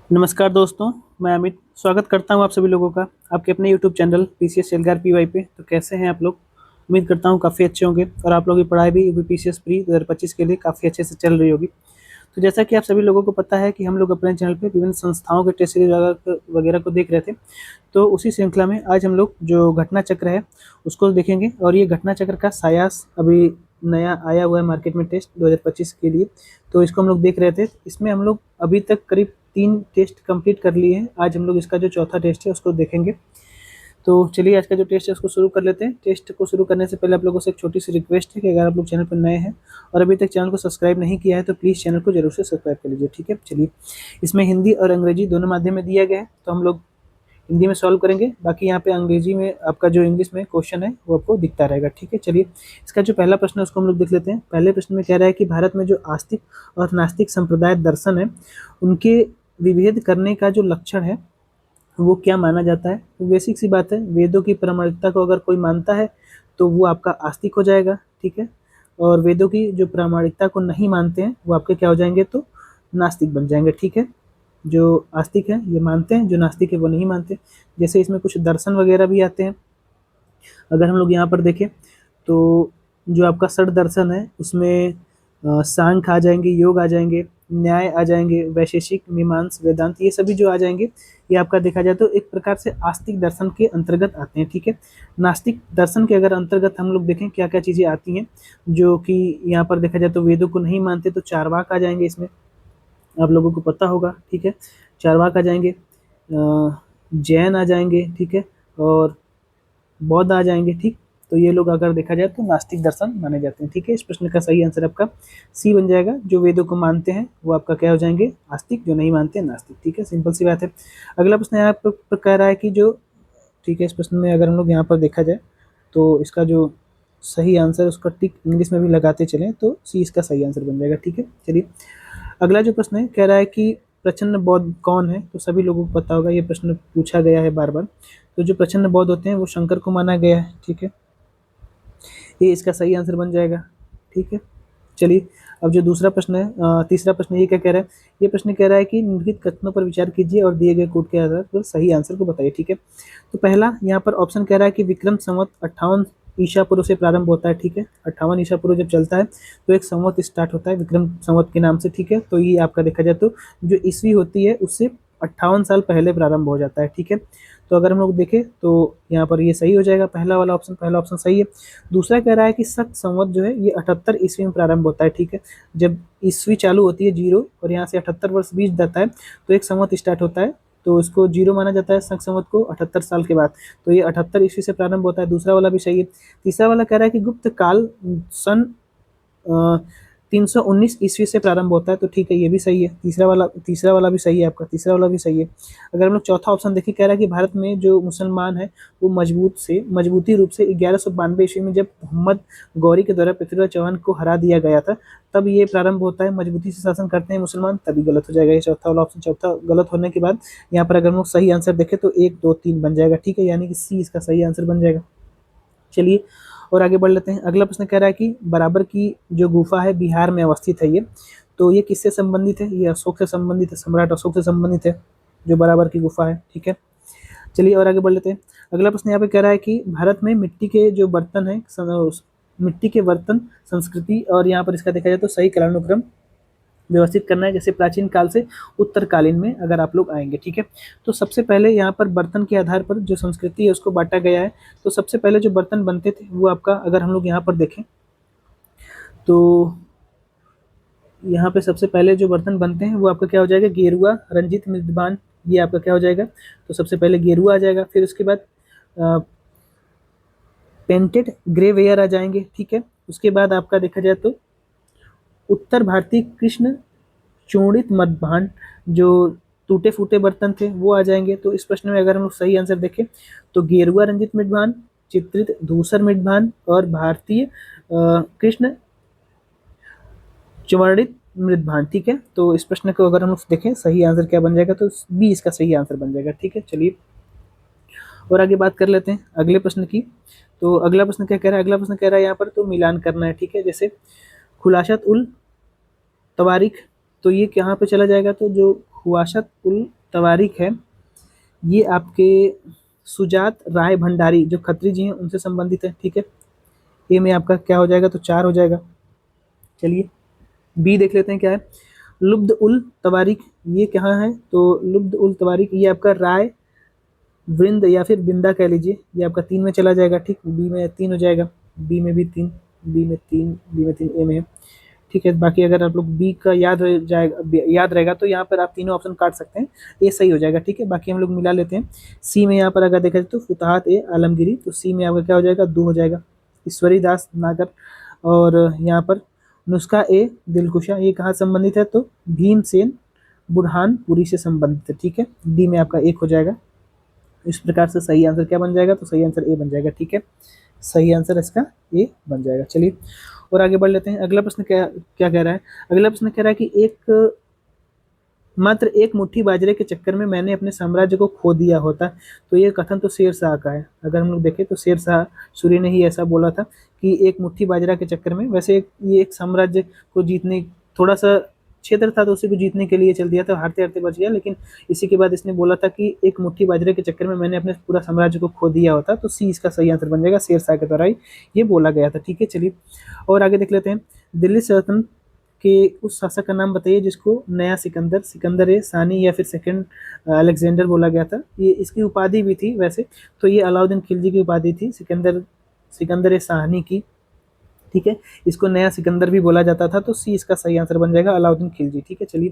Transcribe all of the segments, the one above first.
नमस्कार दोस्तों, मैं अमित स्वागत करता हूं आप सभी लोगों का आपके अपने यूट्यूब चैनल पीसीएस एल्गार पीवाई पे। तो कैसे हैं आप लोग? उम्मीद करता हूं काफ़ी अच्छे होंगे और आप लोगों की पढ़ाई भी यूपीपीसीएस प्री 2025 के लिए काफ़ी अच्छे से चल रही होगी। तो जैसा कि आप सभी लोगों को पता है कि हम लोग अपने चैनल पे विभिन्न संस्थाओं के टेस्ट सीरीज वगैरह को देख रहे थे। तो उसी श्रृंखला में आज हम लोग जो घटना चक्र है उसको देखेंगे और ये घटना चक्र का सायास अभी नया आया हुआ है मार्केट में टेस्ट 2025 के लिए। तो इसको हम लोग देख रहे थे। इसमें हम लोग अभी तक करीब 3 टेस्ट कंप्लीट कर लिए हैं। आज हम लोग इसका जो चौथा टेस्ट है उसको देखेंगे। तो चलिए आज का जो टेस्ट है उसको शुरू कर लेते हैं। टेस्ट को शुरू करने से पहले आप लोगों से एक छोटी सी रिक्वेस्ट है कि अगर आप लोग चैनल पर नए हैं और अभी तक चैनल को सब्सक्राइब नहीं किया है तो प्लीज़ चैनल को जरूर से सब्सक्राइब कर लीजिए, ठीक है। चलिए, इसमें हिंदी और अंग्रेजी दोनों माध्यम में दिया गया है, तो हम लोग हिंदी में सॉल्व करेंगे। बाकी यहाँ पे अंग्रेजी में आपका जो इंग्लिश में क्वेश्चन है वो आपको दिखता रहेगा, ठीक है। चलिए, इसका जो पहला प्रश्न है उसको हम लोग देख लेते हैं। पहले प्रश्न में कह रहा है कि भारत में जो आस्तिक और नास्तिक संप्रदाय दर्शन है उनके विभेद करने का जो लक्षण है वो क्या माना जाता है। तो बेसिक सी बात है, वेदों की प्रामाणिकता को अगर कोई मानता है तो वो आपका आस्तिक हो जाएगा, ठीक है। और वेदों की जो प्रामाणिकता को नहीं मानते हैं वो आपके क्या हो जाएंगे, तो नास्तिक बन जाएंगे, ठीक है। जो आस्तिक है ये मानते हैं, जो नास्तिक है वो नहीं मानते। जैसे इसमें कुछ दर्शन वगैरह भी आते हैं। अगर हम लोग यहाँ पर देखें तो जो आपका षड दर्शन है उसमें सांख्य आ जाएंगे, योग आ जाएंगे, न्याय आ जाएंगे, वैशेषिक, मीमांस, वेदांत, ये सभी जो आ जाएंगे ये आपका देखा जाए तो एक प्रकार से आस्तिक दर्शन के अंतर्गत आते हैं, ठीक है। नास्तिक दर्शन के अगर अंतर्गत हम लोग देखें क्या क्या चीज़ें आती हैं जो कि यहाँ पर देखा जाए तो वेदों को नहीं मानते, तो चारवाक आ जाएंगे इसमें, आप लोगों को पता होगा, ठीक है। चारवाक आ जाएंगे, जैन आ जाएंगे, ठीक है, और बौद्ध आ जाएंगे, ठीक। तो ये लोग अगर देखा जाए तो नास्तिक दर्शन माने जाते हैं, ठीक है। इस प्रश्न का सही आंसर आपका सी बन जाएगा। जो वेदों को मानते हैं वो आपका क्या हो जाएंगे, आस्तिक, जो नहीं मानते नास्तिक, ठीक है। सिंपल सी बात है। अगला प्रश्न यहाँ पर कह रहा है कि जो, ठीक है, इस प्रश्न में अगर हम लोग यहाँ पर देखा जाए तो इसका जो सही आंसर उसका टिक इंग्लिश में भी लगाते चलें तो सी इसका सही आंसर बन जाएगा, ठीक है। चलिए, अगला जो प्रश्न है कह रहा है कि प्रचंड बौद्ध कौन है। तो सभी लोगों को पता होगा, ये प्रश्न पूछा गया है बार बार। तो जो प्रचंड बौद्ध होते हैं वो शंकर को माना गया है, ठीक है। ये इसका सही आंसर बन जाएगा, ठीक है। चलिए, अब जो दूसरा प्रश्न है, तीसरा प्रश्न ये क्या कह रहा है। ये प्रश्न कह रहा है कि निम्नलिखित कथनों पर विचार कीजिए और दिए गए कोड के आधार पर सही आंसर को बताइए, ठीक है। तो पहला यहाँ पर ऑप्शन कह रहा है कि विक्रम संवत 58 ईसा पूर्व से प्रारंभ होता है, ठीक है। 58 ईसा पूर्व जब चलता है तो एक संवत स्टार्ट होता है विक्रम संवत के नाम से, ठीक है। तो ये आपका देखा जाए तो जो ईस्वी होती है उससे 58 साल पहले प्रारंभ हो जाता है, ठीक है। तो अगर हम लोग देखें तो यहाँ पर ये सही हो जाएगा, पहला वाला ऑप्शन, पहला ऑप्शन सही है। दूसरा कह रहा है कि शक संवत जो है ये 78 ईस्वी में प्रारंभ होता है, ठीक है। जब ईस्वी चालू होती है जीरो और यहाँ से 78 वर्ष बीत जाता है तो एक संवत स्टार्ट होता है, तो इसको जीरो माना जाता है शक संवत को 78 साल के बाद। तो ये 78 ईस्वी से प्रारंभ होता है, दूसरा वाला भी सही है। तीसरा वाला कह रहा है कि गुप्त काल सन 319 ईस्वी से प्रारंभ होता है, तो ठीक है, ये भी सही है। तीसरा वाला भी सही है आपका, तीसरा वाला भी सही है। अगर हम लोग चौथा ऑप्शन देखिए, कह रहा है कि भारत में जो मुसलमान है वो मजबूती रूप से 1192 ईस्वी में जब मोहम्मद गौरी के द्वारा पृथ्वीराज चौहान को हरा दिया गया था तब ये प्रारंभ होता है, मजबूती से शासन करते हैं मुसलमान, तभी गलत हो जाएगा ये चौथा वाला ऑप्शन। चौथा गलत होने के बाद यहाँ पर अगर हम लोग सही आंसर देखें तो 1 2 3 बन जाएगा, ठीक है, यानी कि सी इसका सही आंसर बन जाएगा। चलिए, और आगे बढ़ लेते हैं। अगला प्रश्न कह रहा है कि बराबर की जो गुफा है बिहार में अवस्थित है ये, तो ये किससे संबंधित है। ये अशोक से संबंधित है, सम्राट अशोक से संबंधित है जो बराबर की गुफा है, ठीक है। चलिए, और आगे बढ़ लेते हैं। अगला प्रश्न यहाँ पे कह रहा है कि भारत में मिट्टी के जो बर्तन है, मिट्टी के बर्तन संस्कृति, और यहाँ पर इसका देखा जाए तो सही कालानुक्रम व्यवस्थित करना है, जैसे प्राचीन काल से उत्तरकालीन में अगर आप लोग आएंगे, ठीक है। तो सबसे पहले यहाँ पर बर्तन के आधार पर जो संस्कृति है उसको बांटा गया है। तो सबसे पहले जो बर्तन बनते थे वो आपका, अगर हम लोग यहाँ पर देखें तो यहाँ पे सबसे पहले जो बर्तन बनते हैं वो आपका क्या हो जाएगा, गेरुआ, रंजित, मृदबान, ये आपका क्या हो जाएगा। तो सबसे पहले गेरुआ आ जाएगा, फिर उसके बाद पेंटेड ग्रेवेयर आ जाएंगे, ठीक है। उसके बाद आपका देखा जाए तो उत्तर भारतीय कृष्ण चूर्णित मृदभांड, जो टूटे फूटे बर्तन थे वो आ जाएंगे। तो इस प्रश्न में अगर हम लोग सही आंसर देखें तो गेरुआ रंजित मृदभांड, चित्रित धूसर मृदभांड और भारतीय कृष्ण चुवर्णित मृदभांड, ठीक है। तो इस प्रश्न को अगर हम लोग देखें सही आंसर क्या बन जाएगा, तो बी इसका सही आंसर बन जाएगा, ठीक है। चलिए, और आगे बात कर लेते हैं अगले प्रश्न की। तो अगला प्रश्न क्या कह रहा है, अगला प्रश्न कह रहा है यहाँ पर तो मिलान करना है, ठीक है। जैसे खुलासत उल तवारीख, तो ये कहाँ पे चला जाएगा, तो जो खुआशत उल तवारीख है ये आपके सुजात राय भंडारी जो खत्री जी हैं उनसे संबंधित है। ठीक है, ए में आपका क्या हो जाएगा, तो 4 हो जाएगा। चलिए बी देख लेते हैं क्या है। लुब्ध उल तवारीख ये कहाँ है, तो लुब्ध उल तवारीख ये आपका राय वृंद या फिर बिंदा कह लीजिए, ये आपका 3 में चला जाएगा। ठीक, बी में 3 हो जाएगा, बी में भी 3, बी में 3, बी में 3, ए में है। ठीक है, बाकी अगर आप लोग बी का याद रहेगा तो यहाँ पर आप तीनों ऑप्शन काट सकते हैं, ए सही हो जाएगा। ठीक है, बाकी हम लोग मिला लेते हैं। सी में यहाँ पर अगर देखा जाए तो फुतहात ए आलमगीरी, तो सी में आपका क्या हो जाएगा, 2 हो जाएगा। ईश्वरी दास नागर, और यहाँ पर नुस्खा ए दिलकुशा ये कहाँ संबंधित है, तो भीमसेन बुरहानपुरी से संबंधित है। ठीक है, डी में आपका 1 हो जाएगा। इस प्रकार से सही आंसर क्या बन जाएगा, तो सही आंसर ए बन जाएगा। ठीक है, सही आंसर इसका ए बन जाएगा। चलिए और आगे बढ़ लेते हैं। अगला प्रश्न क्या क्या कह रहा है। अगला प्रश्न कह रहा है कि मात्र एक मुट्ठी बाजरे के चक्कर में मैंने अपने साम्राज्य को खो दिया होता। तो ये कथन तो शेरशाह का है। अगर हम लोग देखें तो शेरशाह सूरी ने ही ऐसा बोला था कि एक मुट्ठी बाजरा के चक्कर में, वैसे ये एक साम्राज्य को जीतने, थोड़ा सा क्षेत्र था तो उसी को जीतने के लिए चल दिया था, हारते हारते बच गया, लेकिन इसी के बाद इसने बोला था कि एक मुट्ठी बाजरे के चक्कर में मैंने अपने पूरा साम्राज्य को खो दिया होता। तो सी इसका सही आंसर बन जाएगा, शेरशाह के द्वारा ही ये बोला गया था। ठीक है, चलिए और आगे देख लेते हैं। दिल्ली सल्तनत के उस शासक का नाम बताइए जिसको नया सिकंदर, सिकंदर ए सानी या फिर सेकंड अलेक्जेंडर बोला गया था। ये इसकी उपाधि भी थी वैसे, तो ये अलाउद्दीन खिलजी की उपाधि थी, सिकंदर सिकंदर ए सानी की। ठीक है, इसको नया सिकंदर भी बोला जाता था। तो सी इसका सही आंसर बन जाएगा, अलाउद्दीन खिलजी। ठीक है, चलिए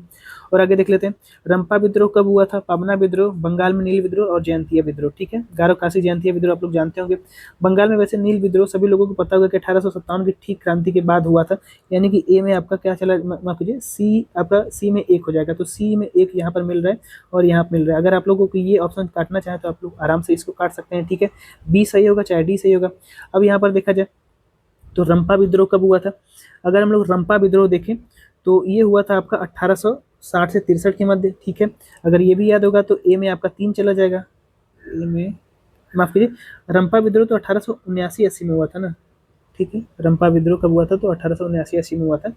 और आगे देख लेते हैं। रंपा विद्रोह कब हुआ था, पाबना विद्रोह, बंगाल में नील विद्रोह और जयंतिया विद्रोह। ठीक है, गारो खासी जयंतिया विद्रोह आप लोग जानते होंगे। बंगाल में वैसे नील विद्रोह सभी लोगों को पता होगा कि 1857 की ठीक क्रांति के बाद हुआ था। यानी कि ए में आपका क्या चला, माफ कीजिए, सी आपका सी में 1 हो जाएगा। तो सी में 1 यहाँ पर मिल रहा है और यहाँ पर मिल रहा है। अगर आप लोगों को ये ऑप्शन काटना चाहें तो आप लोग आराम से इसको काट सकते हैं। ठीक है, बी सही होगा चाहे डी सही होगा। अब यहाँ पर देखा जाए तो रंपा विद्रोह कब हुआ था। अगर हम लोग रंपा विद्रोह देखें तो ये हुआ था आपका 1860 से 63 के मध्य। ठीक है, अगर ये भी याद होगा तो ए में आपका 3 चला जाएगा। ए में माफ कीजिए, रंपा विद्रोह तो 1879-80 में हुआ था ना। ठीक है, रंपा विद्रोह कब हुआ था, तो 1879-80 में हुआ था।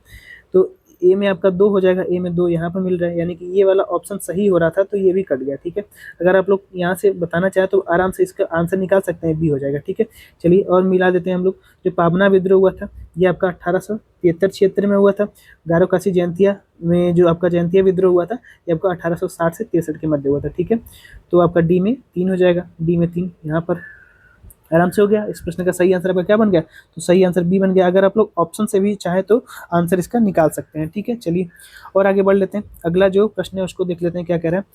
तो ए में आपका 2 हो जाएगा, ए में 2 यहाँ पर मिल रहा है, यानी कि ये वाला ऑप्शन सही हो रहा था तो ये भी कट गया। ठीक है, अगर आप लोग यहाँ से बताना चाहें तो आराम से इसका आंसर निकाल सकते हैं, बी हो जाएगा। ठीक है, चलिए और मिला देते हैं हम लोग। जो पाबना विद्रोह हुआ था ये आपका 1873-76 में हुआ था। गारो खासी जयंतिया में जो आपका जयंतिया विद्रोह हुआ था ये आपका 1860 से 63 के मध्य हुआ था। ठीक है, तो आपका डी में 3 हो जाएगा, डी में 3 यहाँ पर आराम से हो गया। इस प्रश्न का सही आंसर आपका क्या बन गया, तो सही आंसर बी बन गया। अगर आप लोग ऑप्शन से भी चाहे तो आंसर इसका निकाल सकते हैं। ठीक है, चलिए और आगे बढ़ लेते हैं। अगला जो प्रश्न है उसको देख लेते हैं क्या कह रहा है।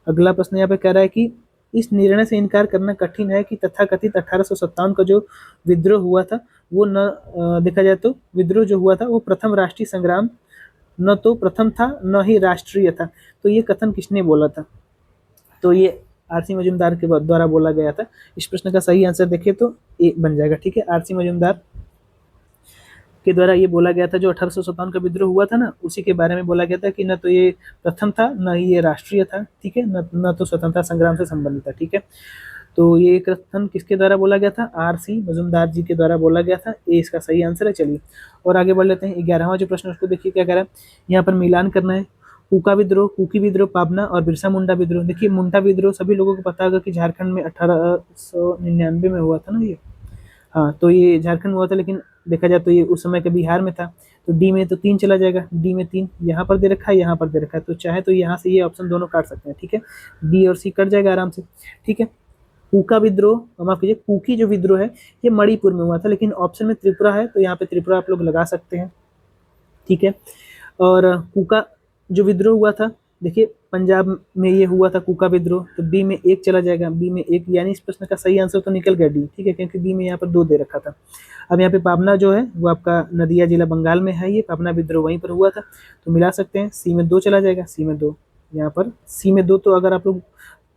अगला प्रश्न यहाँ पे कह रहा है कि इस निर्णय से इनकार करना कठिन है कि तथाकथित 1857 का जो विद्रोह हुआ था वो देखा जाए तो विद्रोह जो हुआ था वो प्रथम राष्ट्रीय संग्राम न तो प्रथम था न ही राष्ट्रीय था। तो ये कथन किसने बोला था, तो ये आरसी मजूमदार के द्वारा बोला गया था। इस प्रश्न का सही आंसर देखें तो ए बन जाएगा। ठीक है, आरसी मजूमदार के द्वारा ये बोला गया था। जो 1857 का विद्रोह हुआ था ना उसी के बारे में बोला गया था कि न तो ये प्रथम था न ही ये राष्ट्रीय था। ठीक है, न तो स्वतंत्रता संग्राम से संबंधित था। ठीक है, तो ये कथन किसके द्वारा बोला गया था, आरसी मजूमदार जी के द्वारा बोला गया था। ए इसका सही आंसर है। चलिए और आगे बढ़ लेते हैं। 11वां जो प्रश्न उसको देखिए क्या कह रहा है। यहाँ पर मिलान करना है। कुका विद्रोह, कुकी विद्रोह, पाबना और बिरसा मुंडा विद्रोह। देखिए मुंडा विद्रोह सभी लोगों को पता होगा कि झारखंड में 1899 में हुआ था ना ये। हाँ, तो ये झारखंड में हुआ था, लेकिन देखा जाए तो ये उस समय के बिहार में था। तो डी में तो 3 चला जाएगा, डी में 3 यहाँ पर दे रखा है, यहाँ पर दे रखा है, तो चाहे तो यहाँ से ये ऑप्शन दोनों काट सकते हैं। ठीक है, बी और सी कट जाएगा आराम से। ठीक है, कुका विद्रोह, माफ कीजिए, कुकी जो विद्रोह है ये मणिपुर में हुआ था, लेकिन ऑप्शन में त्रिपुरा है तो यहाँ पे त्रिपुरा आप लोग लगा सकते हैं। ठीक है, और कुका जो विद्रोह हुआ था देखिए पंजाब में ये हुआ था कुका विद्रोह। तो बी में 1 चला जाएगा, बी में 1, यानी इस प्रश्न का सही आंसर तो निकल गया डी। ठीक है, क्योंकि बी में यहाँ पर 2 दे रखा था। अब यहाँ पे पाबना जो है वो आपका नदिया जिला बंगाल में है, ये पाबना विद्रोह वहीं पर हुआ था, तो मिला सकते हैं। सी में 2 चला जाएगा, सी में 2, यहाँ पर सी में 2। तो अगर आप लोग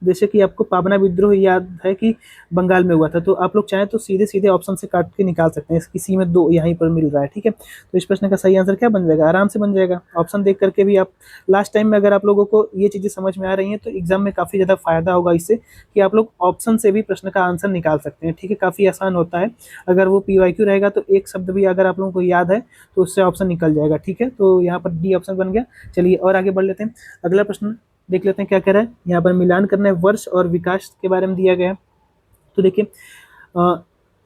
जैसे कि आपको पाबना विद्रोह याद है कि बंगाल में हुआ था, तो आप लोग चाहें तो सीधे सीधे ऑप्शन से काट के निकाल सकते हैं। इसकी सी में 2 यहीं पर मिल रहा है। ठीक है, तो इस प्रश्न का सही आंसर क्या बन जाएगा, आराम से बन जाएगा। ऑप्शन देख करके भी आप लास्ट टाइम में अगर आप लोगों को ये चीज़ें समझ में आ रही हैं तो एग्जाम में काफ़ी ज़्यादा फायदा होगा इससे, कि आप लोग ऑप्शन से भी प्रश्न का आंसर निकाल सकते हैं। ठीक है, काफ़ी आसान होता है। अगर वो PYQ रहेगा तो एक शब्द भी अगर आप लोगों को याद है तो उससे ऑप्शन निकल जाएगा। ठीक है, तो यहाँ पर डी ऑप्शन बन गया। चलिए और आगे बढ़ लेते हैं। अगला प्रश्न देख लेते हैं क्या कह रहा है। यहाँ पर मिलान करना है, वर्ष और विकास के बारे में दिया गया है। तो देखिए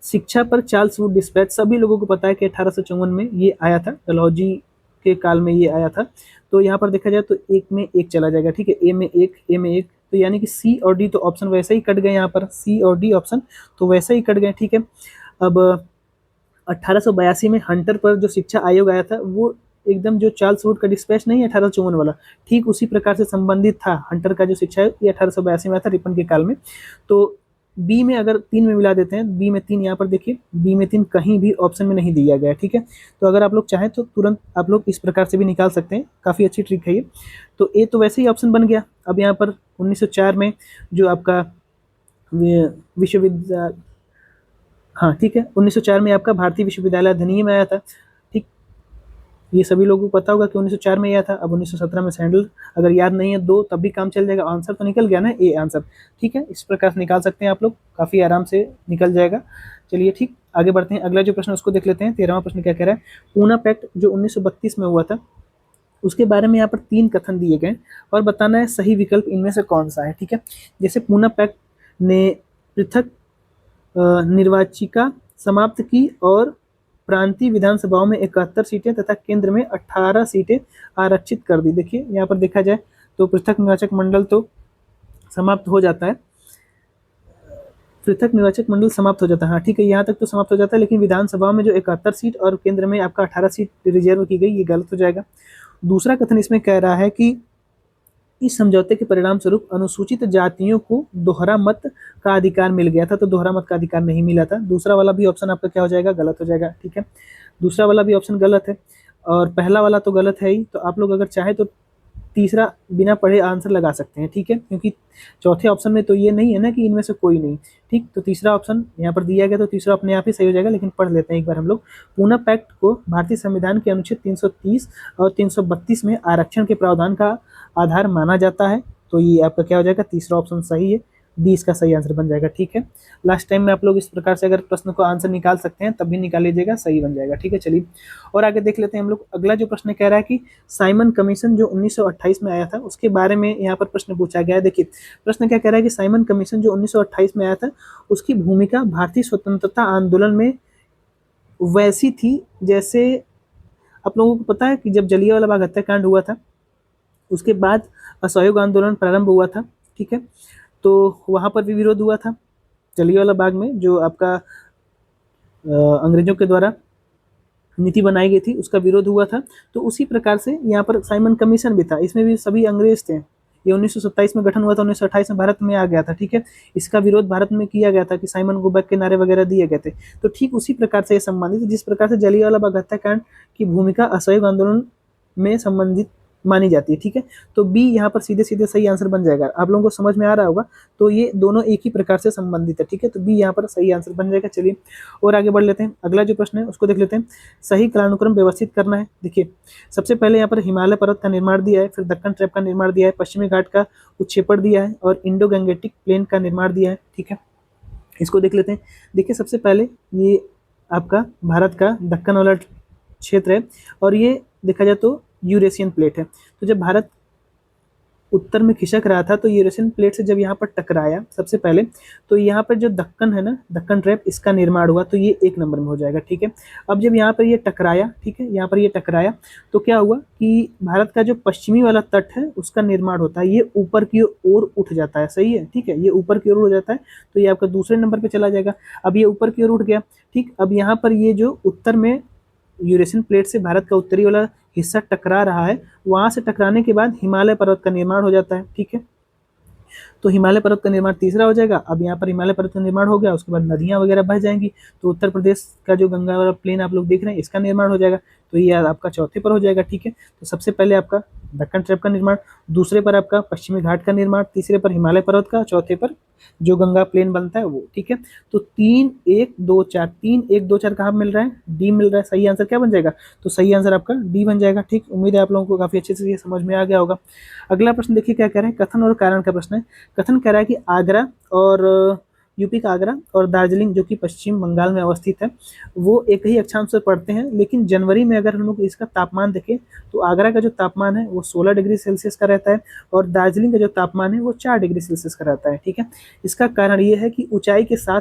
शिक्षा पर चार्ल्स वुड डिस्पैच, सभी लोगों को पता है कि 1854 में ये आया था, डलहौजी के काल में ये आया था। तो यहाँ पर देखा जाए तो एक में एक चला जाएगा, ठीक है, ए में एक, ए में एक, तो यानी कि सी और डी तो ऑप्शन वैसे ही कट गए, यहाँ पर सी और डी ऑप्शन तो वैसे ही कट गए, ठीक है। अब 1882 में हंटर पर जो शिक्षा आयोग आया था वो एकदम जो चार्ल्स वुड का डिस्पैच नहीं है 1854 वाला, ठीक उसी प्रकार से संबंधित था। हंटर का जो शिक्षा आयोग ये 1882 में आया था रिपन के काल में। तो बी में अगर 3 में मिला देते हैं, बी में 3 यहाँ पर देखिए, बी में 3 कहीं भी ऑप्शन में नहीं दिया गया है, ठीक है। तो अगर आप लोग चाहें तो तुरंत आप लोग इस प्रकार से भी निकाल सकते हैं, काफ़ी अच्छी ट्रिक है ये। तो ए तो वैसे ही ऑप्शन बन गया। अब यहाँ पर 1904 में जो आपका विश्वविद्यालय, हाँ ठीक है, 1904 में आपका भारतीय विश्वविद्यालय अधिनियम आया था, ठीक। ये सभी लोगों को पता होगा कि 1904 में आया था। अब 1917 में सैंडल, अगर याद नहीं है दो तब भी काम चल जाएगा, आंसर तो निकल गया ना, ए आंसर, ठीक है। इस प्रकार से निकाल सकते हैं आप लोग, काफ़ी आराम से निकल जाएगा। चलिए ठीक, आगे बढ़ते हैं। अगला जो प्रश्न उसको देख लेते हैं। 13वां प्रश्न क्या कह रहा है, पूना पैक्ट जो 1932 में हुआ था उसके बारे में यहाँ पर 3 कथन दिए गए और बताना है सही विकल्प इनमें से कौन सा है, ठीक है। जैसे पूना पैक्ट ने पृथक निर्वाचिका समाप्त की और प्रांतीय विधानसभाओं में 71 सीटें तथा केंद्र में 18 सीटें आरक्षित कर दी। देखिए यहाँ पर देखा जाए तो पृथक निर्वाचक मंडल तो समाप्त हो जाता है, पृथक निर्वाचक मंडल समाप्त हो जाता है, हाँ ठीक है, यहाँ तक तो समाप्त हो जाता है, लेकिन विधानसभा में जो 71 सीट और केंद्र में आपका 18 सीट रिजर्व की गई, ये गलत हो जाएगा। दूसरा कथन इसमें कह रहा है कि इस समझौते के परिणाम स्वरूप अनुसूचित जातियों को दोहरा मत का अधिकार मिल गया था, तो दोहरा मत का अधिकार नहीं मिला था। दूसरा वाला भी ऑप्शन आपका क्या हो जाएगा, गलत हो जाएगा, ठीक है। दूसरा वाला भी ऑप्शन गलत है और पहला वाला तो गलत है ही। तो आप लोग अगर चाहे तो तीसरा बिना पढ़े आंसर लगा सकते हैं, ठीक है, क्योंकि चौथे ऑप्शन में तो ये नहीं है ना कि इनमें से कोई नहीं, ठीक। तो तीसरा ऑप्शन यहाँ पर दिया गया तो तीसरा अपने आप ही सही हो जाएगा, लेकिन पढ़ लेते हैं एक बार हम लोग। पूना पैक्ट को भारतीय संविधान के अनुच्छेद 330 और 332 में आरक्षण के प्रावधान का आधार माना जाता है, तो ये आपका क्या हो जाएगा, तीसरा ऑप्शन सही है, डी इसका सही आंसर बन जाएगा, ठीक है। लास्ट टाइम में आप लोग इस प्रकार से अगर प्रश्न को आंसर निकाल सकते हैं तब भी निकाल लीजिएगा, सही बन जाएगा, ठीक है। चलिए और आगे देख लेते हैं हम लोग। अगला जो प्रश्न कह रहा है कि साइमन कमीशन जो 1928 में आया था उसके बारे में यहाँ पर प्रश्न पूछा गया है। देखिए प्रश्न क्या कह रहा है कि साइमन कमीशन जो 1928 में आया था उसकी भूमिका भारतीय स्वतंत्रता आंदोलन में वैसी थी जैसे, आप लोगों को पता है कि जब जलियांवाला बाग हत्याकांड हुआ था उसके बाद असहयोग आंदोलन प्रारंभ हुआ था, ठीक है। तो वहाँ पर भी विरोध हुआ था जलियांवाला बाग में, जो आपका अंग्रेजों के द्वारा नीति बनाई गई थी उसका विरोध हुआ था। तो उसी प्रकार से यहाँ पर साइमन कमीशन भी था, इसमें भी सभी अंग्रेज थे। ये 1927 में गठन हुआ था, 1928 में भारत में आ गया था, ठीक है। इसका विरोध भारत में किया गया था कि साइमन गो बैक के नारे वगैरह दिए गए थे। तो ठीक उसी प्रकार से ये संबंधित, जिस प्रकार से जलियांवाला बाग हत्याकांड की भूमिका असहयोग आंदोलन में संबंधित मानी जाती है, ठीक है। तो बी यहाँ पर सीधे सीधे सही आंसर बन जाएगा। आप लोगों को समझ में आ रहा होगा, तो ये दोनों एक ही प्रकार से संबंधित है, ठीक है। तो बी यहाँ पर सही आंसर बन जाएगा। चलिए और आगे बढ़ लेते हैं। अगला जो प्रश्न है उसको देख लेते हैं। सही कालानुक्रम व्यवस्थित करना है। देखिए सबसे पहले यहाँ पर हिमालय पर्वत का निर्माण दिया है, फिर दक्कन ट्रैप का निर्माण दिया है, पश्चिमी घाट का उत्क्षेपण दिया है और इंडो गंगेटिक प्लेन का निर्माण दिया है, ठीक है। इसको देख लेते हैं। देखिए सबसे पहले ये आपका भारत का दक्कन वाला क्षेत्र है और ये देखा जाए तो यूरेशियन प्लेट है। तो जब भारत उत्तर में खिसक रहा था तो यूरेशियन प्लेट से जब यहाँ पर टकराया सबसे पहले, तो यहाँ पर जो दक्कन है ना, दक्कन ट्रैप, इसका निर्माण हुआ, तो ये 1 नंबर में हो जाएगा, ठीक है। अब जब यहाँ पर ये टकराया, ठीक है, यहाँ पर ये टकराया तो क्या हुआ कि भारत का जो पश्चिमी वाला तट है उसका निर्माण होता है, ये ऊपर की ओर उठ जाता है, सही है, ठीक है, ये ऊपर की ओर हो जाता है, तो ये आपका दूसरे नंबर पर चला जाएगा। अब ये ऊपर की ओर उठ गया, ठीक। अब यहाँ पर ये जो उत्तर में यूरेशियन प्लेट से भारत का उत्तरी वाला हिस्सा टकरा रहा है, वहां से टकराने के बाद हिमालय पर्वत का निर्माण हो जाता है, ठीक है। तो हिमालय पर्वत का निर्माण तीसरा हो जाएगा। अब यहाँ पर हिमालय पर्वत का निर्माण हो गया, उसके बाद नदियाँ वगैरह बह जाएंगी, तो उत्तर प्रदेश का जो गंगा वाला प्लेन आप लोग देख रहे हैं इसका निर्माण हो जाएगा, तो ये आपका चौथे पर हो जाएगा, ठीक है। तो सबसे पहले आपका दक्कन ट्रैप का निर्माण, दूसरे पर आपका पश्चिमी घाट का निर्माण, तीसरे पर हिमालय पर्वत का, चौथे पर जो गंगा प्लेन बनता है वो, ठीक है। तो 3 1 2 4, 3 1 2 4 कहाँ मिल रहा है, डी मिल रहा है। सही आंसर क्या बन जाएगा, तो सही आंसर आपका डी बन जाएगा, ठीक। उम्मीद है आप लोगों को काफी अच्छे से ये समझ में आ गया होगा। अगला प्रश्न देखिए क्या कह रहे हैं, कथन और कारण का प्रश्न है। कथन कह रहा है कि आगरा और यूपी का आगरा और दार्जिलिंग जो कि पश्चिम बंगाल में अवस्थित है, वो एक ही अक्षांश पर पड़ते हैं। लेकिन जनवरी में अगर हम लोग इसका तापमान देखें तो आगरा का जो तापमान है वो 16 डिग्री सेल्सियस का रहता है और दार्जिलिंग का जो तापमान है वो 4 डिग्री सेल्सियस का रहता है। ठीक है, इसका कारण ये है कि ऊंचाई के साथ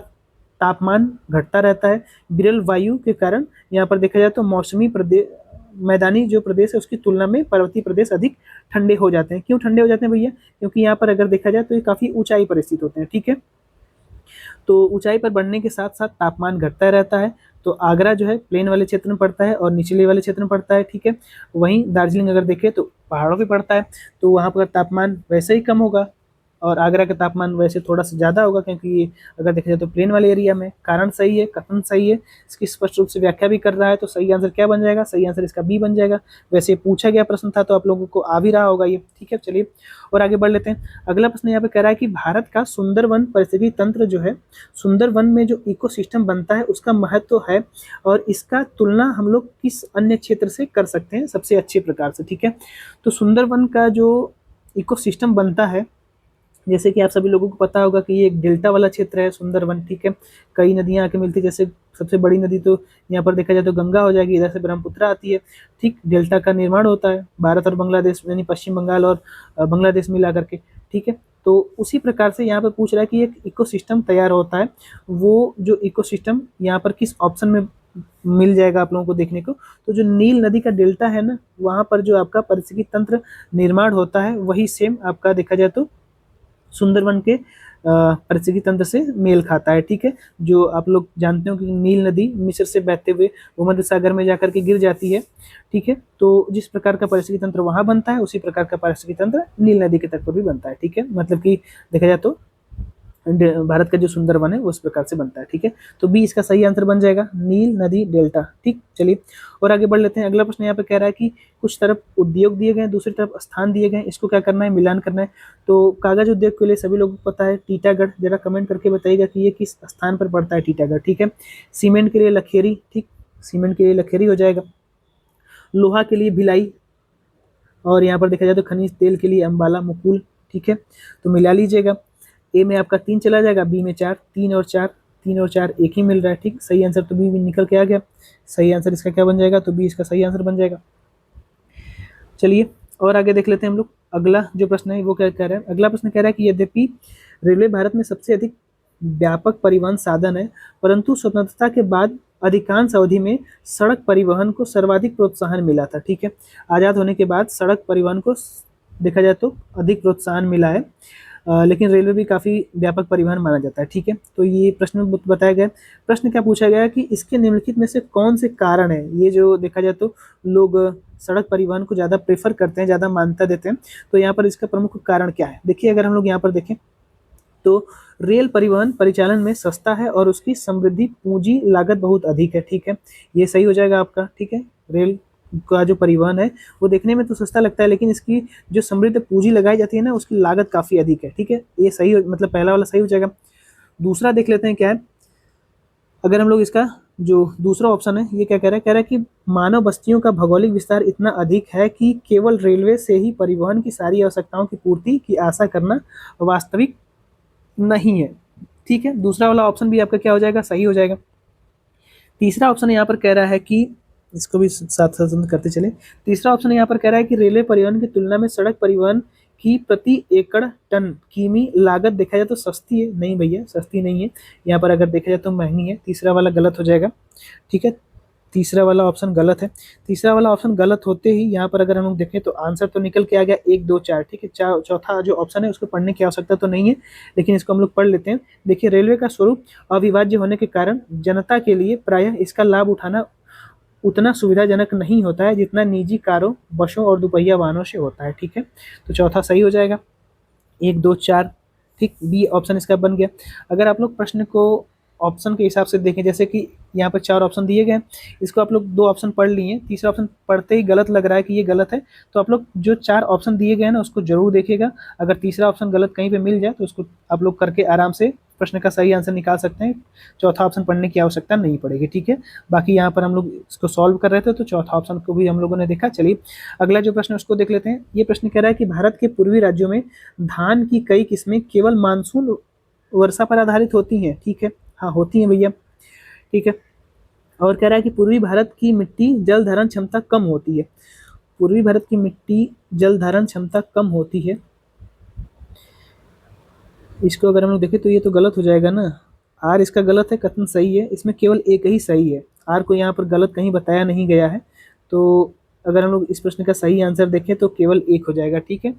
तापमान घटता रहता है। विरल वायु के कारण यहाँ पर देखा जाए तो मौसमी प्रदेश, मैदानी जो प्रदेश है उसकी तुलना में पर्वतीय प्रदेश अधिक ठंडे हो जाते हैं। क्यों ठंडे हो जाते हैं भैया? क्योंकि यहाँ पर अगर देखा जाए तो ये काफी ऊंचाई पर स्थित होते हैं। ठीक है, तो ऊंचाई पर बढ़ने के साथ साथ तापमान घटता रहता है। तो आगरा जो है प्लेन वाले क्षेत्र में पड़ता है और निचले वाले क्षेत्र में पड़ता है। ठीक है, वहीं दार्जिलिंग अगर देखें तो पहाड़ों पे पड़ता है, तो वहाँ पर तापमान वैसे ही कम होगा और आगरा का तापमान वैसे थोड़ा सा ज़्यादा होगा, क्योंकि ये अगर देखा जाए तो प्लेन वाले एरिया में। कारण सही है, कथन सही है, इसकी स्पष्ट रूप से व्याख्या भी कर रहा है। तो सही आंसर क्या बन जाएगा? सही आंसर इसका बी बन जाएगा। वैसे पूछा गया प्रश्न था तो आप लोगों को आ भी रहा होगा ये। ठीक है, चलिए और आगे बढ़ लेते हैं। अगला प्रश्न यहाँ पे कह रहा है कि भारत का सुंदरवन परिस्थिति तंत्र जो है, सुंदरवन में जो इकोसिस्टम बनता है उसका महत्व है और इसका तुलना हम लोग किस अन्य क्षेत्र से कर सकते हैं सबसे अच्छे प्रकार से। ठीक है, तो सुंदरवन का जो इकोसिस्टम बनता है, जैसे कि आप सभी लोगों को पता होगा कि ये एक डेल्टा वाला क्षेत्र है सुंदरवन। ठीक है, कई नदियां आके मिलती है, जैसे सबसे बड़ी नदी तो यहाँ पर देखा जाए तो गंगा हो जाएगी, इधर से ब्रह्मपुत्र आती है। ठीक, डेल्टा का निर्माण होता है भारत और बांग्लादेश यानी पश्चिम बंगाल और बांग्लादेश मिला करके। ठीक है, तो उसी प्रकार से यहाँ पर पूछ रहा है कि एक इकोसिस्टम तैयार होता है, वो जो इकोसिस्टम यहाँ पर किस ऑप्शन में मिल जाएगा आप लोगों को देखने को? तो जो नील नदी का डेल्टा है ना, वहाँ पर जो आपका पारिस्थितिकी तंत्र निर्माण होता है वही सेम आपका देखा जाए तो सुंदरवन के पारिस्थितिकी तंत्र से मेल खाता है। ठीक है, जो आप लोग जानते हो कि नील नदी मिस्र से बहते हुए भूमध्य सागर में जाकर के गिर जाती है। ठीक है, तो जिस प्रकार का पारिस्थितिकी तंत्र वहां बनता है उसी प्रकार का पारिस्थितिकी तंत्र नील नदी के तट पर भी बनता है। ठीक है, मतलब कि देखा जाए तो भारत का जो सुंदरवन है वो इस प्रकार से बनता है। ठीक है, तो बी इसका सही आंसर बन जाएगा, नील नदी डेल्टा। ठीक, चलिए और आगे बढ़ लेते हैं। अगला प्रश्न यहाँ पे कह रहा है कि कुछ तरफ उद्योग दिए गए, दूसरी तरफ स्थान दिए गए, इसको क्या करना है? मिलान करना है। तो कागज उद्योग के लिए सभी लोगों को पता है टीटागढ़, जरा कमेंट करके बताइएगा कि ये किस स्थान पर पड़ता है टीटागढ़। ठीक है, सीमेंट के लिए लखेरी, ठीक, सीमेंट के लिए लखेरी हो जाएगा। लोहा के लिए भिलाई और यहाँ पर देखा जाए तो खनिज तेल के लिए अम्बाला मुकुल। ठीक है, तो मिला लीजिएगा। ए में आपका 3 चला जाएगा, बी में 4, 3 और 4, 3 और 4 एक ही मिल रहा है। ठीक, सही आंसर तो बी में निकल के आ गया। सही आंसर इसका क्या बन जाएगा? तो बी इसका सही आंसर बन जाएगा। चलिए और आगे देख लेते हैं हम लोग। अगला जो प्रश्न है वो क्या कह रहा है? अगला प्रश्न कह रहा है कि यद्यपि रेलवे भारत में सबसे अधिक व्यापक परिवहन साधन है, परंतु स्वतंत्रता के बाद अधिकांश अवधि में सड़क परिवहन को सर्वाधिक प्रोत्साहन मिला था। ठीक है, आज़ाद होने के बाद सड़क परिवहन को देखा जाए तो अधिक प्रोत्साहन मिला है, लेकिन रेलवे भी काफ़ी व्यापक परिवहन माना जाता है। ठीक है, तो ये प्रश्न बताया गया। प्रश्न क्या पूछा गया कि इसके निम्नलिखित में से कौन से कारण है, ये जो देखा जाए तो लोग सड़क परिवहन को ज़्यादा प्रेफर करते हैं, ज़्यादा मान्यता देते हैं, तो यहाँ पर इसका प्रमुख कारण क्या है? देखिए, अगर हम लोग यहाँ पर देखें तो रेल परिवहन परिचालन में सस्ता है और उसकी समृद्धि पूंजी लागत बहुत अधिक है। ठीक है, ये सही हो जाएगा आपका। ठीक है, रेल का जो परिवहन है वो देखने में तो सस्ता लगता है, लेकिन इसकी जो समृद्ध पूंजी लगाई जाती है ना उसकी लागत काफ़ी अधिक है। ठीक है, ये सही मतलब पहला वाला सही हो जाएगा। दूसरा देख लेते हैं क्या है। अगर हम लोग इसका जो दूसरा ऑप्शन है ये क्या कह रहा है? कह रहा है कि मानव बस्तियों का भौगोलिक विस्तार इतना अधिक है कि केवल रेलवे से ही परिवहन की सारी आवश्यकताओं की पूर्ति की आशा करना वास्तविक नहीं है। ठीक है, दूसरा वाला ऑप्शन भी आपका क्या हो जाएगा? सही हो जाएगा। तीसरा ऑप्शन यहाँ पर कह रहा है कि इसको भी साथ साथ करते चले। तीसरा ऑप्शन यहाँ पर कह रहा है कि रेलवे परिवहन की तुलना में सड़क परिवहन की प्रति एकड़ टन कीमी लागत देखा जाए तो सस्ती है। नहीं भैया, सस्ती नहीं है, यहाँ पर अगर देखा जाए तो महंगी है। तीसरा वाला गलत हो जाएगा। ठीक है, तीसरा वाला ऑप्शन गलत है। तीसरा वाला ऑप्शन गलत होते ही यहाँ पर अगर हम लोग देखें तो आंसर तो निकल के आ गया 1, 2, 4। ठीक है, चौथा जो ऑप्शन है उसको पढ़ने की आवश्यकता तो नहीं है, लेकिन इसको हम लोग पढ़ लेते हैं। देखिए, रेलवे का स्वरूप अविभाज्य होने के कारण जनता के लिए प्रायः इसका लाभ उठाना उतना सुविधाजनक नहीं होता है जितना निजी कारों, बसों और दुपहिया वाहनों से होता है। ठीक है, तो चौथा सही हो जाएगा, 1, 2, 4। ठीक, बी ऑप्शन इसका बन गया। अगर आप लोग प्रश्न को ऑप्शन के हिसाब से देखें, जैसे कि यहाँ पर 4 ऑप्शन दिए गए, इसको आप लोग 2 ऑप्शन पढ़ लिए, तीसरा ऑप्शन पढ़ते ही गलत लग रहा है कि ये गलत है, तो आप लोग जो 4 ऑप्शन दिए गए हैं ना उसको जरूर देखिएगा। अगर तीसरा ऑप्शन गलत कहीं पे मिल जाए तो उसको आप लोग करके आराम से प्रश्न का सही आंसर निकाल सकते हैं। चौथा ऑप्शन पढ़ने की आवश्यकता नहीं पड़ेगी। ठीक है, बाकी यहाँ पर हम लोग इसको सॉल्व कर रहे थे तो चौथा ऑप्शन को भी हम लोगों ने देखा। चलिए अगला जो प्रश्न उसको देख लेते हैं। ये प्रश्न कह रहा है कि भारत के पूर्वी राज्यों में धान की कई किस्में केवल मानसून वर्षा पर आधारित होती हैं, ठीक है, हाँ होती हैं भैया, ठीक है। और कह रहा है कि पूर्वी भारत की मिट्टी जल धारण क्षमता कम होती है, पूर्वी भारत की मिट्टी जल धारण क्षमता कम होती है। इसको अगर हम लोग देखें तो ये तो गलत हो जाएगा ना, आर इसका गलत है, कथन सही है, इसमें केवल एक ही सही है, आर को यहाँ पर गलत कहीं बताया नहीं गया है। तो अगर हम लोग इस प्रश्न का सही आंसर देखें तो केवल एक हो जाएगा, ठीक है,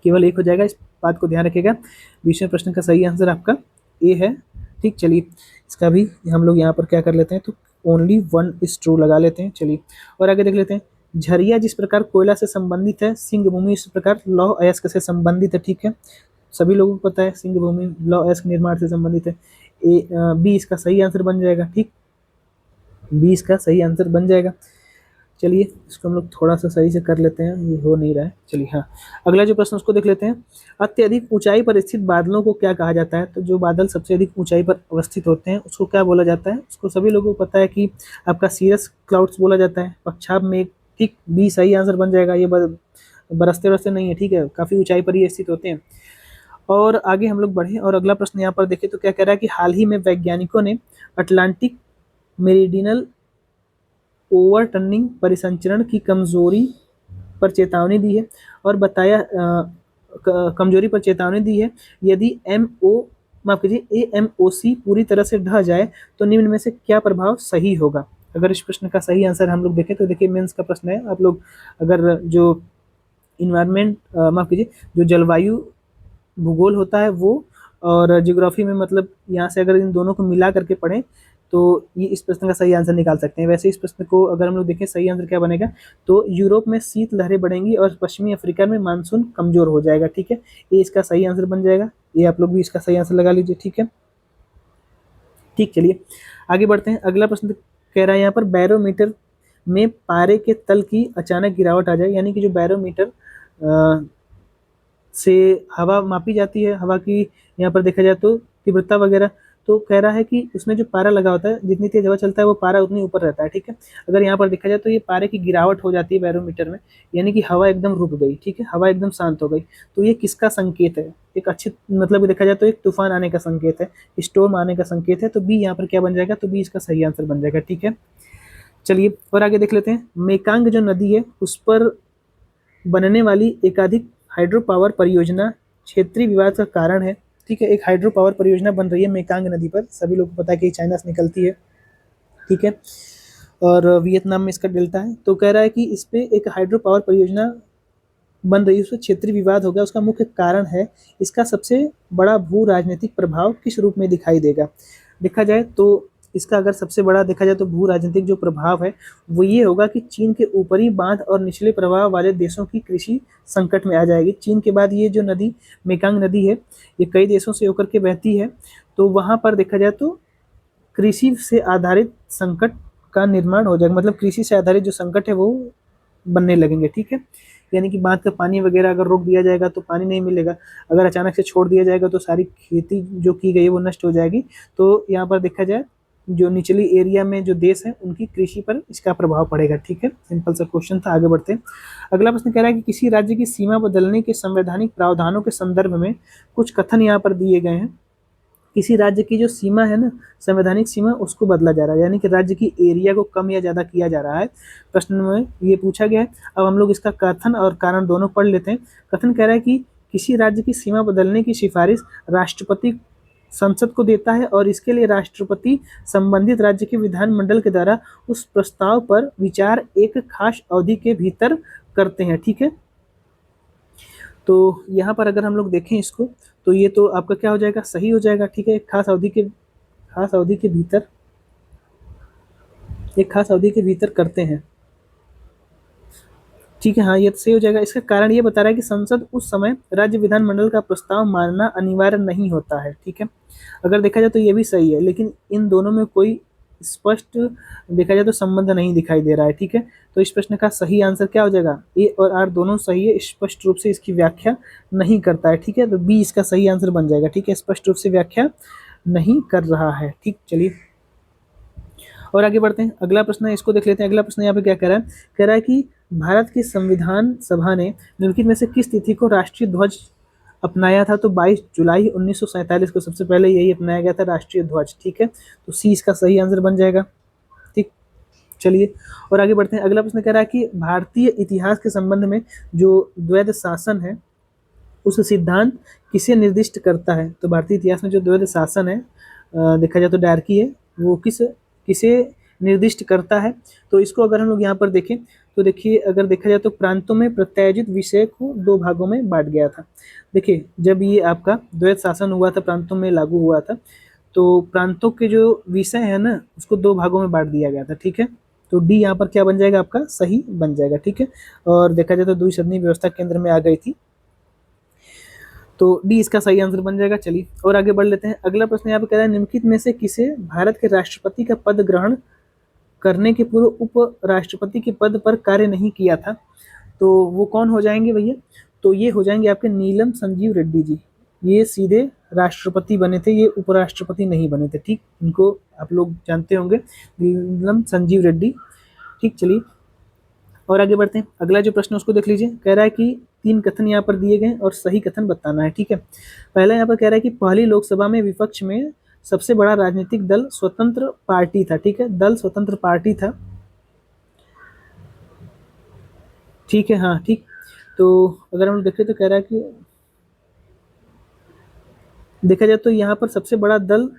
केवल एक हो जाएगा, इस बात को ध्यान रखिएगा। 20वें प्रश्न का सही आंसर आपका ए है, ठीक। चलिए इसका भी हम लोग यहाँ पर क्या कर लेते हैं, तो ओनली वन इज ट्रू लगा लेते हैं। चलिए और आगे देख लेते हैं। झरिया जिस प्रकार कोयला से संबंधित है, सिंह भूमि इस प्रकार लौह अयस्क से संबंधित है, ठीक है, सभी लोगों को पता है सिंह भूमि लौह अयस्क निर्माण से संबंधित है। बी इसका सही आंसर बन जाएगा, ठीक, बी इसका सही आंसर बन जाएगा। चलिए इसको हम लोग थोड़ा सा सही से कर लेते हैं, ये हो नहीं रहा है। चलिए हाँ, अगला जो प्रश्न उसको देख लेते हैं। अत्यधिक ऊंचाई पर स्थित बादलों को क्या कहा जाता है? तो जो बादल सबसे अधिक ऊंचाई पर अवस्थित होते हैं उसको क्या बोला जाता है? उसको सभी लोगों को पता है कि आपका सीरस क्लाउड्स बोला जाता है, पक्षाभ मेघ, ठीक, बी सही आंसर बन जाएगा। ये बरसते बरसते नहीं है, ठीक है, काफ़ी ऊंचाई पर ये स्थित होते हैं। और आगे हम लोग बढ़े और अगला प्रश्न यहाँ पर देखें तो क्या कह रहा है कि हाल ही में वैज्ञानिकों ने अटलांटिक मेरिडियनल ओवरटर्निंग परिसंचरण की कमजोरी पर चेतावनी दी है और बताया कमजोरी पर चेतावनी दी है। यदि माफ कीजिए AMOC पूरी तरह से ढह जाए तो निम्न में से क्या प्रभाव सही होगा? अगर इस प्रश्न का सही आंसर हम लोग देखें तो देखिए मेंस का प्रश्न है, आप लोग अगर जो इन्वायरमेंट माफ कीजिए जो जलवायु भूगोल होता है वो और ज्योग्राफी में मतलब यहाँ से अगर इन दोनों को मिला करके पढ़ें तो ये इस प्रश्न का सही आंसर निकाल सकते हैं। वैसे इस प्रश्न को अगर हम लोग देखें सही आंसर क्या बनेगा, तो यूरोप में शीत लहरें बढ़ेंगी और पश्चिमी अफ्रीका में मानसून कमजोर हो जाएगा, ठीक है, ये इसका सही आंसर बन जाएगा। ये आप लोग भी इसका सही आंसर लगा लीजिए, ठीक है, ठीक। चलिए आगे बढ़ते हैं। अगला प्रश्न कह रहा है यहाँ पर बैरोमीटर में पारे के तल की अचानक गिरावट आ जाए, यानी कि जो बैरोमीटर से हवा मापी जाती है, हवा की यहाँ पर देखा जाए तो तीव्रता वगैरह, तो कह रहा है कि उसमें जो पारा लगा होता है, जितनी तेज हवा चलता है वो पारा उतनी ऊपर रहता है, ठीक है। अगर यहाँ पर देखा जाए तो ये पारे की गिरावट हो जाती है बैरोमीटर में, यानी कि हवा एकदम रुक गई, ठीक है, हवा एकदम शांत हो गई, तो ये किसका संकेत है? एक अच्छे मतलब देखा जाए तो एक तूफान आने का संकेत है, स्टॉर्म आने का संकेत है। तो बी यहाँ पर क्या बन जाएगा, तो बी इसका सही आंसर बन जाएगा, ठीक है। चलिए और आगे देख लेते हैं। मेकांग जो नदी है उस पर बनने वाली एकाधिक हाइड्रो पावर परियोजना क्षेत्रीय विवाद का कारण है, ठीक है, एक हाइड्रो पावर परियोजना बन रही है मेकांग नदी पर, सभी लोगों को पता है कि चाइना से निकलती है, ठीक है, और वियतनाम में इसका डेल्टा है। तो कह रहा है कि इस पे एक हाइड्रो पावर परियोजना बन रही है, उसमें क्षेत्रीय विवाद हो गया, उसका मुख्य कारण है इसका सबसे बड़ा भू राजनीतिक प्रभाव किस रूप में दिखाई देगा? देखा जाए तो इसका अगर सबसे बड़ा देखा जाए तो भू राजनीतिक जो प्रभाव है वो ये होगा कि चीन के ऊपरी बांध और निचले प्रवाह वाले देशों की कृषि संकट में आ जाएगी। चीन के बाद ये जो नदी मेकांग नदी है ये कई देशों से होकर के बहती है, तो वहाँ पर देखा जाए तो कृषि से आधारित संकट का निर्माण हो जाएगा, मतलब कृषि से आधारित जो संकट है वो बनने लगेंगे, ठीक है, यानी कि बांध का पानी वगैरह अगर रोक दिया जाएगा तो पानी नहीं मिलेगा, अगर अचानक से छोड़ दिया जाएगा तो सारी खेती जो की गई है वो नष्ट हो जाएगी। तो यहाँ पर देखा जाए जो निचली एरिया में जो देश है उनकी कृषि पर इसका प्रभाव पड़ेगा, ठीक है, सिंपल सा क्वेश्चन था। आगे बढ़ते हैं। अगला प्रश्न कह रहा है कि किसी राज्य की सीमा बदलने के संवैधानिक प्रावधानों के संदर्भ में कुछ कथन यहाँ पर दिए गए हैं। किसी राज्य की जो सीमा है ना, संवैधानिक सीमा, उसको बदला जा रहा है, यानी कि राज्य की एरिया को कम या ज़्यादा किया जा रहा है, प्रश्न में ये पूछा गया है। अब हम लोग इसका कथन और कारण दोनों पढ़ लेते हैं। कथन कह रहा है कि किसी राज्य की सीमा बदलने की सिफारिश राष्ट्रपति संसद को देता है और इसके लिए राष्ट्रपति संबंधित राज्य के विधानमंडल के द्वारा उस प्रस्ताव पर विचार एक खास अवधि के भीतर करते हैं, ठीक है। तो यहाँ पर अगर हम लोग देखें इसको तो ये तो आपका क्या हो जाएगा, सही हो जाएगा, ठीक है, एक खास अवधि के भीतर करते हैं, ठीक है, हाँ ये सही हो जाएगा। इसका कारण ये बता रहा है कि संसद उस समय राज्य विधानमंडल का प्रस्ताव मानना अनिवार्य नहीं होता है, ठीक है। अगर देखा जाए तो ये भी सही है, लेकिन इन दोनों में कोई स्पष्ट देखा जाए तो संबंध नहीं दिखाई दे रहा है, ठीक है। तो इस प्रश्न का सही आंसर क्या हो जाएगा, ए और आर दोनों सही है, स्पष्ट रूप से इसकी व्याख्या नहीं करता है, ठीक है, तो बी इसका सही आंसर बन जाएगा, ठीक है, स्पष्ट रूप से व्याख्या नहीं कर रहा है, ठीक। चलिए और आगे बढ़ते हैं। अगला प्रश्न है, इसको देख लेते हैं। अगला प्रश्न यहाँ पे क्या कह रहा है कि भारत की संविधान सभा ने निम्नलिखित में से किस तिथि को राष्ट्रीय ध्वज अपनाया था? तो 22 जुलाई 1947 को सबसे पहले यही अपनाया गया था राष्ट्रीय ध्वज। ठीक है, तो सी इसका सही आंसर बन जाएगा। ठीक, चलिए और आगे बढ़ते हैं। अगला प्रश्न कह रहा है कि भारतीय इतिहास के संबंध में जो द्वैध शासन है उस सिद्धांत किसे निर्दिष्ट करता है? तो भारतीय इतिहास में जो द्वैध शासन है, देखा जाए तो डायरकी है, वो किसे निर्दिष्ट करता है? तो इसको अगर हम लोग यहाँ पर देखें तो देखिए, अगर देखा जाए तो प्रांतों में प्रत्यायोजित विषय को दो भागों में बांट गया था। देखिए, जब ये आपका द्वैध शासन हुआ था, प्रांतों में लागू हुआ था, तो प्रांतों के जो विषय है ना उसको दो भागों में बांट दिया गया था। ठीक है, तो डी यहाँ पर क्या बन जाएगा? आपका सही बन जाएगा। ठीक है, और देखा जाए तो द्विसदनीय व्यवस्था केंद्र में आ गई थी, तो डी इसका सही आंसर बन जाएगा। चलिए और आगे बढ़ लेते हैं। अगला प्रश्न यहाँ पे कह रहा है, निम्नलिखित में से किसे भारत के राष्ट्रपति का पद ग्रहण करने के पूर्व उप राष्ट्रपति के पद पर कार्य नहीं किया था? तो वो कौन हो जाएंगे भैया? तो ये हो जाएंगे आपके नीलम संजीव रेड्डी जी। ये सीधे राष्ट्रपति बने थे, ये उपराष्ट्रपति नहीं बने थे। ठीक, इनको आप लोग जानते होंगे, नीलम संजीव रेड्डी। ठीक, चलिए और आगे बढ़ते हैं। अगला जो प्रश्न उसको देख लीजिए। कह रहा है कि 3 कथन यहाँ पर दिए गए और सही कथन बताना है। ठीक है, पहला यहाँ पर कह रहा है कि पहली लोकसभा में विपक्ष में सबसे बड़ा राजनीतिक दल स्वतंत्र पार्टी था। ठीक है, दल स्वतंत्र पार्टी था। ठीक है, हाँ ठीक। तो अगर हम देखें तो कह रहा है कि देखा जाए तो यहाँ पर सबसे बड़ा दल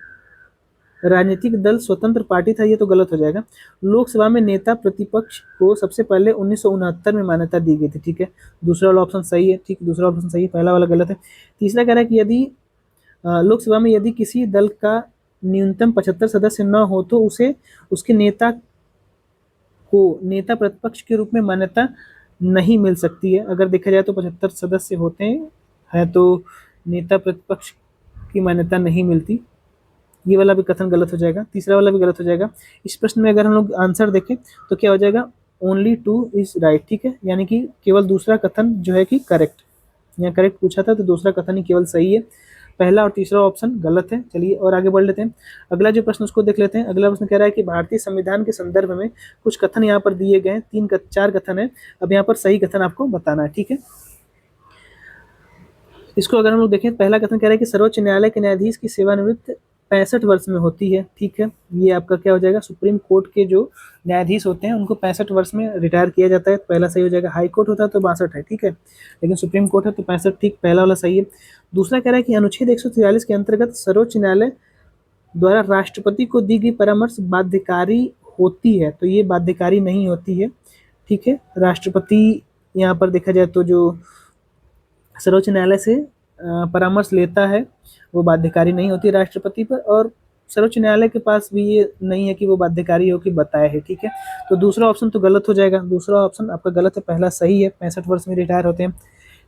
राजनीतिक दल स्वतंत्र पार्टी था, ये तो गलत हो जाएगा। लोकसभा में नेता प्रतिपक्ष को सबसे पहले 1969 में मान्यता दी गई थी। ठीक है, दूसरा वाला ऑप्शन सही है। ठीक, दूसरा ऑप्शन सही है, पहला वाला गलत है। तीसरा कह रहा है कि यदि लोकसभा में यदि किसी दल का न्यूनतम 75 सदस्य न हो तो उसे उसके नेता को नेता प्रतिपक्ष के रूप में मान्यता नहीं मिल सकती है। अगर देखा जाए तो 75 सदस्य होते हैं तो नेता प्रतिपक्ष की मान्यता नहीं मिलती। ये वाला भी कथन गलत हो जाएगा, तीसरा वाला भी गलत हो जाएगा। इस प्रश्न में अगर हम लोग आंसर देखें तो क्या हो जाएगा? Only 2 is right. ठीक है, यानी कि केवल दूसरा कथन जो है कि करेक्ट, यहाँ करेक्ट पूछा था तो दूसरा कथन ही केवल सही है, पहला और तीसरा ऑप्शन गलत है। चलिए और आगे बढ़ लेते हैं। अगला जो प्रश्न उसको देख लेते हैं। अगला प्रश्न कह रहा है कि भारतीय संविधान के संदर्भ में कुछ कथन यहाँ पर दिए गए हैं, 4 कथन है। अब यहाँ पर सही कथन आपको बताना है। ठीक है, इसको अगर हम लोग देखें, पहला कथन कह रहा है कि सर्वोच्च न्यायालय के न्यायाधीश की सेवानिवृत्त 65 वर्ष में होती है। ठीक है, ये आपका क्या हो जाएगा? सुप्रीम कोर्ट के जो न्यायाधीश होते हैं उनको 65 वर्ष में रिटायर किया जाता है, पहला सही हो जाएगा। हाई कोर्ट होता है तो 62 है। ठीक है, लेकिन सुप्रीम कोर्ट है तो 65। ठीक, पहला वाला सही है। दूसरा कह रहा है कि अनुच्छेद 143 के अंतर्गत सर्वोच्च न्यायालय द्वारा राष्ट्रपति को दी गई परामर्श बाध्यकारी होती है, तो ये बाध्यकारी नहीं होती है। ठीक है, राष्ट्रपति यहाँ पर देखा जाए तो जो सर्वोच्च न्यायालय से परामर्श लेता है वो बाध्यकारी नहीं होती राष्ट्रपति पर, और सर्वोच्च न्यायालय के पास भी ये नहीं है कि वो बाध्यकारी हो कि बताया है। ठीक है, तो दूसरा ऑप्शन तो गलत हो जाएगा, दूसरा ऑप्शन आपका गलत है, पहला सही है, 65 वर्ष में रिटायर होते हैं।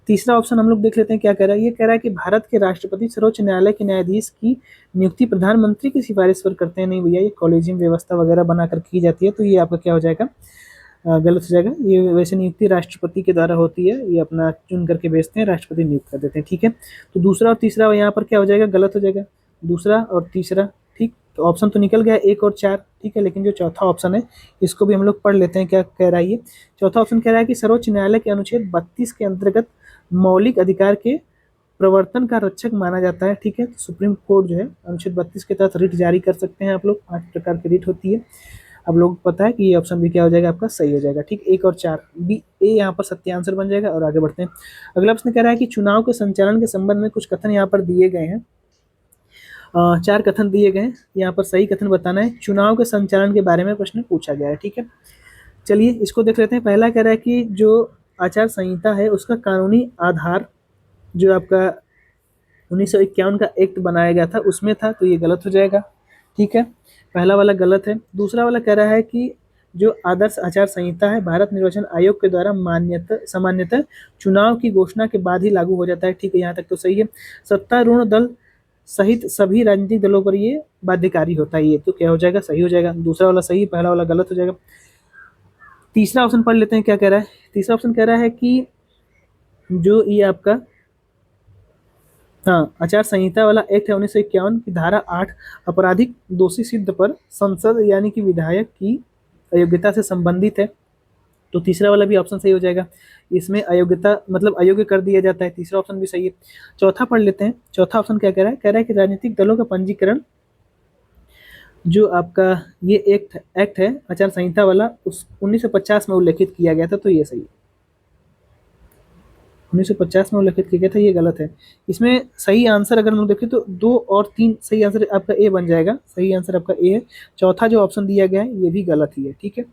तीसरा ऑप्शन हम लोग देख लेते हैं क्या कह रहा है। ये कह रहा है कि भारत के राष्ट्रपति सर्वोच्च न्यायालय के न्यायाधीश की नियुक्ति प्रधानमंत्री की सिफारिश पर करते हैं। नहीं भैया, ये कॉलेजियम व्यवस्था वगैरह बनाकर की जाती है, तो ये आपका क्या हो जाएगा? गलत हो जाएगा। ये वैसे नियुक्ति राष्ट्रपति के द्वारा होती है, ये अपना चुन करके भेजते हैं, राष्ट्रपति नियुक्त कर देते हैं। ठीक है, तो दूसरा और तीसरा यहाँ पर क्या हो जाएगा? गलत हो जाएगा, दूसरा और तीसरा। ठीक, तो ऑप्शन तो निकल गया 1 और 4। ठीक है, लेकिन जो चौथा ऑप्शन है इसको भी हम लोग पढ़ लेते हैं, क्या कह रहा है ये। चौथा ऑप्शन कह रहा है कि सर्वोच्च न्यायालय के अनुच्छेद 32 के अंतर्गत मौलिक अधिकार के प्रवर्तन का रक्षक माना जाता है। ठीक है, तो सुप्रीम कोर्ट जो है अनुच्छेद 32 के तहत रिट जारी कर सकते हैं आप लोग, 8 प्रकार की रिट होती है। अब लोग पता है कि ये ऑप्शन भी क्या हो जाएगा? आपका सही हो जाएगा। ठीक, 1 और 4 बी ए यहाँ पर सत्य आंसर बन जाएगा। और आगे बढ़ते हैं। अगला प्रश्न कह रहा है कि चुनाव के संचालन के संबंध में कुछ कथन यहाँ पर दिए गए हैं, 4 कथन दिए गए हैं, यहाँ पर सही कथन बताना है। चुनाव के संचालन के बारे में प्रश्न पूछा गया है। ठीक है, चलिए इसको देख लेते हैं। पहला कह रहा है कि जो आचार संहिता है उसका कानूनी आधार जो आपका 1951 का एक्ट बनाया गया था उसमें था, तो ये गलत हो जाएगा। ठीक है, पहला वाला गलत है। दूसरा वाला कह रहा है कि जो आदर्श आचार संहिता है भारत निर्वाचन आयोग के द्वारा सामान्यतः चुनाव की घोषणा के बाद ही लागू हो जाता है। ठीक है, यहाँ तक तो सही है। सत्तारूढ़ दल सहित सभी राजनीतिक दलों पर ये बाध्यकारी होता है, ये तो क्या हो जाएगा? सही हो जाएगा। दूसरा वाला सही, पहला वाला गलत हो जाएगा। तीसरा ऑप्शन पढ़ लेते हैं क्या कह रहा है। तीसरा ऑप्शन कह रहा है कि जो ये आपका हाँ आचार संहिता वाला एक्ट है 1951 की धारा 8 आपराधिक दोषी सिद्ध पर संसद यानी कि विधायक की अयोग्यता से संबंधित है। तो तीसरा वाला भी ऑप्शन सही हो जाएगा। इसमें अयोग्यता मतलब अयोग्य कर दिया जाता है, तीसरा ऑप्शन भी सही है। चौथा पढ़ लेते हैं, चौथा ऑप्शन क्या कह रहा है, कह रहा है कि राजनीतिक दलों का पंजीकरण जो आपका ये एक्ट एक्ट है आचार संहिता वाला, उस 1950 में उल्लेखित किया गया था, तो ये सही है। 1950 में उल्लेखित किया गया था, ये गलत है। इसमें सही आंसर अगर हम लोग देखें तो 2 और 3 सही आंसर आपका ए बन जाएगा, सही आंसर आपका ए है। चौथा जो ऑप्शन दिया गया है ये भी गलत ही है, ठीक है।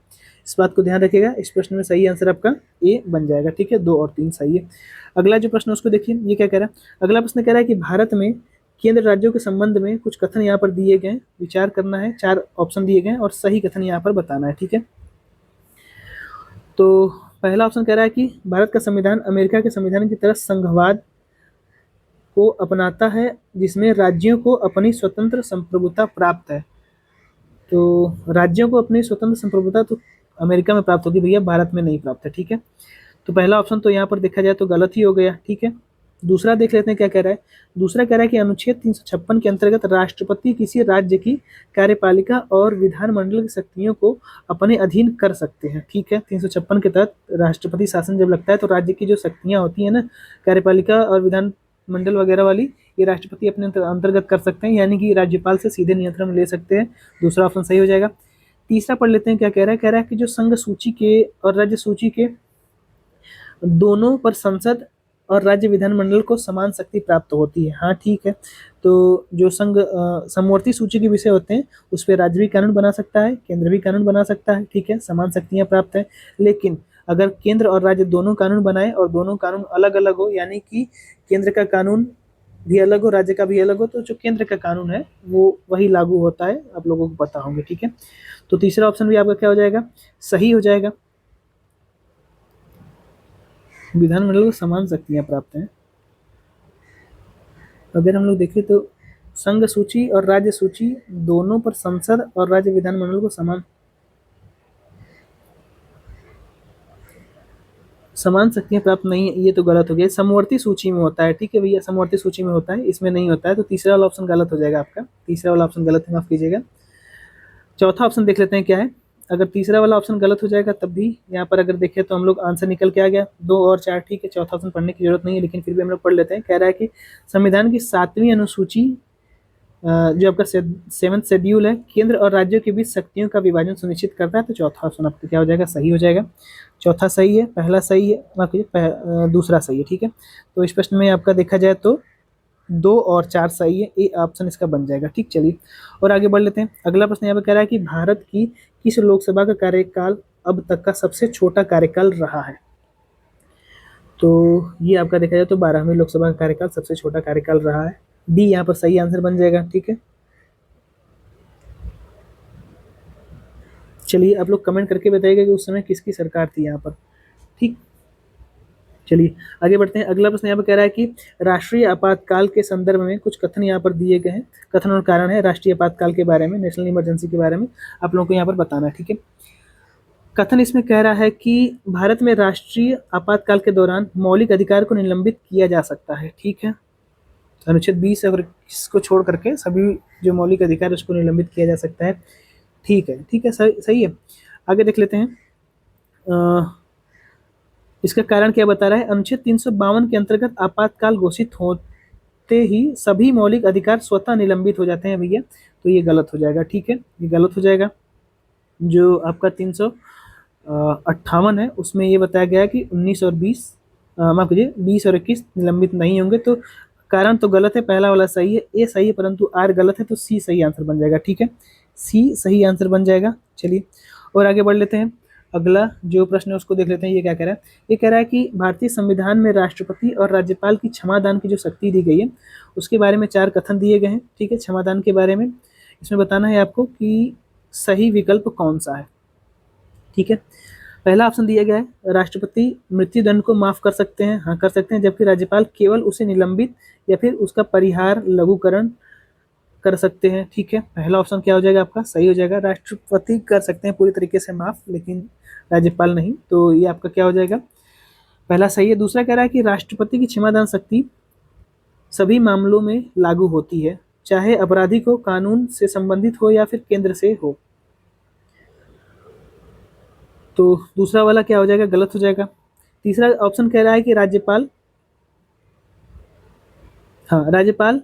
इस बात को ध्यान रखिएगा, इस प्रश्न में सही आंसर आपका ए बन जाएगा, ठीक है। 2 और 3 सही है। अगला जो प्रश्न उसको देखिए, ये क्या कह रहा है। अगला प्रश्न कह रहा है कि भारत में केंद्र राज्यों के संबंध में कुछ कथन यहाँ पर दिए गए, विचार करना है। 4 ऑप्शन दिए गए और सही कथन यहाँ पर बताना है, ठीक है। तो पहला ऑप्शन कह रहा है कि भारत का संविधान अमेरिका के संविधान की तरह संघवाद को अपनाता है, जिसमें राज्यों को अपनी स्वतंत्र संप्रभुता प्राप्त है। तो राज्यों को अपनी स्वतंत्र संप्रभुता तो अमेरिका में प्राप्त होगी भैया, भारत में नहीं प्राप्त है, ठीक है। तो पहला ऑप्शन तो यहाँ पर देखा जाए तो गलत ही हो गया, ठीक है। दूसरा देख लेते हैं क्या कह रहा है। दूसरा कह रहा है कि अनुच्छेद 356 के अंतर्गत राष्ट्रपति किसी राज्य की कार्यपालिका और विधानमंडल की शक्तियों को अपने अधीन कर सकते हैं, ठीक है। 356 के तहत राष्ट्रपति शासन जब लगता है तो राज्य की जो शक्तियां होती है ना, कार्यपालिका और विधानमंडल वगैरह वाली, ये राष्ट्रपति अपने अंतर्गत कर सकते हैं, यानी कि राज्यपाल से सीधे नियंत्रण ले सकते हैं। दूसरा ऑप्शन सही हो जाएगा। तीसरा पढ़ लेते हैं क्या कह रहा है। कह रहा है कि जो संघ सूची के और राज्य सूची के दोनों पर संसद और राज्य विधानमंडल को समान शक्ति प्राप्त होती है। हाँ ठीक है। तो जो संघ समवर्ती सूची के विषय होते हैं उस पर राज्य भी कानून बना सकता है, केंद्र भी कानून बना सकता है, ठीक है, समान शक्तियां प्राप्त है। लेकिन अगर केंद्र और राज्य दोनों कानून बनाए और दोनों कानून अलग अलग हो, यानी कि केंद्र का कानून भी अलग हो, राज्य का भी अलग हो, तो जो केंद्र का कानून है वो वही लागू होता है, आप लोगों को पता होंगे, ठीक है। तो तीसरा ऑप्शन भी आपका क्या हो जाएगा, सही हो जाएगा। विधानमंडल को समान शक्तियां प्राप्त हैं। अगर हम लोग देखें तो संघ सूची और राज्य सूची दोनों पर संसद और राज्य विधानमंडल को समान शक्तियां प्राप्त नहीं है, ये तो गलत हो गया। समवर्ती सूची में होता है, ठीक है भैया, समवर्ती सूची में होता है, इसमें नहीं होता है। तो तीसरा वाला ऑप्शन गलत हो जाएगा आपका, तीसरा वाला ऑप्शन गलत है, माफ कीजिएगा। चौथा ऑप्शन देख लेते हैं क्या है। अगर तीसरा वाला ऑप्शन गलत हो जाएगा तब भी यहाँ पर अगर देखें तो हम लोग आंसर निकल के आ गया 2 और 4, ठीक है। चौथा ऑप्शन पढ़ने की जरूरत नहीं है, लेकिन फिर भी हम लोग पढ़ लेते हैं। कह रहा है कि संविधान की 7वीं अनुसूची जो आपका 7th शेड्यूल है, केंद्र और राज्यों के बीच शक्तियों का विभाजन सुनिश्चित करता है। तो चौथा ऑप्शन आपका क्या हो जाएगा, सही हो जाएगा। चौथा सही है, पहला सही है, माफ कीजिए, दूसरा सही है, ठीक है। तो इस प्रश्न में आपका देखा जाए तो 2 और 4 सही है, ए ऑप्शन इसका बन जाएगा, ठीक। चलिए और आगे बढ़ लेते हैं। अगला प्रश्न यहाँ पे कह रहा है कि भारत की किस लोकसभा का कार्यकाल अब तक का सबसे छोटा कार्यकाल रहा है। तो ये आपका देखा जाए तो 12वीं लोकसभा का कार्यकाल सबसे छोटा कार्यकाल रहा है। डी यहाँ पर सही आंसर बन जाएगा, ठीक है। चलिए आप लोग कमेंट करके बताइएगा कि उस समय किसकी सरकार थी यहाँ पर, ठीक। चलिए आगे बढ़ते हैं। अगला प्रश्न यहाँ पर कह रहा है कि राष्ट्रीय आपातकाल के संदर्भ में कुछ कथन यहाँ पर दिए गए हैं। कथन और कारण है राष्ट्रीय आपातकाल के बारे में, नेशनल इमरजेंसी के बारे में आप लोगों को यहाँ पर बताना है, ठीक है। कथन इसमें कह रहा है कि भारत में राष्ट्रीय आपातकाल के दौरान मौलिक अधिकार को निलंबित किया जा सकता है, ठीक है। अनुच्छेद 20 अगर इसको छोड़ करके सभी जो मौलिक अधिकार है उसको निलंबित किया जा सकता है, ठीक है, ठीक है, सही सही है। आगे देख लेते हैं। इसका कारण क्या बता रहा है। अनुच्छेद 352 के अंतर्गत आपातकाल घोषित होते ही सभी मौलिक अधिकार स्वतः निलंबित हो जाते हैं भैया, तो ये गलत हो जाएगा, ठीक है, ये गलत हो जाएगा। जो आपका 358 है उसमें ये बताया गया है कि 19 और 20 माफ कीजिए 20 और 21 निलंबित नहीं होंगे। तो कारण तो गलत है, पहला वाला सही है, ए सही है, परंतु आर गलत है, तो सी सही आंसर बन जाएगा, ठीक है, सी सही आंसर बन जाएगा। चलिए और आगे बढ़ लेते हैं। अगला जो प्रश्न है उसको देख लेते हैं। ये क्या कह रहा है। ये कह रहा है कि भारतीय संविधान में राष्ट्रपति और राज्यपाल की क्षमादान की जो शक्ति दी गई है उसके बारे में 4 कथन दिए गए हैं, ठीक है। क्षमादान के बारे में इसमें बताना है आपको कि सही विकल्प कौन सा है, ठीक है। पहला ऑप्शन दिया गया है राष्ट्रपति मृत्युदंड को माफ कर सकते हैं, हाँ कर सकते हैं, जबकि राज्यपाल केवल उसे निलंबित या फिर उसका परिहार लघुकरण कर सकते हैं, ठीक है। पहला ऑप्शन क्या हो जाएगा आपका, सही हो जाएगा। राष्ट्रपति कर सकते हैं पूरी तरीके से माफ, लेकिन राज्यपाल नहीं, तो ये आपका क्या हो जाएगा, पहला सही है। दूसरा कह रहा है कि राष्ट्रपति की क्षमादान शक्ति सभी मामलों में लागू होती है, चाहे अपराधी को कानून से संबंधित हो या फिर केंद्र से हो। तो दूसरा वाला क्या हो जाएगा, गलत हो जाएगा। तीसरा ऑप्शन कह रहा है कि राज्यपाल, हाँ राज्यपाल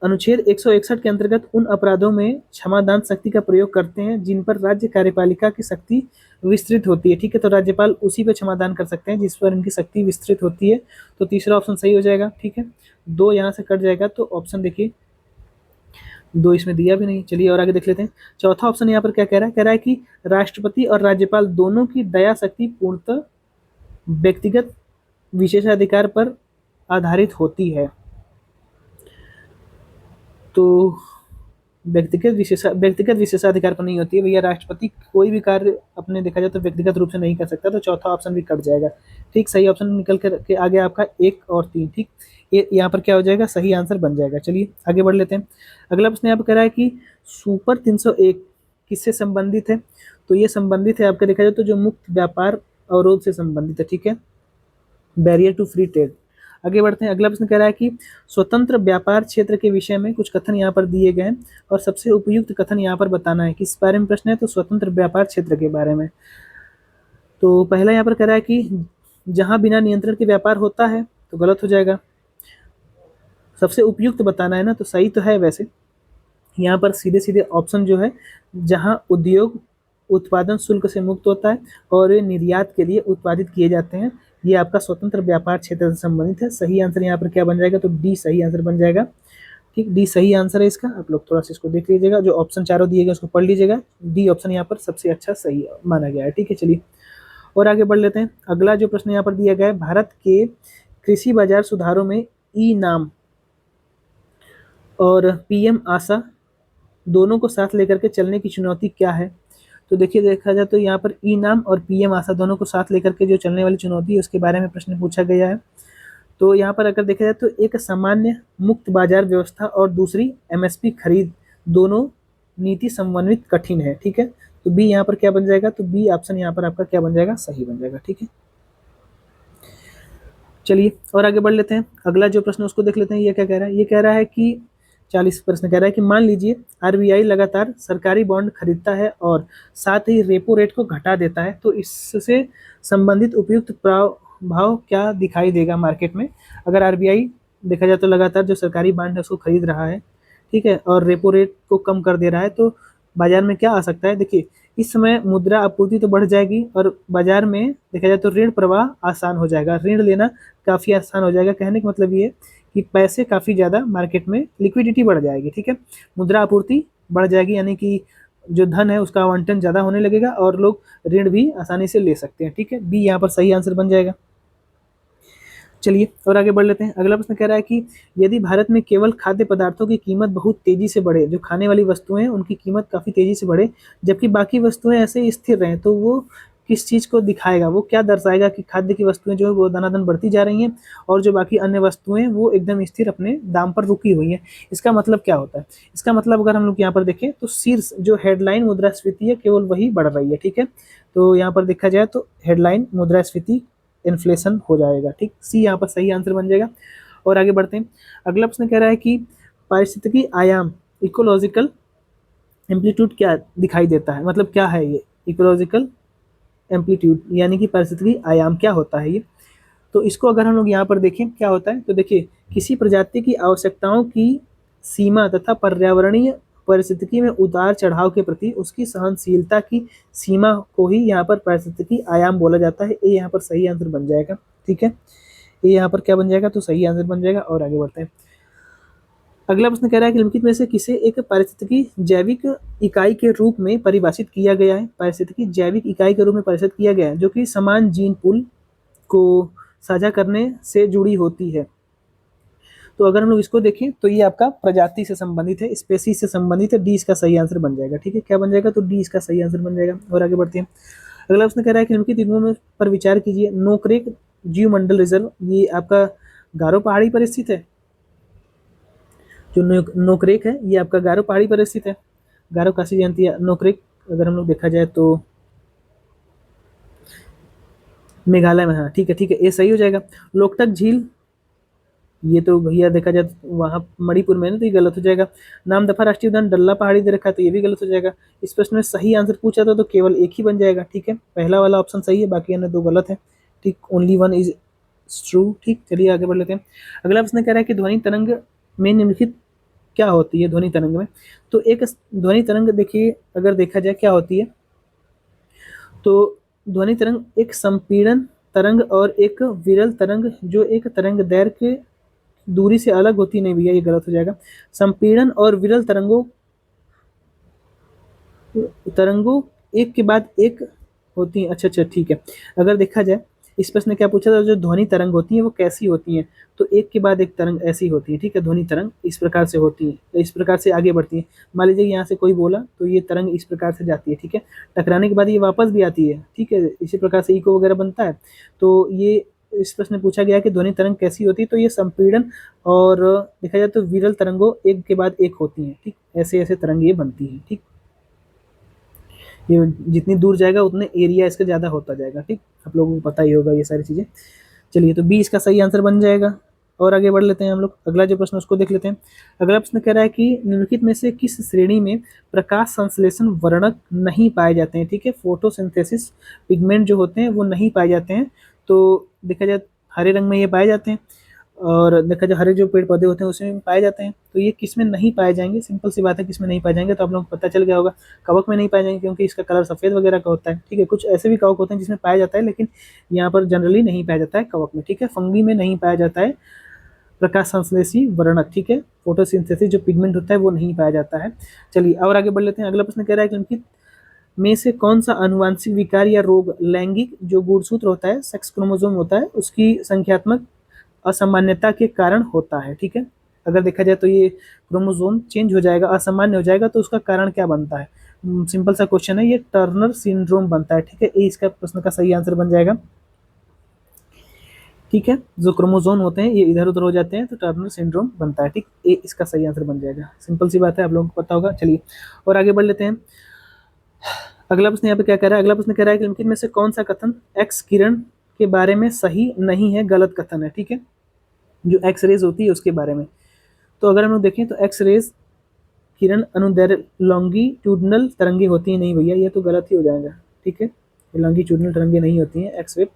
अनुच्छेद 161 के अंतर्गत उन अपराधों में क्षमादान शक्ति का प्रयोग करते हैं जिन पर राज्य कार्यपालिका की शक्ति विस्तृत होती है। ठीक है, तो राज्यपाल उसी पे क्षमादान कर सकते हैं जिस पर इनकी शक्ति विस्तृत होती है। तो तीसरा ऑप्शन सही हो जाएगा। ठीक है, दो यहाँ से कट जाएगा, तो ऑप्शन देखिए दो इसमें दिया भी नहीं। चलिए और आगे देख लेते हैं। चौथा ऑप्शन यहाँ पर क्या कह रहा है, कह रहा है कि राष्ट्रपति और राज्यपाल दोनों की दया शक्ति पूर्णतः व्यक्तिगत विशेषाधिकार पर आधारित होती है। तो व्यक्तिगत विशेषाधिकार पर नहीं होती है भैया। राष्ट्रपति कोई भी कार्य अपने देखा जाए तो व्यक्तिगत रूप से नहीं कर सकता, तो चौथा ऑप्शन भी कट जाएगा। ठीक, सही ऑप्शन निकल कर के आ गया आपका 1 और 3। ठीक, ये यहाँ पर क्या हो जाएगा, सही आंसर बन जाएगा। चलिए आगे बढ़ लेते हैं। अगला प्रश्न यहाँ पर कह रहा है कि सुपर 301 किससे संबंधित है। तो ये संबंधित है आपका देखा जाए तो जो मुक्त व्यापार अवरोध से संबंधित है। ठीक है, बैरियर टू फ्री ट्रेड। आगे बढ़ते हैं। अगला प्रश्न कह रहा है कि स्वतंत्र व्यापार क्षेत्र के विषय में कुछ कथन यहाँ पर दिए गए हैं और सबसे उपयुक्त कथन यहाँ पर बताना है। किस बारे में प्रश्न है, तो स्वतंत्र व्यापार क्षेत्र के बारे में। तो पहला यहाँ पर कह रहा है कि जहां बिना नियंत्रण के व्यापार होता है, तो गलत हो जाएगा। सबसे उपयुक्त बताना है ना, तो सही तो है वैसे। यहाँ पर सीधे सीधे ऑप्शन जो है, जहां उद्योग उत्पादन शुल्क से मुक्त होता है और ये निर्यात के लिए उत्पादित किए जाते हैं, ये आपका स्वतंत्र व्यापार क्षेत्र से संबंधित है। सही आंसर यहाँ पर क्या बन जाएगा, तो डी सही आंसर बन जाएगा। ठीक, डी सही आंसर है इसका। आप लोग थोड़ा सा इसको देख लीजिएगा, जो ऑप्शन चारों दिए गए उसको पढ़ लीजिएगा। डी ऑप्शन यहाँ पर सबसे अच्छा सही माना गया है। ठीक है, चलिए और आगे बढ़ लेते हैं। अगला जो प्रश्न यहाँ पर दिया गया है, भारत के कृषि बाजार सुधारों में ई नाम और पीएम आशा दोनों को साथ लेकर के चलने की चुनौती क्या है। तो देखिए देखा जाए तो यहाँ पर ई नाम और पीएम आशा दोनों को साथ लेकर के जो चलने वाली चुनौती है उसके बारे में प्रश्न पूछा गया है। तो यहाँ पर अगर देखा जाए तो एक सामान्य मुक्त बाजार व्यवस्था और दूसरी एमएसपी खरीद, दोनों नीति समन्वित कठिन है। ठीक है, तो बी यहाँ पर क्या बन जाएगा, तो बी ऑप्शन यहाँ पर आपका क्या बन जाएगा, सही बन जाएगा। ठीक है, चलिए और आगे बढ़ लेते हैं। अगला जो प्रश्न उसको देख लेते हैं। ये क्या कह रहा है, ये कह रहा है कि 40 प्रश्न कह रहा है कि मान लीजिए आरबीआई लगातार सरकारी बॉन्ड खरीदता है और साथ ही रेपो रेट को घटा देता है, तो इससे संबंधित उपयुक्त प्रभाव क्या दिखाई देगा मार्केट में। अगर आरबीआई देखा जाए तो लगातार जो सरकारी बॉन्ड है उसको खरीद रहा है, ठीक है, और रेपो रेट को कम कर दे रहा है, तो बाजार में क्या आ सकता है। देखिए इस समय मुद्रा आपूर्ति तो बढ़ जाएगी और बाजार में देखा जाए तो ऋण प्रवाह आसान हो जाएगा, ऋण लेना काफ़ी आसान हो जाएगा। कहने का मतलब ये कि पैसे काफ़ी ज़्यादा मार्केट में लिक्विडिटी बढ़ जाएगी। ठीक है, मुद्रा आपूर्ति बढ़ जाएगी, यानी कि जो धन है उसका आवंटन ज़्यादा होने लगेगा और लोग ऋण भी आसानी से ले सकते हैं। ठीक है, बी यहाँ पर सही आंसर बन जाएगा। चलिए और आगे बढ़ लेते हैं। अगला प्रश्न कह रहा है कि यदि भारत में केवल खाद्य पदार्थों की कीमत बहुत तेजी से बढ़े, जो खाने वाली वस्तुएं हैं उनकी कीमत काफ़ी तेजी से बढ़े, जबकि बाकी वस्तुएं ऐसे ही स्थिर रहें, तो वो किस चीज़ को दिखाएगा, वो क्या दर्शाएगा कि खाद्य की वस्तुएं जो है वो दनादन बढ़ती जा रही हैं और जो बाकी अन्य वस्तुएं वो एकदम स्थिर अपने दाम पर रुकी हुई हैं। इसका मतलब क्या होता है, इसका मतलब अगर हम लोग यहाँ पर देखें तो शीर्ष जो हेडलाइन मुद्रास्फीति है केवल वही बढ़ रही है। ठीक है, तो यहाँ पर देखा जाए तो हेडलाइन मुद्रास्फीति इन्फ्लेशन हो जाएगा। ठीक, सी यहाँ पर सही आंसर बन जाएगा। और आगे बढ़ते हैं। अगला प्रश्न कह रहा है कि पारिस्थितिकी आयाम इकोलॉजिकल एम्पलीट्यूड क्या दिखाई देता है, मतलब क्या है ये इकोलॉजिकल एम्पलीट्यूड, यानी कि पारिस्थितिकी आयाम क्या होता है ये। तो इसको अगर हम लोग यहाँ पर देखें क्या होता है, तो देखिए किसी प्रजाति की आवश्यकताओं की सीमा तथा पर्यावरणीय परिस्थिति में उतार चढ़ाव के प्रति उसकी सहनशीलता की सीमा को ही यहाँ पर पारिस्थितिकी आयाम बोला जाता है। ये यहाँ पर सही आंसर बन जाएगा। ठीक है, ये यहाँ पर क्या बन जाएगा, तो सही आंसर बन जाएगा। और आगे बढ़ते हैं। अगला प्रश्न कह रहा है कि निम्नलिखित में से किसे एक पारिस्थितिकी जैविक इकाई के रूप में परिभाषित किया गया है। पारिस्थितिकी जैविक इकाई के रूप में परिभाषित किया गया है जो कि समान जीन पूल को साझा करने से जुड़ी होती है। तो अगर हम लोग इसको देखें तो ये आपका प्रजाति से संबंधित है, स्पेसीज से संबंधित है। डी इसका सही आंसर बन जाएगा। ठीक है, क्या बन जाएगा, तो डी इसका सही आंसर बन जाएगा। और आगे बढ़ते हैं। अगला प्रश्न कह रहा है कि निम्नलिखित बिंदुओं में पर विचार कीजिए। नोकरेक जीव मंडल रिजर्व ये आपका गारो पहाड़ी पर स्थित है। जो नोकरेक है ये आपका गारो पहाड़ी पर स्थित है। गारो काशी जयंती नोकरेक अगर हम लोग देखा जाए तो मेघालय में, हाँ ठीक है, ठीक है, ये सही हो जाएगा। लोकटक झील ये तो भैया देखा जाए तो वहाँ मणिपुर में है ना, तो ये गलत हो जाएगा। नामदफा राष्ट्रीय उद्यान डल्ला पहाड़ी दे रखा है, तो ये भी गलत हो जाएगा। इस प्रश्न में सही आंसर पूछा था तो केवल एक ही बन जाएगा, ठीक है। पहला वाला ऑप्शन सही है, बाकी अन्य दो गलत है, ठीक। ओनली वन इज ट्रू, ठीक। चलिए आगे बढ़ लेते हैं। अगला प्रश्न कह रहा है कि ध्वनि तरंग में निम्नलिखित क्या होती है ध्वनि तरंग में। तो एक ध्वनि तरंग देखिए, अगर देखा जाए क्या होती है, तो ध्वनि तरंग एक संपीड़न तरंग और एक विरल तरंग जो एक तरंग दैर्घ्य के दूरी से अलग होती, नहीं भैया ये गलत हो जाएगा। संपीड़न और विरल तरंगों तरंगों एक के बाद एक होती हैं। अच्छा अच्छा ठीक है। अगर देखा जाए इस प्रश्न में क्या पूछा था, जो ध्वनि तरंग होती है वो कैसी होती हैं, तो एक के बाद एक तरंग ऐसी होती है, ठीक है। ध्वनि तरंग इस प्रकार से होती है, इस प्रकार से आगे बढ़ती है। मान लीजिए यहाँ से कोई बोला तो ये तरंग इस प्रकार से जाती है, ठीक है। टकराने के बाद ये वापस भी आती है, ठीक है। इसी प्रकार से इको वगैरह बनता है। तो ये इस प्रश्न में पूछा गया कि ध्वनि तरंग कैसी होती है, तो ये संपीड़न और देखा जाए तो विरल तरंगों एक के बाद एक होती हैं, ठीक। ऐसे ऐसे तरंग ये बनती है, ठीक। ये जितनी दूर जाएगा उतने एरिया इसका ज़्यादा होता जाएगा, ठीक। आप लोगों को पता ही होगा ये सारी चीज़ें। चलिए तो बी इसका सही आंसर बन जाएगा। और आगे बढ़ लेते हैं हम लोग, अगला जो प्रश्न उसको देख लेते हैं। अगला प्रश्न कह रहा है कि निम्नलिखित में से किस श्रेणी में प्रकाश संश्लेषण वर्णक नहीं पाए जाते हैं, ठीक है। फोटोसिंथेसिस पिगमेंट जो होते हैं वो नहीं पाए जाते हैं। तो देखा जाए हरे रंग में ये पाए जाते हैं, और देखा जाए हरे जो पेड़ पौधे होते हैं उसमें पाए जाते हैं। तो ये किस में नहीं पाए जाएंगे, सिंपल सी बात है, किस में नहीं पाए जाएंगे, तो आप लोगों को पता चल गया होगा। कवक में नहीं पाए जाएंगे क्योंकि इसका कलर सफ़ेद वगैरह का होता है, ठीक है। कुछ ऐसे भी कवक होते हैं जिसमें पाया जाता है, लेकिन यहाँ पर जनरली नहीं पाया जाता है कवक में, ठीक है। फंगी में नहीं पाया जाता है प्रकाश संश्लेषी वर्णक, ठीक है। फोटोसिंथेसिस जो पिगमेंट होता है वो नहीं पाया जाता है। चलिए और आगे बढ़ लेते हैं। अगला प्रश्न कह रहा है कि निम्नलिखित में से कौन सा आनुवांशिक विकार या रोग लैंगिक जो गुणसूत्र होता है, सेक्स क्रोमोसोम होता है, उसकी संख्यात्मक असामान्यता के कारण होता है, ठीक है। अगर देखा जाए तो ये क्रोमोसोम चेंज हो जाएगा, असामान्य हो जाएगा, तो उसका कारण क्या बनता है। सिंपल सा क्वेश्चन है, ये टर्नर सिंड्रोम बनता है, ठीक है। ये इसका प्रश्न का सही आंसर बन जाएगा, ठीक है। जो क्रोमोसोम होते हैं ये इधर उधर हो जाते हैं तो टर्नर सिंड्रोम बनता है, ठीक। ये इसका सही आंसर बन जाएगा, सिंपल सी बात है, आप लोगों को पता होगा। चलिए और आगे बढ़ लेते हैं। अगला प्रश्न यहाँ पे क्या कह रहा है, अगला प्रश्न कह रहा है कि निम्नलिखित में से कौन सा कथन एक्स किरण के बारे में सही नहीं है, गलत कथन है, ठीक है। जो एक्स रेज होती है उसके बारे में। तो अगर हम लोग देखें तो एक्स रेज किरण अनुदैर्घ्य लॉन्गिट्यूडनल तरंगे होती हैं, नहीं भैया ये तो गलत ही हो जाएगा, ठीक है। लॉन्गिट्यूडनल तरंगे नहीं होती हैं एक्स रे।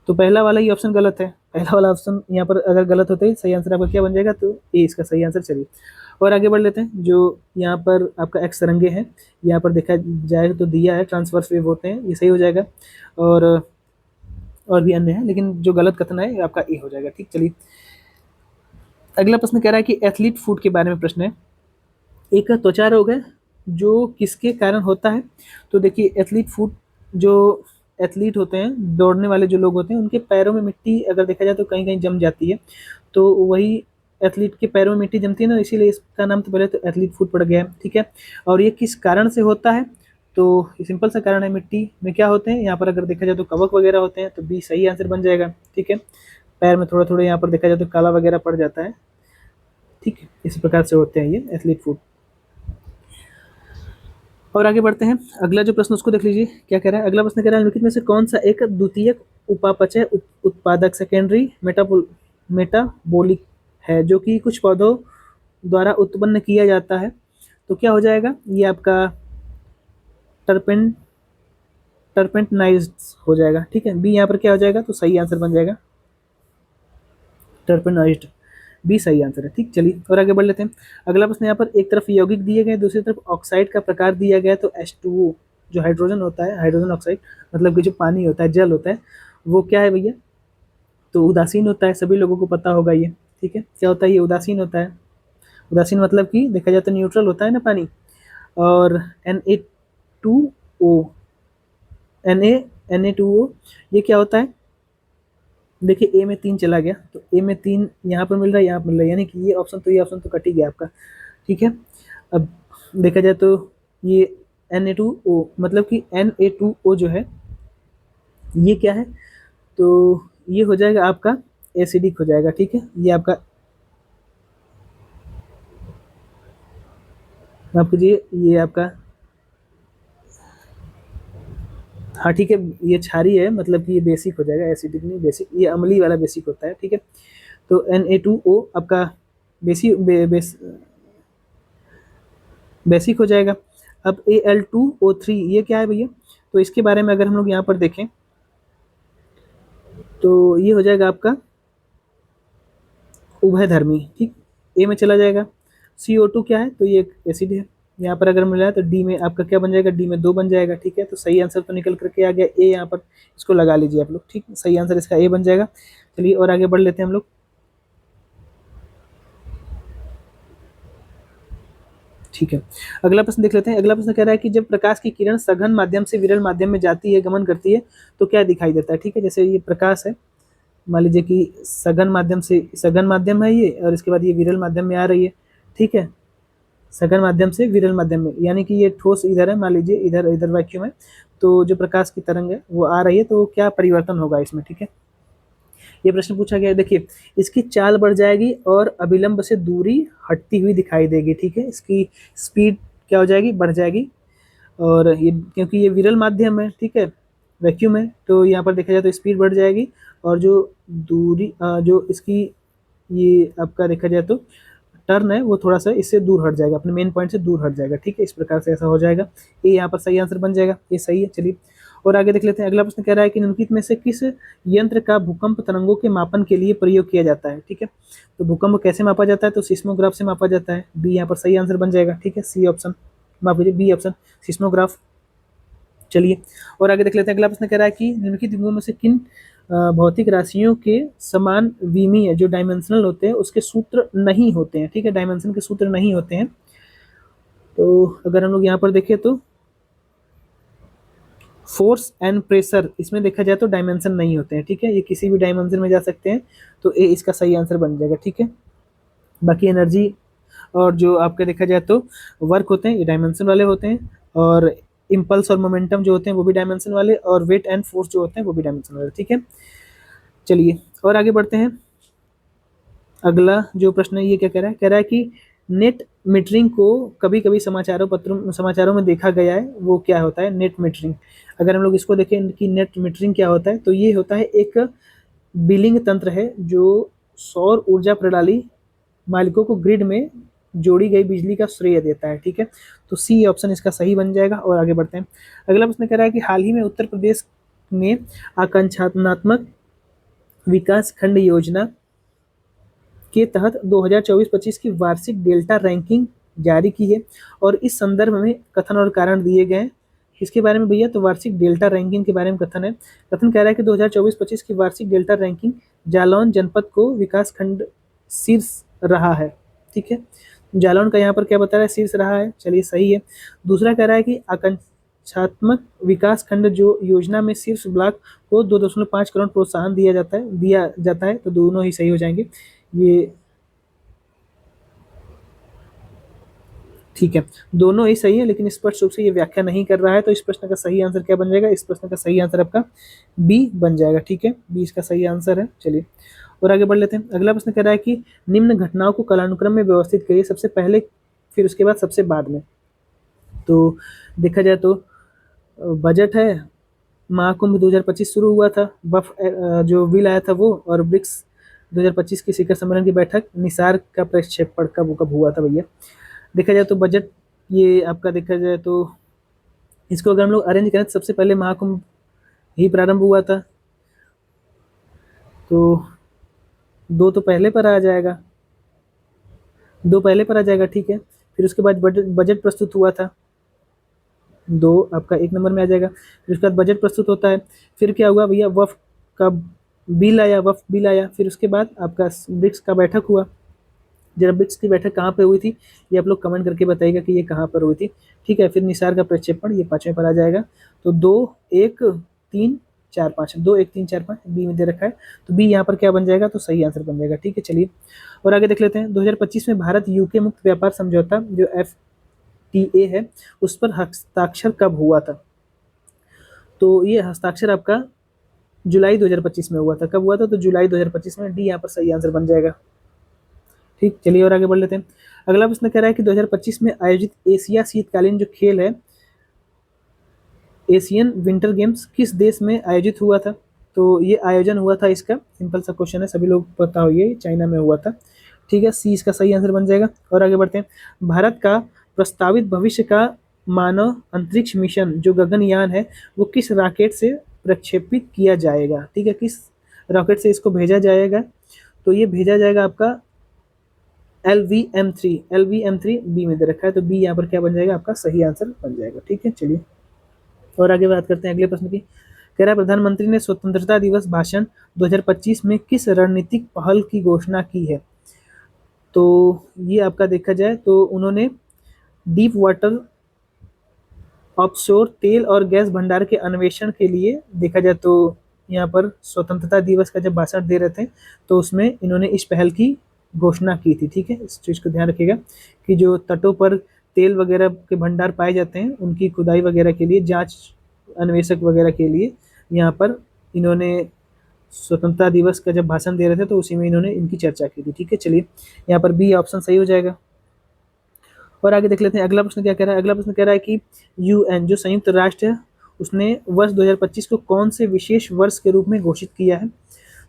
तो पहला वाला ही ऑप्शन गलत है, पहला वाला ऑप्शन यहाँ पर अगर गलत होता है सही आंसर आपका क्या बन जाएगा, तो ए इसका सही आंसर। चलिए और आगे बढ़ लेते हैं। जो यहाँ पर आपका एक्स तरंगे हैं, यहाँ पर देखा जाए तो दिया है ट्रांसवर्स वेव होते हैं, ये सही हो जाएगा। और भी अन्य है, लेकिन जो गलत कथन है आपका ए हो जाएगा, ठीक। चलिए अगला प्रश्न कह रहा है कि एथलीट फूड के बारे में प्रश्न है। एक त्वचा रोग है जो किसके कारण होता है। तो देखिए एथलीट फूड, जो एथलीट होते हैं, दौड़ने वाले जो लोग होते हैं, उनके पैरों में मिट्टी अगर देखा जाए तो कहीं कहीं जम जाती है। तो वही एथलीट के पैरों में मिट्टी जमती है ना, इसीलिए इसका नाम तो पहले तो एथलीट फूड पड़ गया है, ठीक है। और ये किस कारण से होता है, तो सिंपल सा कारण है, मिट्टी में क्या होते हैं यहाँ पर अगर देखा जाए तो कवक वगैरह होते हैं, तो बी सही आंसर बन जाएगा, ठीक है। पैर में थोड़ा थोड़ा यहाँ पर देखा जाए तो काला वगैरह पड़ जाता है, ठीक है। इस प्रकार से होते हैं ये एथलीट फूड। और आगे बढ़ते हैं। अगला जो प्रश्न उसको देख लीजिए क्या कह रहा है। अगला प्रश्न कह रहा है निम्नलिखित में से कौन सा एक द्वितीयक उपापचय उत्पादक सेकेंडरी मेटाबोलिक है जो कि कुछ पौधों द्वारा उत्पन्न किया जाता है। तो क्या हो जाएगा, ये आपका टर्पेन टर्पेंटनाइज्ड हो जाएगा, ठीक है। बी यहाँ पर क्या हो जाएगा, तो सही आंसर बन जाएगा टर्पेनाइज्ड, बी सही आंसर है, ठीक। चलिए और आगे बढ़ लेते हैं। अगला प्रश्न यहाँ पर एक तरफ यौगिक दिए गए, दूसरी तरफ ऑक्साइड का प्रकार दिया गया है। तो H2O जो हाइड्रोजन होता है, हाइड्रोजन ऑक्साइड मतलब कि जो पानी होता है, जल होता है, वो क्या है भैया, तो उदासीन होता है, सभी लोगों को पता होगा ये, ठीक है। क्या होता है ये, उदासीन होता है। उदासीन मतलब कि देखा जाए तो न्यूट्रल होता है ना पानी। और Na2O Na2O ये क्या होता है, देखिए ए में 3 चला गया, तो ए में 3 यहाँ पर मिल रहा है, यहाँ पर मिल रहा है, यानी कि ये ऑप्शन तो कट ही गया आपका, ठीक है। अब देखा जाए तो ये Na2O मतलब कि Na2O जो है ये क्या है, तो ये हो जाएगा आपका एसिडिक हो जाएगा, ठीक है। ये आपका माफ कीजिए, ये आपका, हाँ ठीक है, ये क्षारीय है, मतलब कि ये बेसिक हो जाएगा, एसिडिक नहीं बेसिक, ये अम्लीय वाला बेसिक होता है, ठीक है। तो Na2O आपका बेसिक हो जाएगा। अब Al2O3 ये क्या है भैया, तो इसके बारे में अगर हम लोग यहाँ पर देखें तो ये हो जाएगा आपका उभयधर्मी, ठीक, ए में चला जाएगा। CO2 क्या है, तो ये एक एसिड है, यहाँ पर अगर मिला तो डी में आपका क्या बन जाएगा, डी में 2 बन जाएगा, ठीक है। तो सही आंसर तो निकल करके आ गया ए, यहाँ पर इसको लगा लीजिए आप लोग, ठीक, सही आंसर इसका ए बन जाएगा। चलिए और आगे बढ़ लेते हैं हम लोग। ठीक है, अगला प्रश्न देख लेते हैं। अगला प्रश्न कह रहा है कि जब प्रकाश की किरण सघन माध्यम से विरल माध्यम में जाती है, गमन करती है, तो क्या दिखाई देता है, ठीक है। जैसे ये प्रकाश है, मान लीजिए कि सघन माध्यम है ये, और इसके बाद ये विरल माध्यम में आ रही है, ठीक है, सघन माध्यम से विरल माध्यम में, यानी कि ये ठोस इधर है, मान लीजिए इधर इधर वैक्यूम है, तो जो प्रकाश की तरंग है वो आ रही है, तो क्या परिवर्तन होगा इसमें, ठीक है। ये प्रश्न पूछा गया है, देखिए इसकी चाल बढ़ जाएगी और अभिलंब से दूरी हटती हुई दिखाई देगी, ठीक है। इसकी स्पीड क्या हो जाएगी, बढ़ जाएगी, और ये क्योंकि ये विरल माध्यम है, ठीक है, वैक्यूम है, तो यहाँ पर देखा जाए तो स्पीड बढ़ जाएगी, और जो दूरी जो इसकी ये आपका देखा जाए तो टर्न है वो थोड़ा सा इससे दूर हट जाएगा, अपने मेन पॉइंट से दूर हट जाएगा, ठीक है। इस प्रकार से ऐसा हो जाएगा, ये यहाँ पर सही आंसर बन जाएगा, ये सही है। चलिए और आगे देख लेते हैं। अगला प्रश्न कह रहा है कि निम्नलिखित में से किस यंत्र का भूकंप तरंगों के मापन के लिए प्रयोग किया जाता है, ठीक है। तो भूकंप कैसे मापा जाता है, तो सिस्मोग्राफ से मापा जाता है, बी यहाँ पर सही आंसर बन जाएगा, ठीक है। सी ऑप्शन माफ लीजिए, बी ऑप्शन सिस्मोग्राफ। चलिए और आगे देख लेते हैं। अगला प्रश्न कह रहा है कि निम्नलिखित बिंदुओं में से किन भौतिक राशियों के समान विमीय जो डायमेंशनल होते हैं उसके सूत्र नहीं होते हैं, ठीक है, डायमेंशन के सूत्र नहीं होते हैं। तो अगर हम लोग यहाँ पर देखें तो फोर्स एंड प्रेशर, इसमें देखा जाए तो डायमेंशन नहीं होते हैं, ठीक है, ये किसी भी डायमेंशन में जा सकते हैं, तो ए इसका सही आंसर बन जाएगा, ठीक है। बाकी एनर्जी और जो आपका देखा जाए तो वर्क होते हैं ये डायमेंशन वाले होते हैं, और इम्पल्स और मोमेंटम जो होते हैं वो भी डायमेंशन वाले, और वेट एंड फोर्स जो होते हैं वो भी डायमेंशन वाले, ठीक है। चलिए और आगे बढ़ते हैं। अगला जो प्रश्न है ये क्या कह रहा है कि नेट मीटरिंग को कभी कभी समाचारों में देखा गया है, वो क्या होता है नेट मीटरिंग। अगर हम लोग इसको देखें कि नेट मीटरिंग क्या होता है, तो ये होता है एक बिलिंग तंत्र है जो सौर ऊर्जा प्रणाली मालिकों को ग्रिड में जोड़ी गई बिजली का श्रेय देता है, ठीक है। तो सी ऑप्शन इसका सही बन जाएगा। और आगे बढ़ते हैं। अगला प्रश्न कह रहा है कि हाल ही में उत्तर प्रदेश ने आकांक्षात्मक विकास खंड योजना के तहत 2024-25 की वार्षिक डेल्टा रैंकिंग जारी की है, और इस संदर्भ में कथन और कारण दिए गए हैं। इसके बारे में भैया, तो वार्षिक डेल्टा रैंकिंग के बारे में कथन है। कथन कह रहा है कि 2024-25 की वार्षिक डेल्टा रैंकिंग जालौन जनपद को विकास खंड शीर्ष रहा है, ठीक है। जालौन का यहाँ पर क्या बता रहा है, शीर्ष रहा है, चलिए सही है। दूसरा कह रहा है कि आकांक्षात्मक विकास खंड जो योजना में शीर्ष ब्लॉक को 2.5 करोड़ प्रोत्साहन दिया जाता है, तो दोनों ही सही हो जाएंगे ये, ठीक है, दोनों ही सही है, लेकिन स्पष्ट रूप से ये व्याख्या नहीं कर रहा है, तो इस प्रश्न का सही आंसर क्या बन जाएगा, इस प्रश्न का सही आंसर आपका बी बन जाएगा, ठीक है, बी इसका सही आंसर है। चलिए और आगे बढ़ लेते हैं। अगला प्रश्न कह रहा है कि निम्न घटनाओं को कालानुक्रम में व्यवस्थित करिए, सबसे पहले फिर उसके बाद सबसे बाद में। तो देखा जाए तो बजट है, महाकुंभ 2025 शुरू हुआ था, बफ जो बिल आया था वो, और ब्रिक्स 2025 की शिखर सम्मेलन की बैठक, निसार का प्रक्षेपण कब हुआ था भैया। देखा जाए तो बजट ये आपका देखा जाए तो इसको अगर हम लोग अरेंज करें तो सबसे पहले महाकुंभ ही प्रारंभ हुआ था, तो दो तो पहले पर आ जाएगा, दो पहले पर आ जाएगा, ठीक है। फिर उसके बाद बजट प्रस्तुत हुआ था, दो आपका एक नंबर में आ जाएगा। फिर उसके बाद बजट प्रस्तुत होता है, फिर क्या हुआ भैया, वफ का वफ बिल आया, फिर उसके बाद आपका ब्रिक्स का बैठक हुआ। जरा ब्रिक्स की बैठक कहाँ पे हुई थी, ये आप लोग कमेंट करके बताइएगा कि ये कहाँ पर हुई थी, ठीक है। फिर निसार का प्रक्षेपण ये 5वें पर आ जाएगा। तो 2 1 3 4 5, 2 1 3 4 5 बी में दे रखा है, तो बी यहाँ पर क्या बन जाएगा, तो सही आंसर बन जाएगा, ठीक है। चलिए और आगे देख लेते हैं। 2025 में भारत यूके मुक्त व्यापार समझौता जो FTA है उस पर हस्ताक्षर कब हुआ था, तो ये हस्ताक्षर आपका जुलाई 2025 में हुआ था। कब हुआ था, तो जुलाई 2025 में, डी यहाँ पर सही आंसर बन जाएगा, ठीक। चलिए और आगे बढ़ लेते हैं। अगला प्रश्न कह रहा है कि 2025 में आयोजित एशिया शीतकालीन जो खेल है, एशियन विंटर गेम्स किस देश में आयोजित हुआ था, तो ये आयोजन हुआ था इसका, सिंपल सा क्वेश्चन है, सभी लोग पता हो, ये चाइना में हुआ था। ठीक है, सी इसका सही आंसर बन जाएगा। और आगे बढ़ते हैं। भारत का प्रस्तावित भविष्य का मानव अंतरिक्ष मिशन जो गगनयान है वो किस रॉकेट से प्रक्षेपित किया जाएगा? ठीक है, किस रॉकेट से इसको भेजा जाएगा? तो ये भेजा जाएगा आपका LVM-3, LVM-3 बी में दे रखा है, तो बी यहाँ पर क्या बन जाएगा? आपका सही आंसर बन जाएगा। ठीक है, चलिए और आगे बात करते हैं अगले प्रश्न की। कह रहा है प्रधानमंत्री ने स्वतंत्रता दिवस भाषण 2025 में किस रणनीतिक पहल की घोषणा की है? तो ये आपका देखा जाए तो उन्होंने डीप वाटर ऑफशोर तेल और गैस भंडार के अन्वेषण के लिए, देखा जाए तो यहाँ पर स्वतंत्रता दिवस का जब भाषण दे रहे थे तो उसमें इन्होंने इस पहल की घोषणा की थी। ठीक है, इस चीज़ को ध्यान रखिएगा कि जो तटों पर तेल वगैरह के भंडार पाए जाते हैं उनकी खुदाई वगैरह के लिए, जांच अन्वेषक वगैरह के लिए यहाँ पर इन्होंने स्वतंत्रता दिवस का जब भाषण दे रहे थे तो उसी में इन्होंने इनकी चर्चा की थी। ठीक है, चलिए यहाँ पर बी ऑप्शन सही हो जाएगा। और आगे देख लेते हैं अगला प्रश्न क्या कह रहा है। अगला प्रश्न कह रहा है कि UN जो संयुक्त राष्ट्र है उसने वर्ष 2025 को कौन से विशेष वर्ष के रूप में घोषित किया है?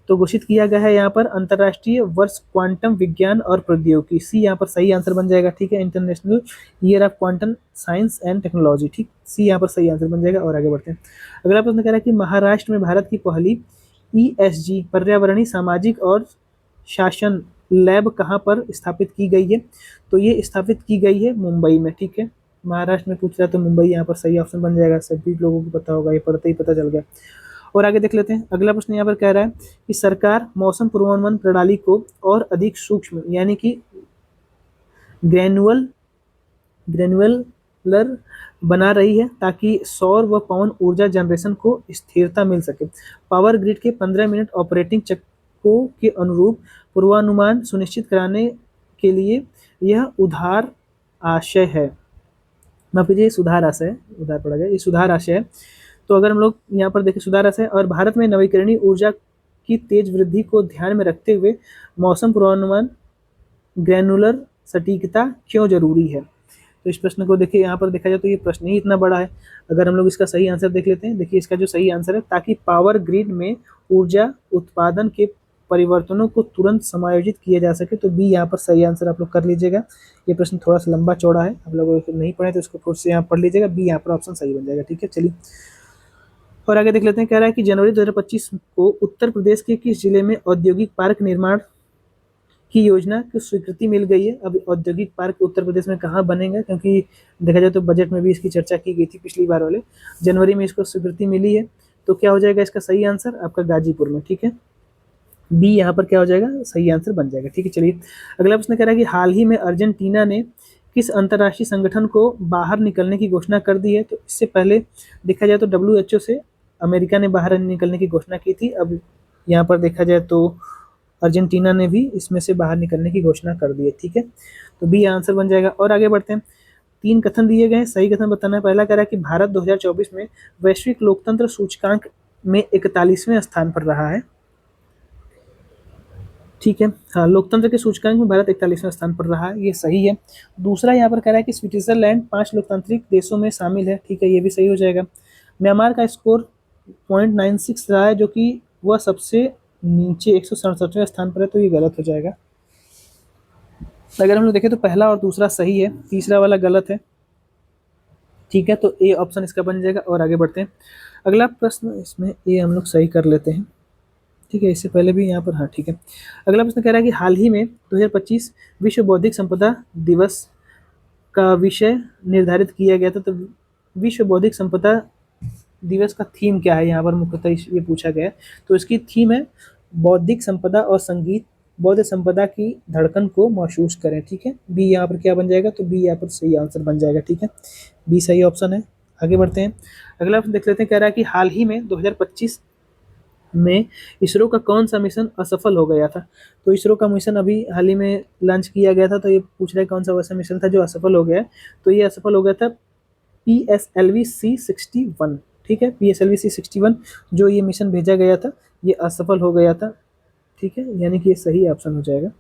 तो घोषित किया गया है यहाँ पर अंतर्राष्ट्रीय वर्ष क्वांटम विज्ञान और प्रौद्योगिकी, सी यहाँ पर सही आंसर बन जाएगा। ठीक है, international year of quantum science and technology, ठीक, सी यहाँ पर सही आंसर बन जाएगा। और आगे बढ़ते हैं। अगला प्रश्न कह रहा है कि महाराष्ट्र में भारत की पहली ESG पर्यावरणीय सामाजिक और शासन लैब कहाँ पर स्थापित की गई है? तो ये स्थापित की गई है मुंबई में। ठीक है, महाराष्ट्र में पूछ रहा है तो मुंबई यहाँ पर सही ऑप्शन बन जाएगा, सभी लोगों को पता होगा, ये पढ़ते ही पता चल गया। और आगे देख लेते हैं। अगला प्रश्न यहाँ पर कह रहा है कि सरकार मौसम पूर्वानुमान प्रणाली को और अधिक सूक्ष्म यानी कि ग्रेनुलर बना रही है ताकि सौर व पवन ऊर्जा जनरेशन को स्थिरता मिल सके। पावर ग्रिड के 15 मिनट ऑपरेटिंग चक्रों के अनुरूप पूर्वानुमान सुनिश्चित कराने के लिए यह उदार आशय है। माफ कीजिए, सुधार आशय है, उधार पड़ा गया, ये सुधार आशय है। तो अगर हम लोग यहाँ पर देखें सुधार आशय, और भारत में नवीकरणीय ऊर्जा की तेज वृद्धि को ध्यान में रखते हुए मौसम पूर्वानुमान ग्रैनुलर सटीकता क्यों जरूरी है? तो इस प्रश्न को देखिए, यहाँ पर देखा जाए तो ये प्रश्न ही इतना बड़ा है। अगर हम लोग इसका सही आंसर देख लेते हैं, देखिए इसका जो सही आंसर है, ताकि पावर ग्रिड में ऊर्जा उत्पादन के परिवर्तनों को तुरंत समायोजित किया जा सके। तो बी यहाँ पर सही आंसर आप लोग कर लीजिएगा। ये प्रश्न थोड़ा सा लंबा चौड़ा है, आप लोग नहीं पढ़े तो इसको फिर से यहाँ पढ़ लीजिएगा, बी यहाँ पर ऑप्शन सही बन जाएगा। ठीक है, चलिए और आगे देख लेते हैं। कह रहा है कि जनवरी 2025 को उत्तर प्रदेश के किस जिले में औद्योगिक पार्क निर्माण की योजना की स्वीकृति मिल गई है? अब औद्योगिक पार्क उत्तर प्रदेश में कहाँ बनेगा, क्योंकि देखा जाए तो बजट में भी इसकी चर्चा की गई थी पिछली बार वाले, जनवरी में इसको स्वीकृति मिली है। तो क्या हो जाएगा इसका सही आंसर? आपका गाजीपुर में। ठीक है, बी यहाँ पर क्या हो जाएगा? सही आंसर बन जाएगा। ठीक है, चलिए अगला प्रश्न कह रहा है कि हाल ही में अर्जेंटीना ने किस अंतर्राष्ट्रीय संगठन को बाहर निकलने की घोषणा कर दी है? तो इससे पहले देखा जाए तो WHO से अमेरिका ने बाहर निकलने की घोषणा की थी। अब यहाँ पर देखा जाए तो अर्जेंटीना ने भी इसमें से बाहर निकलने की घोषणा कर दी है। ठीक है, तो बी आंसर बन जाएगा। और आगे बढ़ते हैं। 3 कथन दिए गए हैं, सही कथन बताना है। पहला कह रहा है कि भारत 2024 में वैश्विक लोकतंत्र सूचकांक में 41वें स्थान पर रहा है। ठीक है, हाँ, लोकतंत्र के सूचकांक में भारत 41वें स्थान पर रहा है, ये सही है। दूसरा यहाँ पर कह रहा है कि स्विट्जरलैंड 5 लोकतांत्रिक देशों में शामिल है। ठीक है, ये भी सही हो जाएगा। म्यांमार का स्कोर 0.96 रहा है, जो कि वह सबसे नीचे 167वें स्थान पर है, तो ये गलत हो जाएगा। अगर हम लोग देखें तो पहला और दूसरा सही है, तीसरा वाला गलत है। ठीक है, तो ए ऑप्शन इसका बन जाएगा। और आगे बढ़ते हैं। अगला प्रश्न, इसमें ए हम लोग सही कर लेते हैं। ठीक है, इससे पहले भी यहाँ पर, हाँ ठीक है। अगला प्रश्न कह रहा है कि हाल ही में 2025 विश्व बौद्धिक संपदा दिवस का विषय निर्धारित किया गया था। तो विश्व बौद्धिक संपदा दिवस का थीम क्या है? यहाँ पर मुख्यतः ये पूछा गया है। तो इसकी थीम है बौद्धिक संपदा और संगीत, बौद्ध संपदा की धड़कन को महसूस करें। ठीक है, बी यहाँ पर क्या बन जाएगा? तो बी यहाँ पर सही आंसर बन जाएगा। ठीक है, बी सही ऑप्शन है। आगे बढ़ते हैं। अगला देख लेते हैं। कह रहा है कि हाल ही में 2025 में इसरो का कौन सा मिशन असफल हो गया था? तो इसरो का मिशन अभी हाल ही में लॉन्च किया गया था, तो ये पूछ रहा है कौन सा वैसा मिशन था जो असफल हो गया। तो ये असफल हो गया था PSLV-C61। ठीक है, PSLV-C61 जो ये मिशन भेजा गया था ये असफल हो गया था। ठीक है, यानी कि ये सही ऑप्शन हो जाएगा।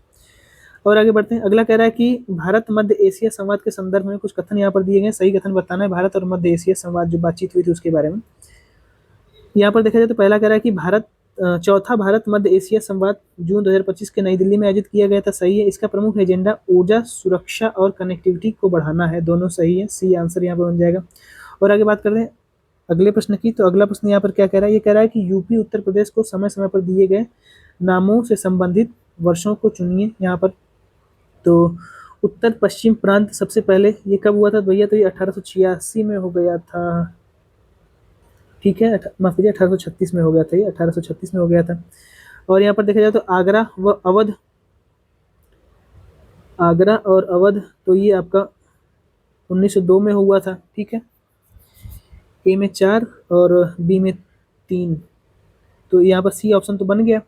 और आगे बढ़ते हैं। अगला कह रहा है कि भारत मध्य एशिया संवाद के संदर्भ में कुछ कथन यहाँ पर दिए गए, सही कथन बताना है। भारत और मध्य एशिया संवाद जो बातचीत हुई थी उसके बारे में। यहाँ पर देखा जाए तो पहला कह रहा है कि भारत चौथा भारत मध्य एशिया संवाद जून 2025 के नई दिल्ली में आयोजित किया गया था, सही है। इसका प्रमुख एजेंडा ऊर्जा सुरक्षा और कनेक्टिविटी को बढ़ाना है, दोनों सही है, सी आंसर यहाँ पर बन जाएगा। और आगे बात करते हैं अगले प्रश्न की। तो अगला प्रश्न यहाँ पर क्या कह रहा है, ये कह रहा है कि यूपी उत्तर प्रदेश को समय समय पर दिए गए नामों से संबंधित वर्षों को चुनिए यहाँ पर। तो उत्तर पश्चिम प्रांत सबसे पहले ये कब हुआ था भैया, तो ये 1886 में हो गया था, ठीक है। माफ कीजिए 1836 में हो गया था, ये 1836 में हो गया था। और यहाँ पर देखा जाए तो आगरा और अवध तो ये आपका 1902 में हुआ था, ठीक है। ए में 4 और बी में 3, तो यहाँ पर सी ऑप्शन तो बन गया,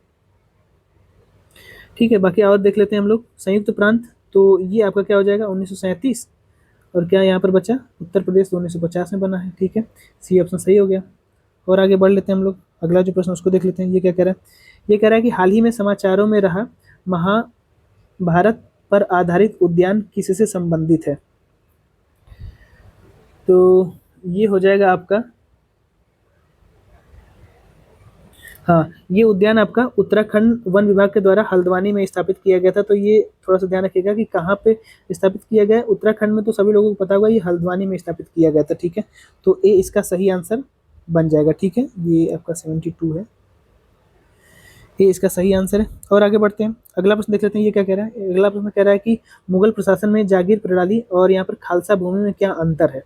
ठीक है। बाकी और देख लेते हैं हम लोग। संयुक्त प्रांत तो ये आपका क्या हो जाएगा 1937, और क्या यहाँ पर बचा उत्तर प्रदेश तो 1950 में बना है, ठीक है। सी ऑप्शन सही हो गया। और आगे बढ़ लेते हैं हम लोग, अगला जो प्रश्न उसको देख लेते हैं। ये क्या कह रहा है, ये कह रहा है कि हाल ही में समाचारों में रहा महाभारत पर आधारित उद्यान किससे संबंधित है। तो ये हो जाएगा आपका, हाँ, ये उद्यान आपका उत्तराखंड वन विभाग के द्वारा हल्द्वानी में स्थापित किया गया था। तो ये थोड़ा सा ध्यान रखिएगा कि कहाँ पे स्थापित किया गया है। उत्तराखंड में तो सभी लोगों को पता होगा, ये हल्द्वानी में स्थापित किया गया था, ठीक है। तो ए इसका सही आंसर बन जाएगा, ठीक है। ये आपका 72 है, ये इसका सही आंसर है। और आगे बढ़ते हैं, अगला प्रश्न देख लेते हैं। ये क्या कह रहा है, अगला प्रश्न कह रहा है कि मुगल प्रशासन में जागीर प्रणाली और यहाँ पर खालसा भूमि में क्या अंतर है,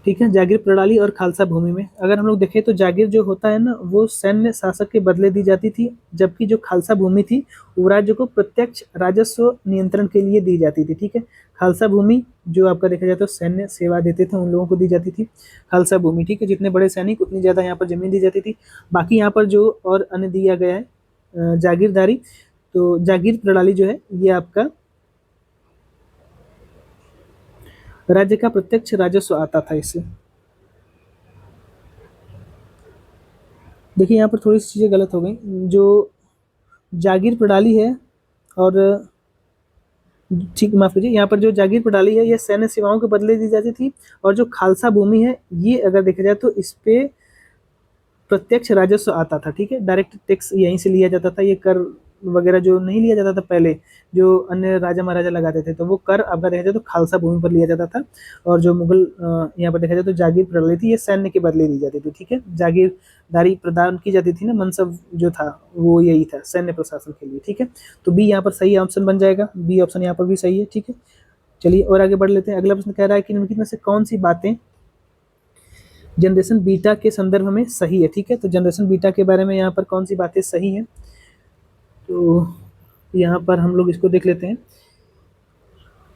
ठीक है। जागीर प्रणाली और खालसा भूमि में अगर हम लोग देखें तो जागीर जो होता है ना, वो सैन्य शासक के बदले दी जाती थी, जबकि जो खालसा भूमि थी वो राज्य को प्रत्यक्ष राजस्व नियंत्रण के लिए दी जाती थी, ठीक है। खालसा भूमि जो आपका देखा जाए तो सैन्य सेवा देते थे उन लोगों को दी जाती थी खालसा भूमि, ठीक है। जितने बड़े सैनिक उतनी ज़्यादा यहाँ पर जमीन दी जाती थी। बाकी यहाँ पर जो और अन्य दिया गया है जागीरदारी, तो जागीर प्रणाली जो है ये आपका राज्य का प्रत्यक्ष राजस्व आता था इससे। देखिए यहाँ पर थोड़ी सी चीज़ें गलत हो गई। जो जागीर प्रणाली है और ठीक माफ कीजिए, यहाँ पर जो जागीर प्रणाली है ये सैन्य सेवाओं के बदले दी जाती थी, और जो खालसा भूमि है ये अगर देखा जाए तो इस पे प्रत्यक्ष राजस्व आता था, ठीक है। डायरेक्ट टैक्स यहीं से लिया जाता था, ये कर वगैरह जो नहीं लिया जाता था पहले, जो अन्य राजा महाराजा लगाते थे, तो वो कर आपका देखा जाए तो खालसा भूमि पर लिया जाता था। और जो मुगल यहाँ पर देखा जाए तो जागीर प्रणाली थी, ये सैन्य के बदले दी जाती थी, ठीक है। जागीरदारी प्रदान की जाती थी ना, मनसब जो था वो यही था सैन्य प्रशासन के लिए, ठीक है। तो बी यहाँ पर सही ऑप्शन बन जाएगा, बी ऑप्शन यहाँ पर भी सही है, ठीक है। चलिए और आगे बढ़ लेते हैं। अगला प्रश्न कह रहा है कि निम्नलिखित में से कौन सी बातें जनरेशन बीटा के संदर्भ में सही है, ठीक है। तो जनरेशन बीटा के बारे में यहाँ पर कौन सी बातें सही हैं, तो यहाँ पर हम लोग इसको देख लेते हैं,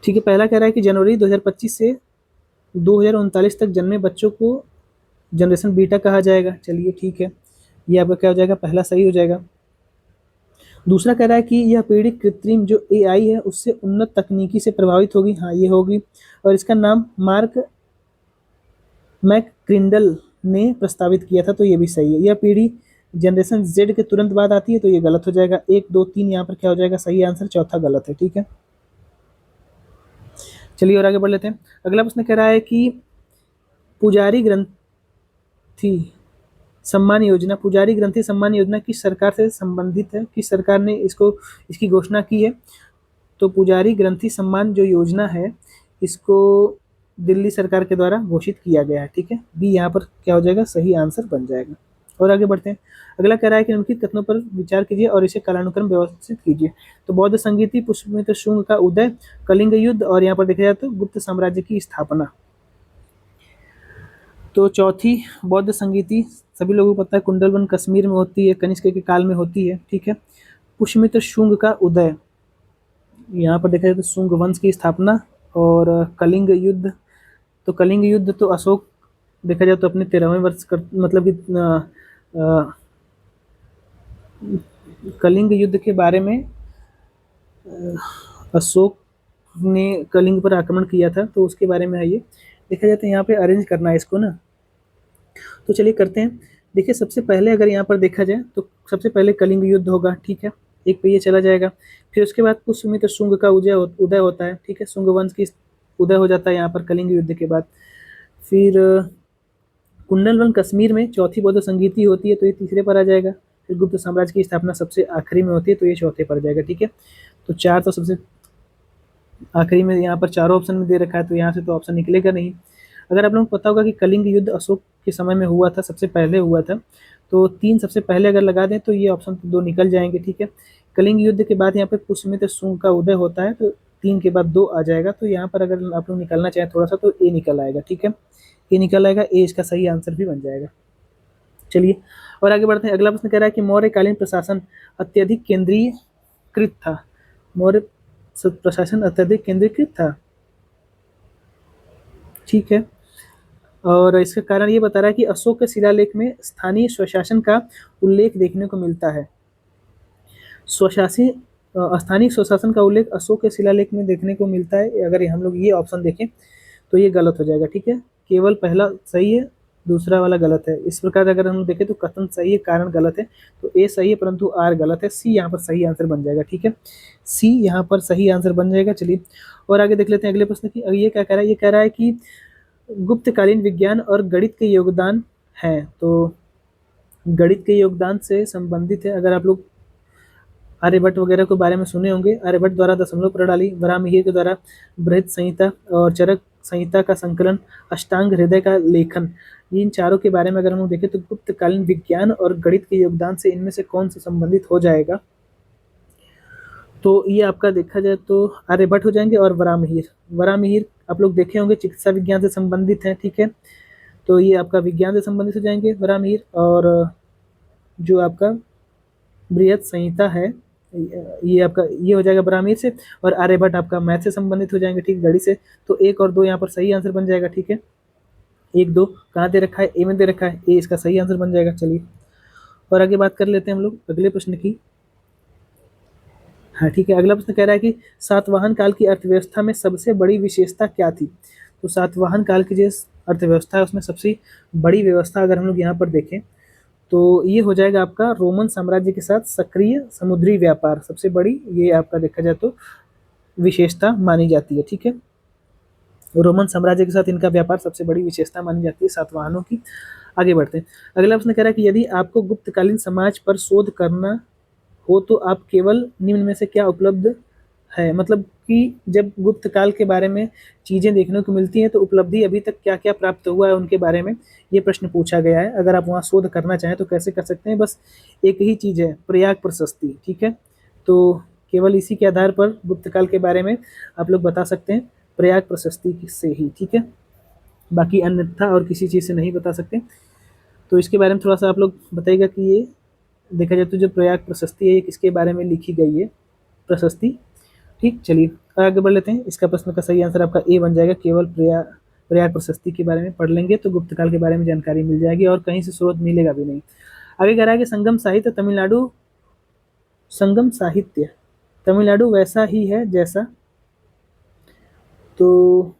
ठीक है। पहला कह रहा है कि जनवरी 2025 से 2039 तक जन्मे बच्चों को जनरेशन बीटा कहा जाएगा, चलिए ठीक है, ये आपका क्या हो जाएगा, पहला सही हो जाएगा। दूसरा कह रहा है कि यह पीढ़ी कृत्रिम जो एआई है उससे उन्नत तकनीकी से प्रभावित होगी, हाँ ये होगी, और इसका नाम मार्क मैकक्रिंडल ने प्रस्तावित किया था, तो ये भी सही है। यह पीढ़ी जनरेशन जेड के तुरंत बाद आती है, तो ये गलत हो जाएगा। 1 2 3 यहाँ पर क्या हो जाएगा, सही आंसर, चौथा गलत है, ठीक है। चलिए और आगे बढ़ लेते हैं। अगला प्रश्न कह रहा है कि पुजारी ग्रंथि सम्मान योजना किस सरकार से संबंधित है, किस सरकार ने इसकी घोषणा की है। तो पुजारी ग्रंथि सम्मान जो योजना है इसको दिल्ली सरकार के द्वारा घोषित किया गया है, ठीक है। बी यहाँ पर क्या हो जाएगा, सही आंसर बन जाएगा। और आगे बढ़ते हैं। अगला कह रहा है कि निम्नलिखित कथनों पर विचार कीजिए और इसे कालानुक्रम व्यवस्थित कीजिए। तो बौद्ध संगीति, पुष्यमित्र शुंग का उदय, कलिंग युद्ध, और यहाँ पर देखा जाए तो गुप्त साम्राज्य की स्थापना। तो चौथी बौद्ध संगीति सभी लोगों को पता है, कुंडलवन कश्मीर में होती है, कनिष्क के काल में होती है, ठीक है। पुष्यमित्र शुंग का उदय, यहाँ पर देखा जाए तो शुंग वंश की स्थापना। और कलिंग युद्ध, तो कलिंग युद्ध तो अशोक देखा जाए तो अपने 13वें वर्ष कर मतलब कि कलिंग युद्ध के बारे में अशोक ने कलिंग पर आक्रमण किया था, तो उसके बारे में है ये। देखा जाए तो यहाँ पे अरेंज करना है इसको ना, तो चलिए करते हैं। देखिए सबसे पहले अगर यहाँ पर देखा जाए तो सबसे पहले कलिंग युद्ध होगा, ठीक है, एक पे ये चला जाएगा। फिर उसके बाद पुष्यमित्र शुंग का उदय होता है, ठीक है, शुंग वंश की उदय हो जाता है यहाँ पर कलिंग युद्ध के बाद। फिर कुंडलवन कश्मीर में चौथी बौद्ध संगीति होती है, तो ये तीसरे पर आ जाएगा। फिर गुप्त साम्राज्य की स्थापना सबसे आखिरी में होती है, तो ये चौथे पर जाएगा। ठीक है, तो चार तो सबसे आखिरी में, यहाँ पर चारों ऑप्शन में दे रखा है, तो यहाँ से तो ऑप्शन निकलेगा नहीं। अगर आप लोगों को पता होगा कि कलिंग युद्ध अशोक के समय में हुआ था, सबसे पहले हुआ था, तो 3 सबसे पहले अगर लगा दें तो ये ऑप्शन तो 2 निकल जाएंगे। ठीक है, कलिंग युद्ध के बाद यहाँ पे पुष्यमित्र शुंग का उदय होता है, तो 3 के बाद 2 आ जाएगा। तो यहाँ पर अगर आप लोग निकालना चाहें थोड़ा सा, तो ए निकल आएगा। ठीक है, ए निकल आएगा, ए इसका सही आंसर भी बन जाएगा। चलिए और आगे बढ़ते हैं। अगला प्रश्न कह रहा है कि मौर्यकालीन प्रशासन अत्यधिक केंद्रीकृत था। मौर्य प्रशासन अत्यधिक केंद्रीकृत था। ठीक है, और इसका कारण ये बता रहा है कि अशोक के शिलालेख में स्थानीय स्वशासन का उल्लेख देखने को मिलता है। स्वशासी स्थानीय स्वशासन का उल्लेख अशोक के शिलालेख में देखने को मिलता है। अगर हम लोग ये ऑप्शन देखें तो ये गलत हो जाएगा। ठीक है, केवल पहला सही है, दूसरा वाला गलत है। इस प्रकार अगर हम लोग देखें तो कथन सही है, कारण गलत है। तो ए सही है परंतु आर गलत है। सी यहाँ पर सही आंसर बन जाएगा। ठीक है, सी यहाँ पर सही आंसर बन जाएगा। चलिए और आगे देख लेते हैं अगले प्रश्न की। ये क्या कह रहा है, ये कह रहा है कि गुप्तकालीन विज्ञान और गणित के योगदान हैं। तो गणित के योगदान से संबंधित है। अगर आप लोग आर्यभट्ट वगैरह के बारे में सुने होंगे, आर्यभट्ट द्वारा दशमलव प्रणाली, वराहमिहिर के द्वारा बृहत संहिता और चरक संहिता का संकलन, अष्टांग हृदय का लेखन, इन चारों के बारे में अगर हम लोग देखें तो गुप्तकालीन विज्ञान और गणित के योगदान से इनमें से कौन सा संबंधित हो जाएगा। तो ये आपका देखा जाए तो आर्यभट्ट हो जाएंगे और वराहमिहिर। वराहमिहिर आप लोग देखे होंगे चिकित्सा विज्ञान से संबंधित है। ठीक है, तो ये आपका विज्ञान से संबंधित हो जाएंगे वराहमिहिर, और जो आपका बृहत संहिता है ये आपका ये हो जाएगा वराहमिहिर से, और आर्यभट्ट आपका मैथ से संबंधित हो जाएंगे। ठीक, गणित से। तो 1 और 2 यहाँ पर सही आंसर बन जाएगा। ठीक है, 1 2 कहाँ दे रखा है, ए में दे रखा है, ए इसका सही आंसर बन जाएगा। चलिए और आगे बात कर लेते हैं हम लोग अगले प्रश्न की। हाँ ठीक है, अगला प्रश्न कह रहा है कि सातवाहन काल की अर्थव्यवस्था में सबसे बड़ी विशेषता क्या थी। तो सातवाहन काल की जो अर्थव्यवस्था है उसमें सबसे बड़ी व्यवस्था अगर हम लोग यहाँ पर देखें तो ये हो जाएगा आपका रोमन साम्राज्य के साथ सक्रिय समुद्री व्यापार। सबसे बड़ी ये आपका देखा जाए तो विशेषता मानी जाती है। ठीक है, रोमन साम्राज्य के साथ इनका व्यापार सबसे बड़ी विशेषता मानी जाती है सातवाहनों की। आगे बढ़ते हैं। अगला प्रश्न कह रहा है कि यदि आपको गुप्तकालीन समाज पर शोध करना हो तो आप केवल निम्न में से क्या उपलब्ध है। मतलब कि जब गुप्त काल के बारे में चीज़ें देखने को मिलती हैं तो उपलब्धि अभी तक क्या क्या प्राप्त हुआ है उनके बारे में ये प्रश्न पूछा गया है। अगर आप वहाँ शोध करना चाहें तो कैसे कर सकते हैं, बस एक ही चीज़ है, प्रयाग प्रशस्ति। ठीक है, तो केवल इसी के आधार पर गुप्त काल के बारे में आप लोग बता सकते हैं, प्रयाग प्रशस्ति से ही। ठीक है, बाकी अन्यथा और किसी चीज़ से नहीं बता सकते। तो इसके बारे में थोड़ा सा आप लोग बताइएगा कि ये देखा जाए तो जो प्रयाग प्रशस्ति है ये किसके बारे में लिखी गई है प्रशस्ति। ठीक, चलिए आगे बढ़ लेते हैं। इसका प्रश्न का सही आंसर आपका ए बन जाएगा। केवल प्रयाग प्रशस्ति के बारे में पढ़ लेंगे तो गुप्त काल के बारे में जानकारी मिल जाएगी और कहीं से स्रोत मिलेगा भी नहीं। आगे कह रहा है कि संगम साहित्य तमिलनाडु वैसा ही है जैसा। तो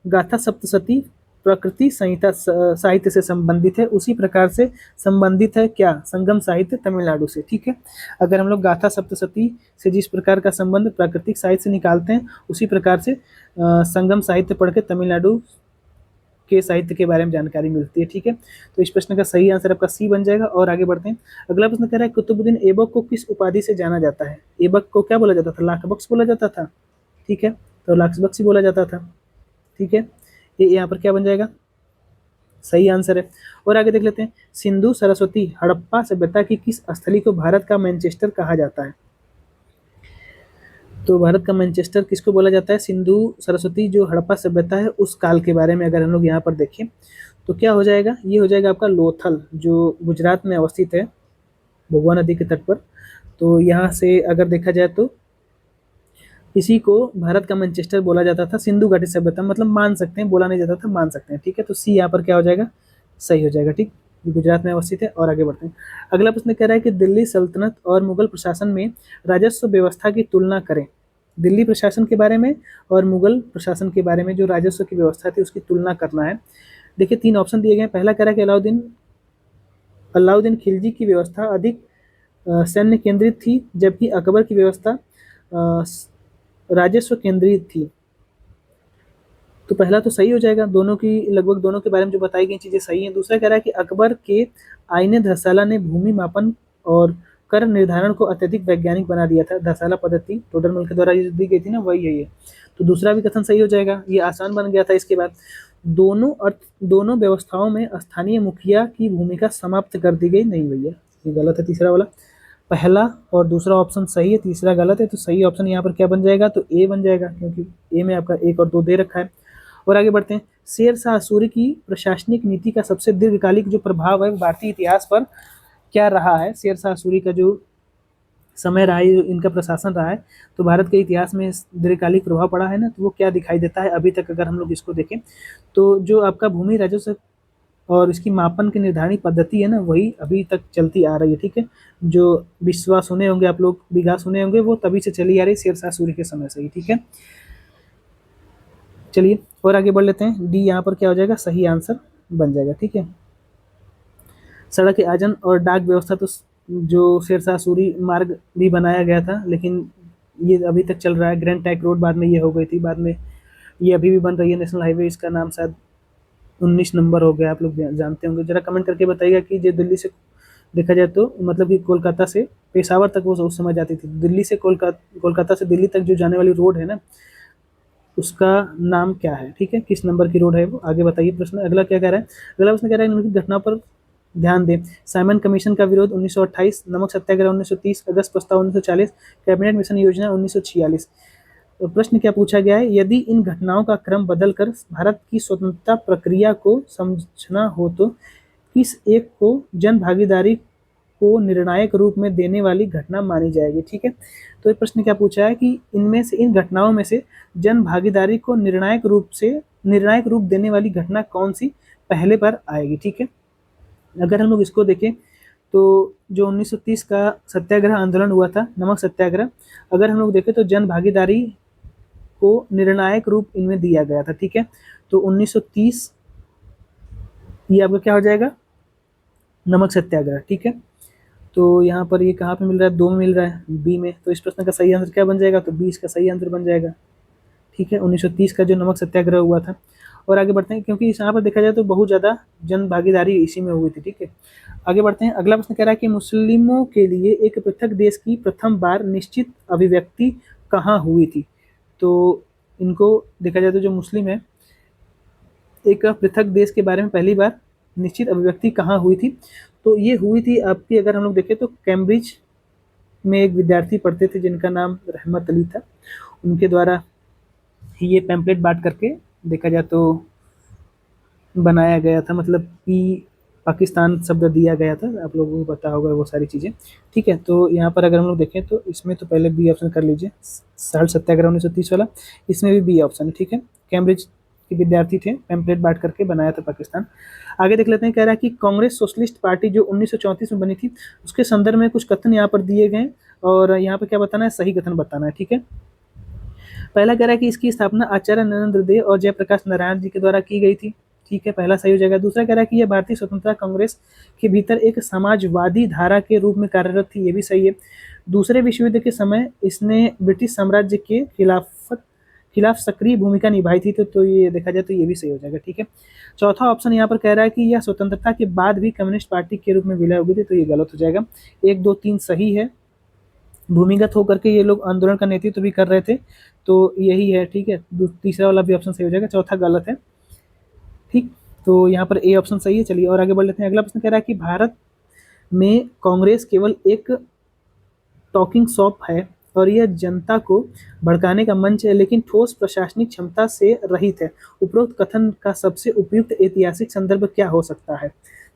गाथा सप्तशती प्रकृति संहिता साहित्य से संबंधित है, उसी प्रकार से संबंधित है क्या संगम साहित्य तमिलनाडु से। ठीक है, अगर हम लोग गाथा सप्तशती से जिस प्रकार का संबंध प्राकृतिक साहित्य से निकालते हैं उसी प्रकार से संगम साहित्य पढ़ के तमिलनाडु के साहित्य के बारे में जानकारी मिलती है। ठीक है, तो इस प्रश्न का सही आंसर आपका सी बन जाएगा। और आगे बढ़ते हैं। अगला प्रश्न कह रहा है कुतुबुद्दीन ऐबक को किस उपाधि से जाना जाता है। ऐबक को क्या बोला जाता था, लाखबख्श बोला जाता था। ठीक है, तो लाखबख्श ही बोला जाता था। ठीक है, ये यहाँ पर क्या बन जाएगा, सही आंसर है। और आगे देख लेते हैं। सिंधु सरस्वती हड़प्पा सभ्यता की किस स्थली को भारत का मैनचेस्टर कहा जाता है। तो भारत का मैनचेस्टर किसको बोला जाता है, सिंधु सरस्वती जो हड़प्पा सभ्यता है उस काल के बारे में अगर हम लोग यहाँ पर देखें तो क्या हो जाएगा, ये हो जाएगा आपका लोथल जो गुजरात में अवस्थित है भगवा नदी के तट पर। तो यहाँ से अगर देखा जाए तो इसी को भारत का मैनचेस्टर बोला जाता था। सिंधु घाटी सभ्यता मतलब मान सकते हैं, बोला नहीं जाता था, मान सकते हैं। ठीक है, तो सी यहाँ पर क्या हो जाएगा, सही हो जाएगा। ठीक, गुजरात में अवस्थित है। और आगे बढ़ते हैं। अगला प्रश्न कह रहा है कि दिल्ली सल्तनत और मुगल प्रशासन में राजस्व व्यवस्था की तुलना करें। दिल्ली प्रशासन के बारे में और मुगल प्रशासन के बारे में जो राजस्व की व्यवस्था थी उसकी तुलना करना है। देखिए 3 ऑप्शन दिए गए हैं। पहला कह रहा है कि अलाउद्दीन खिलजी की व्यवस्था अधिक सैन्य केंद्रित थी जबकि अकबर की व्यवस्था राजस्व केंद्रित थी। तो पहला तो सही हो जाएगा, दोनों की लगभग दोनों के बारे में जो बताई गई चीज़ें सही हैं। दूसरा कह रहा है कि अकबर के आईने धर्मशाला ने भूमि मापन और कर निर्धारण को अत्यधिक वैज्ञानिक बना दिया था। धर्मशाला पद्धति टोडरमल के द्वारा दी गई थी ना, वही है ये। तो दूसरा भी कथन सही हो जाएगा, ये आसान बन गया था। इसके बाद दोनों व्यवस्थाओं में स्थानीय मुखिया की भूमिका समाप्त कर दी गई। नहीं भैया, ये गलत है तीसरा वाला। पहला और दूसरा ऑप्शन सही है, तीसरा गलत है। तो सही ऑप्शन यहाँ पर क्या बन जाएगा, तो ए बन जाएगा, क्योंकि ए में आपका 1 और 2 दे रखा है। और आगे बढ़ते हैं। शेर शाह सूरी की प्रशासनिक नीति का सबसे दीर्घकालिक जो प्रभाव है भारतीय इतिहास पर क्या रहा है। शेर शाह सूरी का जो समय रहा है, इनका प्रशासन रहा है, तो भारत के इतिहास में दीर्घकालिक प्रभाव पड़ा है ना, तो वो क्या दिखाई देता है अभी तक। अगर हम लोग इसको देखें तो जो आपका भूमि राजस्व और इसकी मापन की निर्धारण पद्धति है ना, वही अभी तक चलती आ रही है। ठीक है, जो विश्वा सुने होंगे आप लोग, बीघा सुने होंगे, वो तभी से चली आ रही है, शेर शाह सूरी के समय से ही। ठीक है, चलिए और आगे बढ़ लेते हैं। डी यहाँ पर क्या हो जाएगा, सही आंसर बन जाएगा। ठीक है, सड़क आजन और डाक व्यवस्था तो जो शेरशाह सूरी मार्ग भी बनाया गया था, लेकिन ये अभी तक चल रहा है। ग्रैंड ट्रैंक रोड बाद में ये हो गई थी, बाद में ये अभी भी बन रही है नेशनल हाईवे। इसका नाम शायद 19 नंबर हो गया, आप लोग जानते होंगे। जरा कमेंट करके बताइएगा कि जो दिल्ली से देखा जाए तो मतलब कि कोलकाता से पेशावर तक वो उस समय जाती थी। दिल्ली से कोलकाता से दिल्ली तक जो जाने वाली रोड है ना, उसका नाम क्या है। ठीक है, किस नंबर की रोड है वो, आगे बताइए प्रश्न। अगला क्या कह रहा है, अगला प्रश्न कह रहा है निम्नलिखित घटना पर ध्यान दें। साइमन कमीशन का विरोध 1928, नमक सत्याग्रह 1930, अगस्त प्रस्ताव 1940, कैबिनेट मिशन योजना 1946। तो प्रश्न क्या पूछा गया है, यदि इन घटनाओं का क्रम बदलकर भारत की स्वतंत्रता प्रक्रिया को समझना हो तो किस एक को जन भागीदारी को निर्णायक रूप में देने वाली घटना मानी जाएगी। ठीक है, तो ये प्रश्न क्या पूछा है कि इनमें से, इन घटनाओं में से जन भागीदारी को निर्णायक रूप देने वाली घटना कौन सी पहले पर आएगी। ठीक है, अगर हम लोग इसको देखें तो जो 1930 का सत्याग्रह आंदोलन हुआ था, नमक सत्याग्रह, अगर हम लोग देखें तो जन भागीदारी को निर्णायक रूप इनमें दिया गया था। ठीक है, तो 1930 ये आपका क्या हो जाएगा, नमक सत्याग्रह। ठीक है, तो यहाँ पर ये कहाँ पे मिल रहा है, 2 में मिल रहा है, बी में। तो इस प्रश्न का सही आंसर क्या बन जाएगा, तो 20 का सही आंसर बन जाएगा। ठीक है, 1930 का जो नमक सत्याग्रह हुआ था। और आगे बढ़ते हैं, क्योंकि यहाँ पर देखा जाए तो बहुत ज़्यादा जन भागीदारी इसी में हुई थी। ठीक है, आगे बढ़ते हैं। अगला प्रश्न कह रहा है कि मुस्लिमों के लिए एक पृथक देश की प्रथम बार निश्चित अभिव्यक्ति कहाँ हुई थी। तो इनको देखा जाए तो जो मुस्लिम है, एक पृथक देश के बारे में पहली बार निश्चित अभिव्यक्ति कहाँ हुई थी, तो ये हुई थी आपकी, अगर हम लोग देखें तो कैम्ब्रिज में एक विद्यार्थी पढ़ते थे जिनका नाम रहमत अली था, उनके द्वारा ये पैम्पलेट बांट करके देखा जाए तो बनाया गया था। मतलब कि पाकिस्तान शब्द दिया गया था, आप लोगों को पता होगा वो सारी चीज़ें। ठीक है, तो यहाँ पर अगर हम लोग देखें तो इसमें तो पहले बी ऑप्शन कर लीजिए, साल सत्याग्रह 1930 वाला, इसमें भी बी ऑप्शन है। ठीक है, कैम्ब्रिज के विद्यार्थी थे, पैम्पलेट बांट करके बनाया था पाकिस्तान। आगे देख लेते हैं, कह रहा है कि कांग्रेस सोशलिस्ट पार्टी जो 1934 में बनी थी, उसके संदर्भ में कुछ कथन यहाँ पर दिए गए और यहाँ पर क्या बताना है, सही कथन बताना है। ठीक है, पहला कह रहा है कि इसकी स्थापना आचार्य नरेंद्र देव और जयप्रकाश नारायण जी के द्वारा की गई थी। ठीक है, पहला सही हो जाएगा। दूसरा कह रहा है कि यह भारतीय स्वतंत्रता कांग्रेस के भीतर एक समाजवादी धारा के रूप में कार्यरत थी, ये भी सही है। दूसरे विश्व युद्ध के समय इसने ब्रिटिश साम्राज्य के खिलाफ सक्रिय भूमिका निभाई थी, तो ये देखा जाए तो ये भी सही हो जाएगा। ठीक है, चौथा ऑप्शन यहाँ पर कह रहा है कि यह स्वतंत्रता के बाद भी कम्युनिस्ट पार्टी के रूप में विलय हो गई थी, तो ये गलत हो जाएगा। 1, 2, 3 सही है, भूमिगत होकर के ये लोग आंदोलन का नेतृत्व भी कर रहे थे, तो यही है। ठीक है, तीसरा वाला भी ऑप्शन सही हो जाएगा, चौथा गलत है। ठीक, तो यहाँ पर ए ऑप्शन सही है। चलिए और आगे बढ़ लेते हैं। अगला प्रश्न कह रहा है कि भारत में कांग्रेस केवल एक टॉकिंग शॉप है और यह जनता को भड़काने का मंच है, लेकिन ठोस प्रशासनिक क्षमता से रहित है। उपरोक्त कथन का सबसे उपयुक्त ऐतिहासिक संदर्भ क्या हो सकता है।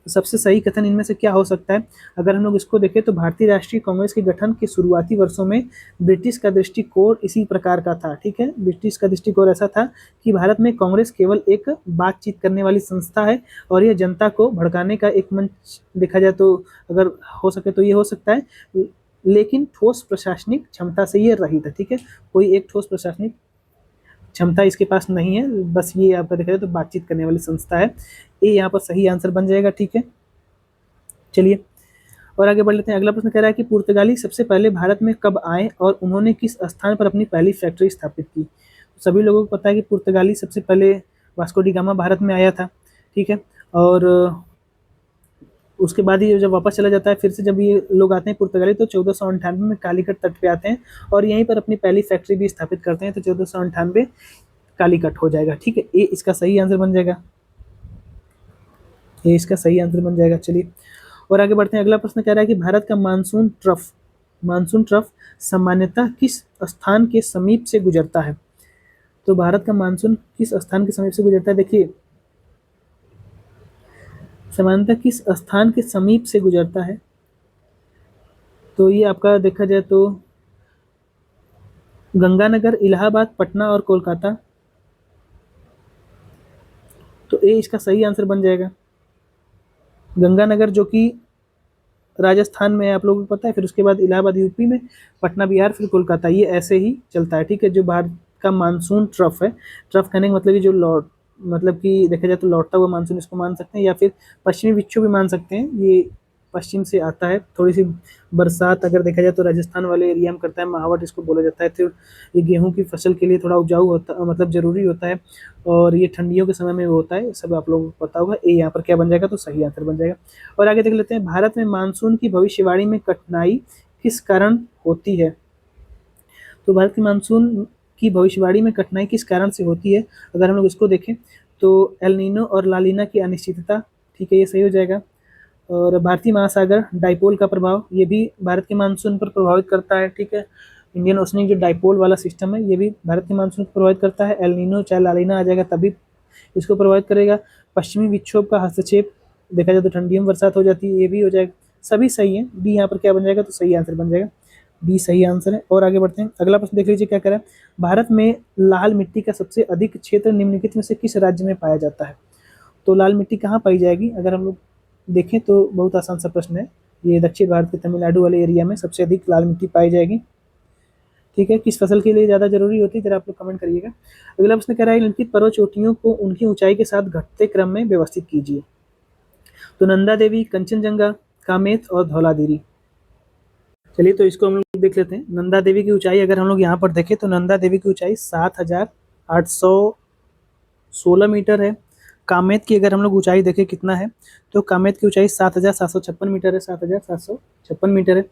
तो सबसे सही कथन इनमें से क्या हो सकता है, अगर हम लोग इसको देखें तो भारतीय राष्ट्रीय कांग्रेस के गठन के शुरुआती वर्षों में ब्रिटिश का दृष्टिकोण इसी प्रकार का था। ठीक है, ब्रिटिश का दृष्टिकोण ऐसा था कि भारत में कांग्रेस केवल एक बातचीत करने वाली संस्था है और यह जनता को भड़काने का एक मंच, देखा जाए तो अगर हो सके तो ये हो सकता है, लेकिन ठोस प्रशासनिक क्षमता से ये रहित है। ठीक है, कोई एक ठोस प्रशासनिक क्षमता इसके पास नहीं है, बस ये आपका देखा जाए तो बातचीत करने वाली संस्था है। ये यहाँ पर सही आंसर बन जाएगा। ठीक है, चलिए और आगे बढ़ लेते हैं। अगला प्रश्न कह रहा है कि पुर्तगाली सबसे पहले भारत में कब आए और उन्होंने किस स्थान पर अपनी पहली फैक्ट्री स्थापित की। सभी लोगों को पता है कि पुर्तगाली सबसे पहले वास्को डी गामा भारत में आया था, ठीक है। और उसके बाद ये जब वापस चला जाता है, फिर से जब ये लोग आते हैं पुर्तगाली, तो 1498 में कालीकट तट पे आते हैं और यहीं पर अपनी पहली फैक्ट्री भी स्थापित करते हैं। तो 1498 कालीकट हो जाएगा, ठीक है। ये इसका सही आंसर बन जाएगा, ये इसका सही आंसर बन जाएगा। चलिए और आगे बढ़ते हैं। अगला प्रश्न कह रहा है कि भारत का मानसून ट्रफ सामान्यतः किस स्थान के समीप से गुजरता है। तो भारत का मानसून किस स्थान के समीप से गुजरता है, देखिए सामान्यतः किस स्थान के समीप से गुजरता है, तो ये आपका देखा जाए तो गंगानगर, इलाहाबाद, पटना और कोलकाता। तो ये इसका सही आंसर बन जाएगा। गंगानगर जो कि राजस्थान में है, आप लोगों को पता है, फिर उसके बाद इलाहाबाद यूपी में, पटना बिहार, फिर कोलकाता, ये ऐसे ही चलता है, ठीक है। जो भारत का मानसून ट्रफ है, ट्रफ कहने का मतलब ये जो लौट, मतलब कि देखा जाए तो लौटता हुआ मानसून इसको मान सकते हैं, या फिर पश्चिमी विक्षोभ भी मान सकते हैं। ये पश्चिम से आता है, थोड़ी सी बरसात अगर देखा जाए तो राजस्थान वाले एरिया में करता है, महावट इसको बोला जाता है। तो ये गेहूं की फसल के लिए थोड़ा उपजाऊ होता, मतलब जरूरी होता है, और ये ठंडियों के समय में होता है, सब आप लोगों को पता होगा। ये यहाँ पर क्या बन जाएगा, तो सही आंसर बन जाएगा। और आगे देख लेते हैं, भारत में मानसून की भविष्यवाणी में कठिनाई किस कारण होती है। तो भारत की मानसून की भविष्यवाणी में कठिनाई किस कारण से होती है, अगर हम लोग इसको देखें तो एल नीनो और लालीना की अनिश्चितता, ठीक है, ये सही हो जाएगा। और भारतीय महासागर डाइपोल का प्रभाव, ये भी भारत के मानसून पर प्रभावित करता है, ठीक है। इंडियन ओशनिक जो डाइपोल वाला सिस्टम है, ये भी भारत के मानसून को प्रभावित करता है। एल नीनो चाहे लालीना आ जाएगा तभी इसको प्रभावित करेगा। पश्चिमी विक्षोभ का हस्तक्षेप, देखा जाए तो ठंडियों में बरसात हो जाती है, ये भी हो जाएगा। सभी सही है, डी यहाँ पर क्या बन जाएगा, तो सही आंसर बन जाएगा, डी सही आंसर है। और आगे बढ़ते हैं, अगला प्रश्न देख लीजिए क्या कह रहा है। भारत में लाल मिट्टी का सबसे अधिक क्षेत्र निम्नलिखित में से किस राज्य में पाया जाता है। तो लाल मिट्टी कहाँ पाई जाएगी, अगर हम लोग देखें तो बहुत आसान सा प्रश्न है। ये दक्षिण भारत के तमिलनाडु वाले एरिया में सबसे अधिक लाल मिट्टी पाई जाएगी, ठीक है। किस फसल के लिए ज़्यादा जरूरी होती है, जरा आप लोग कमेंट करिएगा। अगला प्रश्न कह रहा है, निम्नलिखित पर्वत चोटियों को उनकी ऊंचाई के साथ घटते क्रम में व्यवस्थित कीजिए। तो नंदा देवी, कंचनजंगा, कामेत और धौलागिरी। चलिए तो इसको हम लोग देख लेते हैं। नंदा देवी की ऊंचाई अगर हम लोग यहाँ पर देखें तो नंदा देवी की ऊंचाई 7,816 मीटर है। कामेत की अगर हम लोग ऊंचाई देखें कितना है, तो कामेत की ऊंचाई 7,756 मीटर है, 7,756 मीटर है।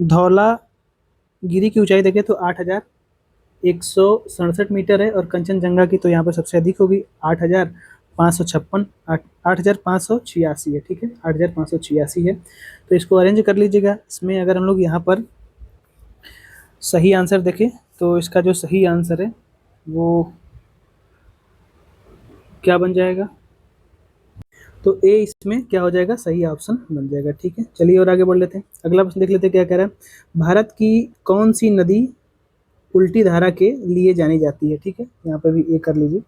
धौलागिरी की ऊंचाई देखें तो 8,167 मीटर है, और कंचनजंगा की तो यहाँ पर सबसे अधिक होगी, 8,586 है, ठीक है, 8,586 है। तो इसको अरेंज कर लीजिएगा। इसमें अगर हम लोग यहाँ पर सही आंसर देखें तो इसका जो सही आंसर है वो क्या बन जाएगा, तो ए इसमें क्या हो जाएगा, सही ऑप्शन बन जाएगा, ठीक है। चलिए और आगे बढ़ लेते हैं। अगला प्रश्न देख लेते हैं क्या कह रहा है। भारत की कौन सी नदी उल्टी धारा के लिए जानी जाती है, ठीक है, यहाँ पर भी ए कर लीजिए।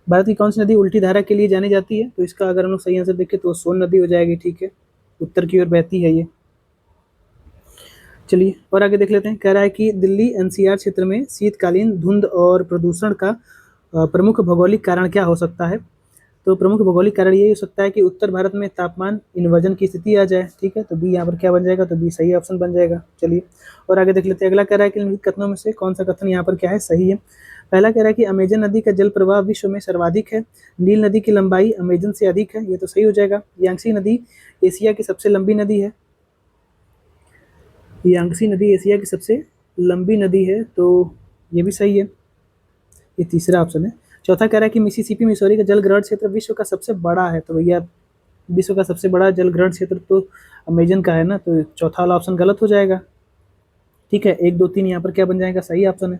भारत की कौन सी नदी उल्टी धारा के लिए जानी जाती है, तो इसका अगर हम लोग सही आंसर देखें तो सोन नदी हो जाएगी, ठीक है, उत्तर की ओर बहती है ये। चलिए और आगे देख लेते हैं। कह रहा है कि दिल्ली एनसीआर क्षेत्र में शीतकालीन धुंध और प्रदूषण का प्रमुख भौगोलिक कारण क्या हो सकता है। तो प्रमुख भौगोलिक कारण ये हो सकता है कि उत्तर भारत में तापमान इन्वर्जन की स्थिति आ जाए, ठीक है। तो बी यहाँ पर क्या बन जाएगा, तो बी सही ऑप्शन बन जाएगा। चलिए और आगे देख लेते हैं। अगला कह रहा है कि निम्नलिखित कथनों में से कौन सा कथन यहाँ पर क्या है, सही है। पहला कह रहा है कि अमेजन नदी का जल प्रवाह विश्व में सर्वाधिक है। नील नदी की लंबाई अमेजन से अधिक है, ये तो सही हो जाएगा। यांगसी नदी एशिया की सबसे लंबी नदी है, यांगसी नदी एशिया की सबसे लंबी नदी है, तो ये भी सही है, ये तीसरा ऑप्शन है। चौथा कह रहा है कि मिसिसिपी मिसौरी का जल ग्रहण क्षेत्र विश्व का सबसे बड़ा है, तो भैया विश्व का सबसे बड़ा जल ग्रहण क्षेत्र तो अमेजन का है ना, तो चौथा वाला ऑप्शन गलत हो जाएगा, ठीक है। 1 2 3 यहाँ पर क्या बन जाएगा, सही ऑप्शन है,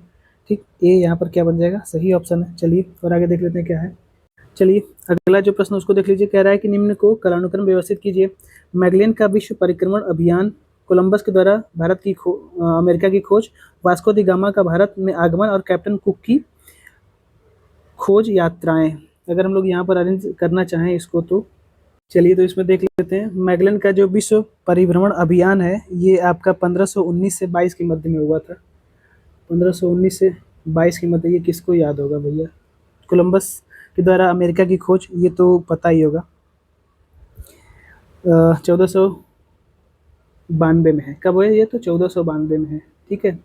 ठीक। ए यहाँ पर क्या बन जाएगा, सही ऑप्शन है। चलिए और आगे देख लेते हैं क्या है। चलिए अगला जो प्रश्न उसको देख लीजिए। कह रहा है कि निम्न को कालानुक्रम व्यवस्थित कीजिए। मैगलेन का विश्व परिक्रमण अभियान, कोलंबस के द्वारा भारत की अमेरिका की खोज, वास्को दी गामा का भारत में आगमन और कैप्टन कुक की खोज यात्राएं। अगर हम लोग यहाँ पर अरेंज करना चाहें इसको तो चलिए तो इसमें देख लेते हैं। मैगलेन का जो विश्व परिभ्रमण अभियान है, ये आपका 1519 से 22 के मध्य में हुआ था। 1519 से 22 के मध्य, ये किसको याद होगा भैया, कोलंबस के द्वारा अमेरिका की खोज, ये तो पता ही होगा। 1492 में है, कब है ये, तो 1492 में है, ठीक है।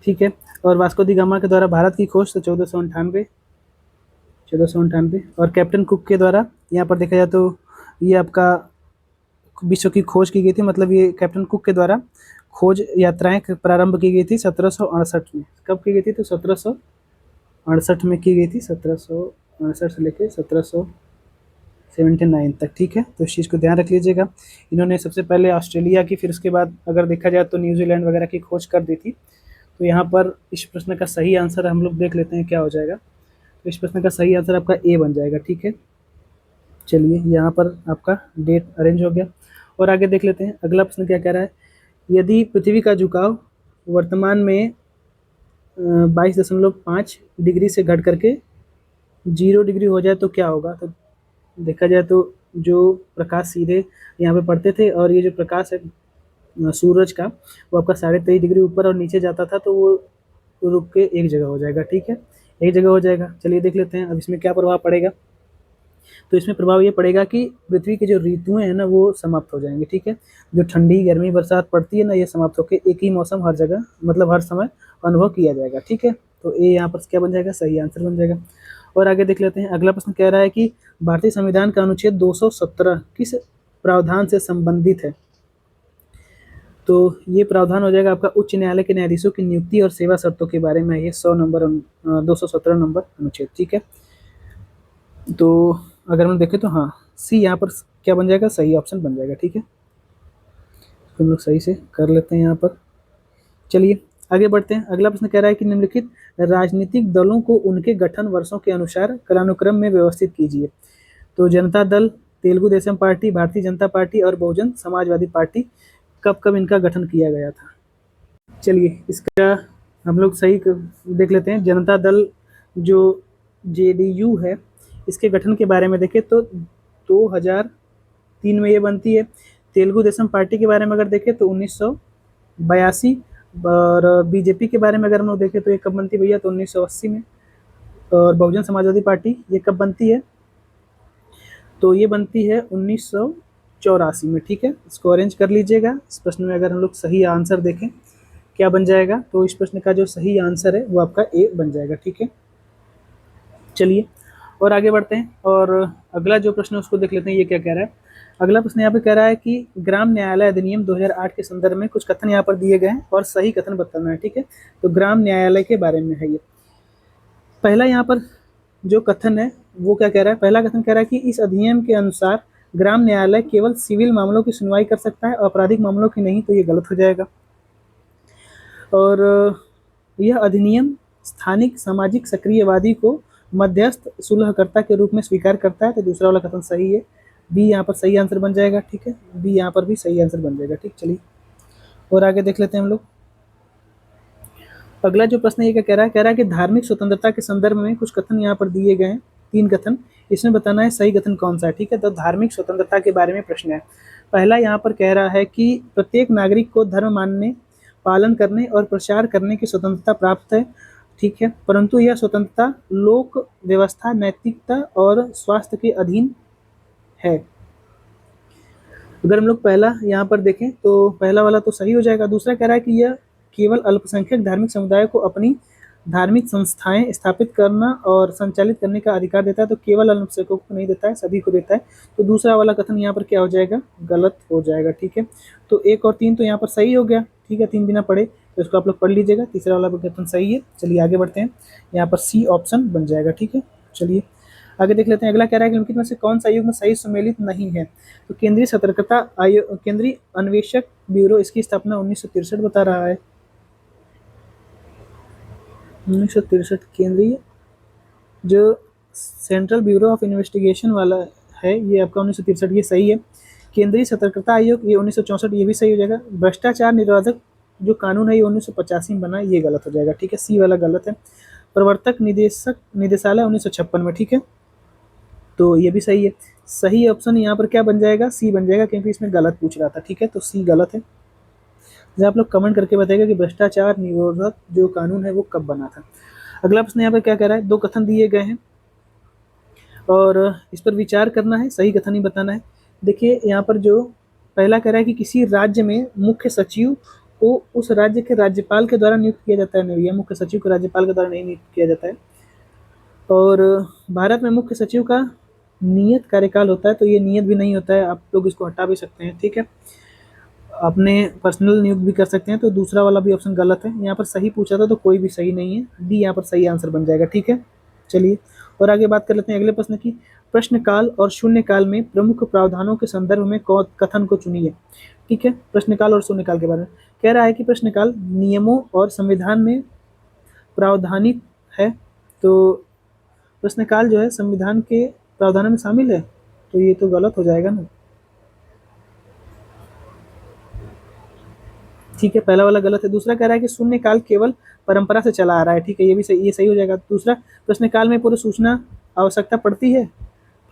ठीक है। और वास्को दी गामा के द्वारा भारत की खोज तो 1498, और कैप्टन कुक के द्वारा यहाँ पर देखा जाए तो ये आपका विश्व की खोज की गई थी, मतलब ये कैप्टन कुक के द्वारा खोज यात्राएं प्रारंभ की गई थी 1768 में। कब की गई थी? तो 1768 में की गई थी, 1768 से लेकर 1779 तक। ठीक है, तो इस चीज़ को ध्यान रख लीजिएगा। इन्होंने सबसे पहले ऑस्ट्रेलिया की, फिर उसके बाद अगर देखा जाए तो न्यूजीलैंड वगैरह की खोज कर दी थी। तो यहाँ पर इस प्रश्न का सही आंसर हम लोग देख लेते हैं क्या हो जाएगा। तो इस प्रश्न का सही आंसर आपका ए बन जाएगा। ठीक है, चलिए यहाँ पर आपका डेट अरेंज हो गया। और आगे देख लेते हैं अगला प्रश्न क्या कह रहा है। यदि पृथ्वी का झुकाव वर्तमान में 22.5 डिग्री से घट करके 0 डिग्री हो जाए तो क्या होगा? तो देखा जाए तो जो प्रकाश सीधे यहाँ पे पड़ते थे, और ये जो प्रकाश है सूरज का, वो आपका 23.5 डिग्री ऊपर और नीचे जाता था, तो वो रुक के एक जगह हो जाएगा। ठीक है, एक जगह हो जाएगा। चलिए देख लेते हैं अब इसमें क्या प्रभाव पड़ेगा। तो इसमें प्रभाव ये पड़ेगा कि पृथ्वी की जो ऋतुएं हैं ना वो समाप्त हो जाएंगी। ठीक है, जो ठंडी गर्मी बरसात पड़ती है ना, ये समाप्त होकर एक ही मौसम हर जगह, मतलब हर समय अनुभव किया जाएगा। ठीक है, तो ये यहाँ पर क्या बन जाएगा? सही आंसर बन जाएगा। और आगे देख लेते हैं अगला प्रश्न कह रहा है कि भारतीय संविधान का अनुच्छेद 217 किस प्रावधान से संबंधित है? तो ये प्रावधान हो जाएगा आपका उच्च न्यायालय के न्यायाधीशों की नियुक्ति और सेवा शर्तों के बारे में। ये 217 नंबर अनुच्छेद। ठीक है, तो अगर हम देखें तो हाँ, सी यहाँ पर क्या बन जाएगा? सही ऑप्शन बन जाएगा। ठीक है, हम लोग सही से कर लेते हैं यहाँ पर। चलिए आगे बढ़ते हैं। अगला प्रश्न कह रहा है कि निम्नलिखित राजनीतिक दलों को उनके गठन वर्षों के अनुसार कालानुक्रम में व्यवस्थित कीजिए। तो जनता दल, तेलुगु देशम पार्टी, भारतीय जनता पार्टी और बहुजन समाजवादी पार्टी, कब कब इनका गठन किया गया था? चलिए इसका हम लोग सही देख लेते हैं। जनता दल जो जेडीयू है, इसके गठन के बारे में देखें तो 2003 में ये बनती है। तेलुगु देशम पार्टी के बारे में अगर देखें तो 1982, और बीजेपी के बारे में अगर हम लोग देखें तो ये कब बनती है भैया? तो 1980 में। और बहुजन समाजवादी पार्टी ये कब बनती है? तो ये बनती है 1984 में। ठीक है, इसको अरेंज कर लीजिएगा। इस प्रश्न में अगर हम लोग सही आंसर देखें क्या बन जाएगा, तो इस प्रश्न का जो सही आंसर है वो आपका ए बन जाएगा। ठीक है, चलिए और आगे बढ़ते हैं। और अगला जो प्रश्न है उसको देख लेते हैं, ये क्या कह रहा है। अगला प्रश्न यहाँ पे कह रहा है कि ग्राम न्यायालय अधिनियम 2008 के संदर्भ में कुछ कथन यहाँ पर दिए गए हैं और सही कथन बताना है। ठीक है, तो ग्राम न्यायालय के बारे में है ये। पहला यहाँ पर जो कथन है वो क्या कह रहा है? पहला कथन कह रहा है कि इस अधिनियम के अनुसार ग्राम न्यायालय केवल सिविल मामलों की सुनवाई कर सकता है, आपराधिक मामलों की नहीं। तो ये गलत हो जाएगा। और यह अधिनियम स्थानिक सामाजिक सक्रियवादी को मध्यस्थ सुलहकर्ता के रूप में स्वीकार करता है। तो दूसरा वाला कथन सही है, बी यहाँ पर सही आंसर बन जाएगा। ठीक है, बी यहाँ पर भी सही आंसर बन जाएगा। ठीक, चलिए और आगे देख लेते हैं हम लोग। अगला जो प्रश्न ये क्या कह रहा है? कह रहा है कि धार्मिक स्वतंत्रता के संदर्भ में कुछ कथन यहाँ पर दिए गए हैं, 3 कथन। इसमें बताना है सही कथन कौन सा है। ठीक है, तो धार्मिक स्वतंत्रता के बारे में प्रश्न है। पहला यहाँ पर कह रहा है कि प्रत्येक नागरिक को धर्म मानने, पालन करने और प्रचार करने की स्वतंत्रता प्राप्त है। ठीक है, परंतु यह स्वतंत्रता लोक व्यवस्था, नैतिकता और स्वास्थ्य के अधीन है। अगर हम लोग पहला यहाँ पर देखें तो पहला वाला तो सही हो जाएगा। दूसरा कह रहा है कि यह केवल अल्पसंख्यक धार्मिक समुदाय को अपनी धार्मिक संस्थाएं स्थापित करना और संचालित करने का अधिकार देता है। तो केवल अल्पसंख्यकों को नहीं देता है, सभी को देता है। तो दूसरा वाला कथन यहाँ पर क्या हो जाएगा? गलत हो जाएगा। ठीक है, तो 1 और 3 तो यहाँ पर सही हो गया। ठीक है, 3 बिना पढ़े, तो इसको आप लोग पढ़ लीजिएगा। तीसरा वाला कथन सही है। चलिए आगे बढ़ते हैं, यहाँ पर सी ऑप्शन बन जाएगा। ठीक है, चलिए आगे देख लेते हैं। अगला कह रहा है कि निम्नलिखित में से कौन सा युग्म सही सुमेलित नहीं है? तो केंद्रीय सतर्कता आयोग, केंद्रीय अन्वेषक ब्यूरो, इसकी स्थापना 1963 बता रहा है। 1963 केंद्रीय जो सेंट्रल ब्यूरो ऑफ इन्वेस्टिगेशन वाला है, ये आपका 1963, ये सही है। केंद्रीय सतर्कता आयोग ये 1964, ये भी सही हो जाएगा। भ्रष्टाचार निरोधक जो कानून है ये 1985 में बना, ये गलत हो जाएगा। ठीक है, सी वाला गलत है। प्रवर्तक निदेशालय 1956 में। ठीक है, तो ये भी सही है। सही ऑप्शन यहाँ पर क्या बन जाएगा? सी बन जाएगा, क्योंकि इसमें गलत पूछ रहा था। ठीक है, तो सी गलत है। जब आप लोग कमेंट करके बताइएगा कि भ्रष्टाचार निरोधक जो कानून है वो कब बना था। अगला प्रश्न यहाँ पर क्या कह रहा है? 2 कथन दिए गए हैं और इस पर विचार करना है, सही कथन ही बताना है। देखिए यहाँ पर जो पहला कह रहा है कि किसी राज्य में मुख्य सचिव वो उस राज्य के राज्यपाल के द्वारा नियुक्त किया जाता है। नहीं, यह मुख्य सचिव को राज्यपाल के द्वारा नहीं नियुक्त किया जाता है। और भारत में मुख्य सचिव का नियत कार्यकाल होता है, तो ये नियत भी नहीं होता है, आप लोग इसको हटा भी सकते हैं, ठीक है। अपने पर्सनल नियुक्त भी कर सकते हैं, तो दूसरा वाला भी ऑप्शन गलत है। यहाँ पर सही पूछा था तो कोई भी सही नहीं है, डी यहाँ पर सही आंसर बन जाएगा, ठीक है। चलिए और आगे बात कर लेते हैं अगले प्रश्न की। प्रश्नकाल और शून्यकाल में प्रमुख प्रावधानों के संदर्भ में कथन को चुनिए, ठीक है। प्रश्नकाल और शून्यकाल के बारे में कह रहा है कि प्रश्नकाल नियमों और संविधान में प्रावधानित है, तो प्रश्नकाल जो है संविधान के प्रावधानों में शामिल है, तो ये तो गलत हो जाएगा ना, ठीक है। पहला वाला गलत है। दूसरा कह रहा है कि शून्यकाल केवल परंपरा से चला आ रहा है, ठीक है, ये भी सही, ये सही हो जाएगा। दूसरा, प्रश्नकाल में पूर्व सूचना आवश्यकता पड़ती है,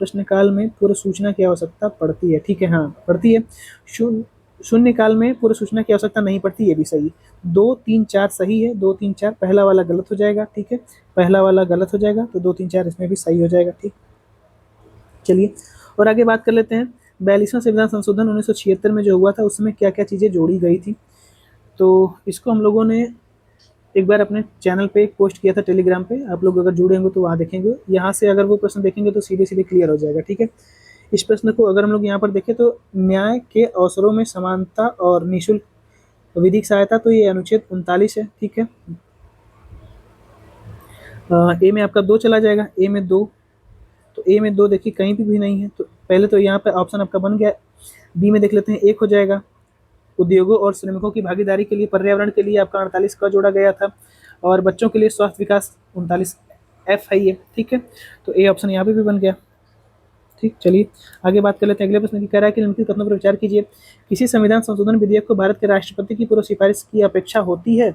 प्रश्नकाल में पूर्व सूचना की आवश्यकता पड़ती है, ठीक है, हाँ पड़ती है। शून्य काल में पूर्व सूचना की आवश्यकता नहीं पड़ती, ये भी सही है। 2, 3, 4 सही है, 2, 3, 4, पहला वाला गलत हो जाएगा, ठीक है, पहला वाला गलत हो जाएगा, तो 2, 3, 4 इसमें भी सही हो जाएगा, ठीक। चलिए और आगे बात कर लेते हैं। 42वां संविधान संशोधन 1976 में जो हुआ था, उसमें क्या क्या चीज़ें जोड़ी गई थी, तो इसको हम लोगों ने एक बार अपने चैनल पे एक पोस्ट किया था टेलीग्राम पे, आप लोग अगर जुड़े होंगे तो वहाँ देखेंगे, यहाँ से अगर वो प्रश्न देखेंगे तो सीधे सीधे क्लियर हो जाएगा, ठीक है। इस प्रश्न को अगर हम लोग यहाँ पर देखें तो न्याय के अवसरों में समानता और निःशुल्क विधिक सहायता, तो ये अनुच्छेद 39 है, ठीक है। ए में आपका 2 चला जाएगा, ए में 2, तो ए में 2 देखिए कहीं भी नहीं है, तो पहले तो यहाँ पे ऑप्शन आपका बन गया। बी में देख लेते हैं, 1 हो जाएगा। उद्योगों और श्रमिकों की भागीदारी के लिए पर्यावरण के लिए आपका 48 का जोड़ा गया था, और बच्चों के लिए स्वास्थ्य विकास 39 एफ है ये, ठीक है, तो ए ऑप्शन यहाँ पे भी बन गया, ठीक। चलिए आगे बात कर लेते हैं अगले प्रश्न की। कह रहा है कि निम्नलिखित कथनों पर विचार कीजिए। किसी संविधान संशोधन विधेयक को भारत के राष्ट्रपति की पूर्व सिफारिश की अपेक्षा होती है?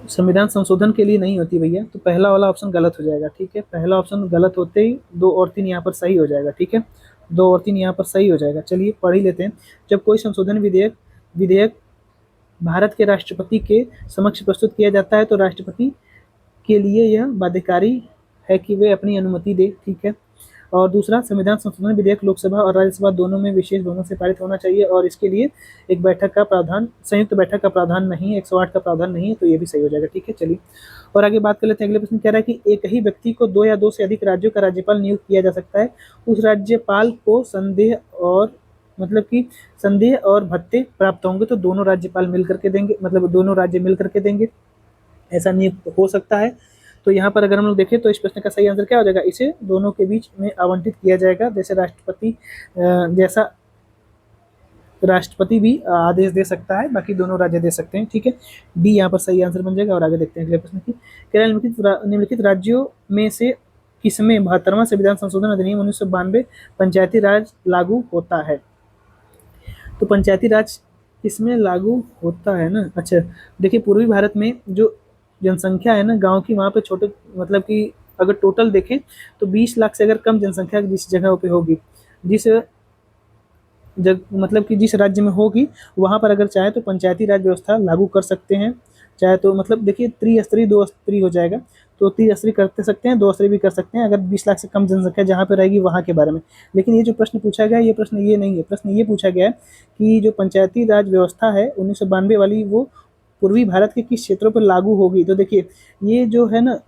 संविधान संशोधन के लिए नहीं होती भैया, तो पहला वाला ऑप्शन गलत हो जाएगा, ठीक है। पहला ऑप्शन गलत होते ही 2 और 3 यहाँ पर सही हो जाएगा, ठीक है, 2 और 3 यहाँ पर सही हो जाएगा। चलिए पढ़ ही लेते हैं। जब कोई संशोधन विधेयक भारत के राष्ट्रपति के समक्ष प्रस्तुत किया जाता है, तो राष्ट्रपति के लिए यह बाध्यकारी है कि वे अपनी अनुमति दे, ठीक है। और दूसरा, संविधान संशोधन विधेयक लोकसभा और राज्यसभा दोनों में विशेष बहुमत से पारित होना चाहिए, और इसके लिए एक बैठक का प्रावधान, संयुक्त बैठक का प्रावधान नहीं है, 108 का प्रावधान नहीं है, तो ये भी सही हो जाएगा, ठीक है। चलिए और आगे बात कर लेते हैं। अगले प्रश्न कह रहा है कि एक ही व्यक्ति को 2 या 2 से अधिक राज्यों का राज्यपाल नियुक्त किया जा सकता है। उस राज्यपाल को संदेह और भत्ते प्राप्त होंगे, तो दोनों राज्यपाल मिल करके देंगे, मतलब दोनों राज्य मिल करके देंगे, ऐसा नियुक्त हो सकता है। तो यहाँ पर अगर हम लोग देखें तो इस प्रश्न का सही आंसर क्या हो जाएगा, इसे दोनों के बीच में आवंटित किया जाएगा, जैसा राष्ट्रपति भी आदेश दे सकता है, बाकी दोनों राज्य दे सकते हैं, ठीक है। डी यहाँ पर सही आंसर बन जाएगा। और आगे देखते हैं अगले प्रश्न की। निम्नलिखित राज्यों में से किसमें 72वां संविधान संशोधन अधिनियम 1992 पंचायती राज लागू होता है? तो पंचायती राज किसमें लागू होता है ना, अच्छा देखिए, पूर्वी भारत में जो जनसंख्या है ना गांव की, वहाँ पे छोटे, मतलब कि अगर टोटल देखें तो 20 लाख से अगर कम जनसंख्या जिस जगह पे होगी, जिस मतलब कि जिस राज्य में होगी, वहाँ पर अगर चाहे तो पंचायती राज व्यवस्था लागू कर सकते हैं। चाहे तो मतलब देखिए, त्रिस्तरीय 2 स्तरीय हो जाएगा, तो त्रिस्तरीय कर सकते हैं, 2 स्तरीय भी कर सकते हैं, अगर 20 लाख से कम जनसंख्या जहाँ पे रहेगी वहाँ के बारे में। लेकिन ये जो प्रश्न पूछा गया है, ये प्रश्न ये नहीं है। प्रश्न ये पूछा गया है कि जो पंचायती राज व्यवस्था है 1992 वाली, वो पूर्वी भारत के किस क्षेत्रों पर लागू होगी। तो देखिए, ये जो है ना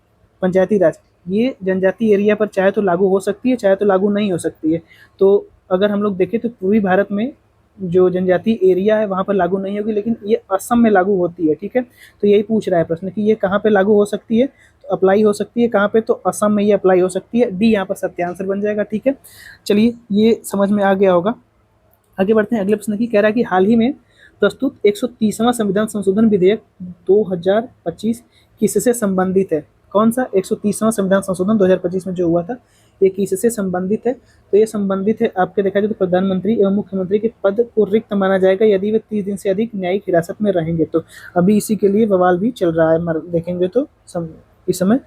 पंचायती राज, ये जनजातीय एरिया पर चाहे तो लागू हो सकती है, चाहे तो लागू नहीं हो सकती है। तो अगर हम लोग देखें तो पूर्वी भारत में जो जनजातीय एरिया है वहाँ पर लागू नहीं होगी, लेकिन ये असम में लागू होती है, ठीक है। तो यही पूछ रहा है प्रश्न कि ये कहाँ पे लागू हो सकती है, तो अप्लाई हो सकती है कहाँ पे, तो असम में ये अप्लाई हो सकती है। डी यहाँ पर सत्य आंसर बन जाएगा, ठीक है। चलिए ये समझ में आ गया होगा। आगे बढ़ते हैं अगले प्रश्न की। कह रहा है कि हाल ही में प्रस्तुत 130वां संविधान संशोधन विधेयक 2025 किससे संबंधित है? कौन सा 130वां संविधान संशोधन 2025 में जो हुआ था, ये किससे संबंधित है? तो ये संबंधित है, आपके देखा जाए तो प्रधानमंत्री एवं मुख्यमंत्री के पद को रिक्त माना जाएगा यदि वे 30 दिन से अधिक न्यायिक हिरासत में रहेंगे। तो अभी इसी के लिए बवाल भी चल रहा है, देखेंगे तो इस समय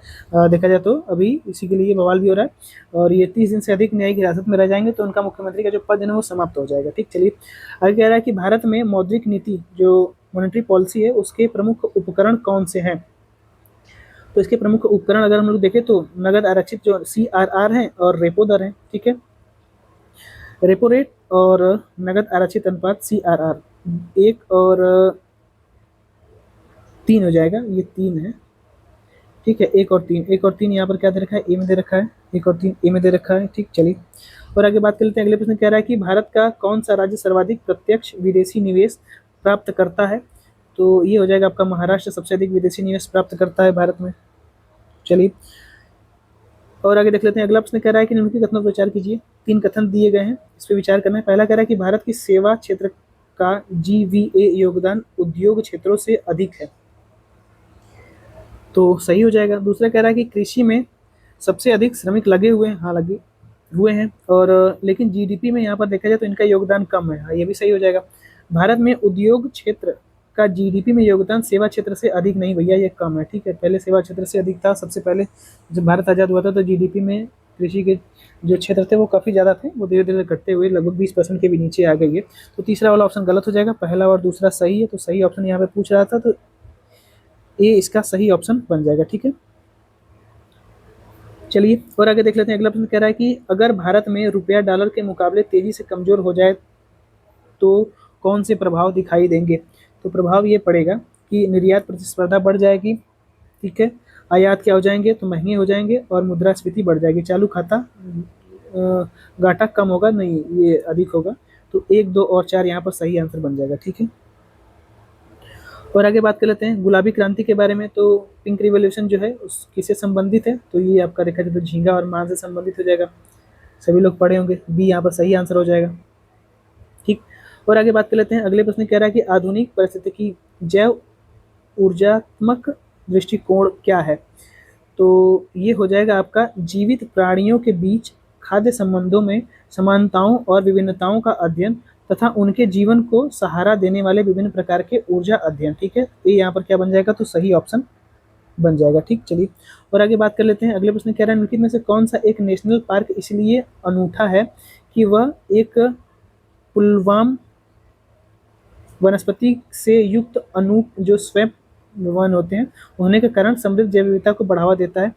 देखा जाए तो अभी इसी के लिए बवाल भी हो रहा है, और ये 30 दिन से अधिक न्यायिक हिरासत में रह जाएंगे तो उनका मुख्यमंत्री का जो पद है वो समाप्त हो जाएगा, ठीक। चलिए आगे कह रहा है कि भारत में मौद्रिक नीति जो मॉनेटरी पॉलिसी है उसके प्रमुख उपकरण कौन से हैं? तो इसके प्रमुख उपकरण अगर हम लोग देखें तो नगद आरक्षित जो CRR है और रेपो दर है, ठीक है। रेपो रेट और नगद आरक्षित अनुपात CRR, 1 और 3 हो जाएगा, ये 3 है, ठीक है। 1 और 3 यहाँ पर क्या दे रखा है, ए में दे रखा है, 1 और 3 ए में दे रखा है, ठीक। चलिए और आगे बात कर लेते हैं। अगले प्रश्न कह रहा है कि भारत का कौन सा राज्य सर्वाधिक प्रत्यक्ष विदेशी निवेश प्राप्त करता है। तो ये हो जाएगा आपका महाराष्ट्र सबसे अधिक विदेशी निवेश प्राप्त करता है भारत में। चलिए और आगे देख लेते हैं। अगला प्रश्न कह रहा है कि निम्नलिखित कथनों पर विचार कीजिए। 3 कथन दिए गए हैं, इस पर विचार करना है। पहला कह रहा है कि भारत की सेवा क्षेत्र का जीवीए योगदान उद्योग क्षेत्रों से अधिक है, तो सही हो जाएगा। दूसरा कह रहा है कि कृषि में सबसे अधिक श्रमिक लगे हुए हैं, हाँ लगे हुए हैं, और लेकिन जीडीपी में यहाँ पर देखा जाए तो इनका योगदान कम है, हाँ ये भी सही हो जाएगा। भारत में उद्योग क्षेत्र का जीडीपी में योगदान सेवा क्षेत्र से अधिक नहीं भैया, ये कम है, ठीक है। पहले सेवा क्षेत्र से अधिक था, सबसे पहले जब भारत आज़ाद हुआ था तो जीडीपी में कृषि के जो क्षेत्र थे वो काफ़ी ज़्यादा थे, वो धीरे धीरे घटते हुए लगभग 20% के भी नीचे आ गई है। तो तीसरा वाला ऑप्शन गलत हो जाएगा, पहला और दूसरा सही है। तो सही ऑप्शन यहाँ पे पूछ रहा था, तो ये इसका सही ऑप्शन बन जाएगा, ठीक है। चलिए और आगे देख लेते हैं। अगला प्रश्न कह रहा है कि अगर भारत में रुपया डॉलर के मुकाबले तेजी से कमजोर हो जाए तो कौन से प्रभाव दिखाई देंगे। तो प्रभाव ये पड़ेगा कि निर्यात प्रतिस्पर्धा बढ़ जाएगी, ठीक है, आयात क्या हो जाएंगे तो महंगे हो जाएंगे, और मुद्रास्फीति बढ़ जाएगी, चालू खाता घाटा कम होगा, नहीं ये अधिक होगा। तो 1, 2 और 4 यहाँ पर सही आंसर बन जाएगा, ठीक है। और आगे बात कर लेते हैं गुलाबी क्रांति के बारे में। तो पिंक रिवॉल्यूशन जो है उस किससे संबंधित है, तो ये आपका देखा जाए तो झींगा और मान से संबंधित हो जाएगा, सभी लोग पढ़े होंगे, बी यहाँ पर सही आंसर हो जाएगा, ठीक। और आगे बात कर लेते हैं। अगले प्रश्न कह रहा है कि आधुनिक पारिस्थितिकी जैव ऊर्जात्मक दृष्टिकोण क्या है। तो ये हो जाएगा आपका जीवित प्राणियों के बीच खाद्य संबंधों में समानताओं और विभिन्नताओं का अध्ययन तथा उनके जीवन को सहारा देने वाले विभिन्न प्रकार के ऊर्जा अध्ययन, ठीक है। ये यहाँ पर क्या बन जाएगा, तो सही ऑप्शन बन जाएगा, ठीक। चलिए और आगे बात कर लेते हैं। अगले प्रश्न कह रहा है निम्नलिखित में से कौन सा एक नेशनल पार्क इसलिए अनूठा है कि वह एक पुलवाम वनस्पति से युक्त अनूप जो स्वयं वन होते हैं होने के कारण समृद्ध जैव विविधता को बढ़ावा देता है।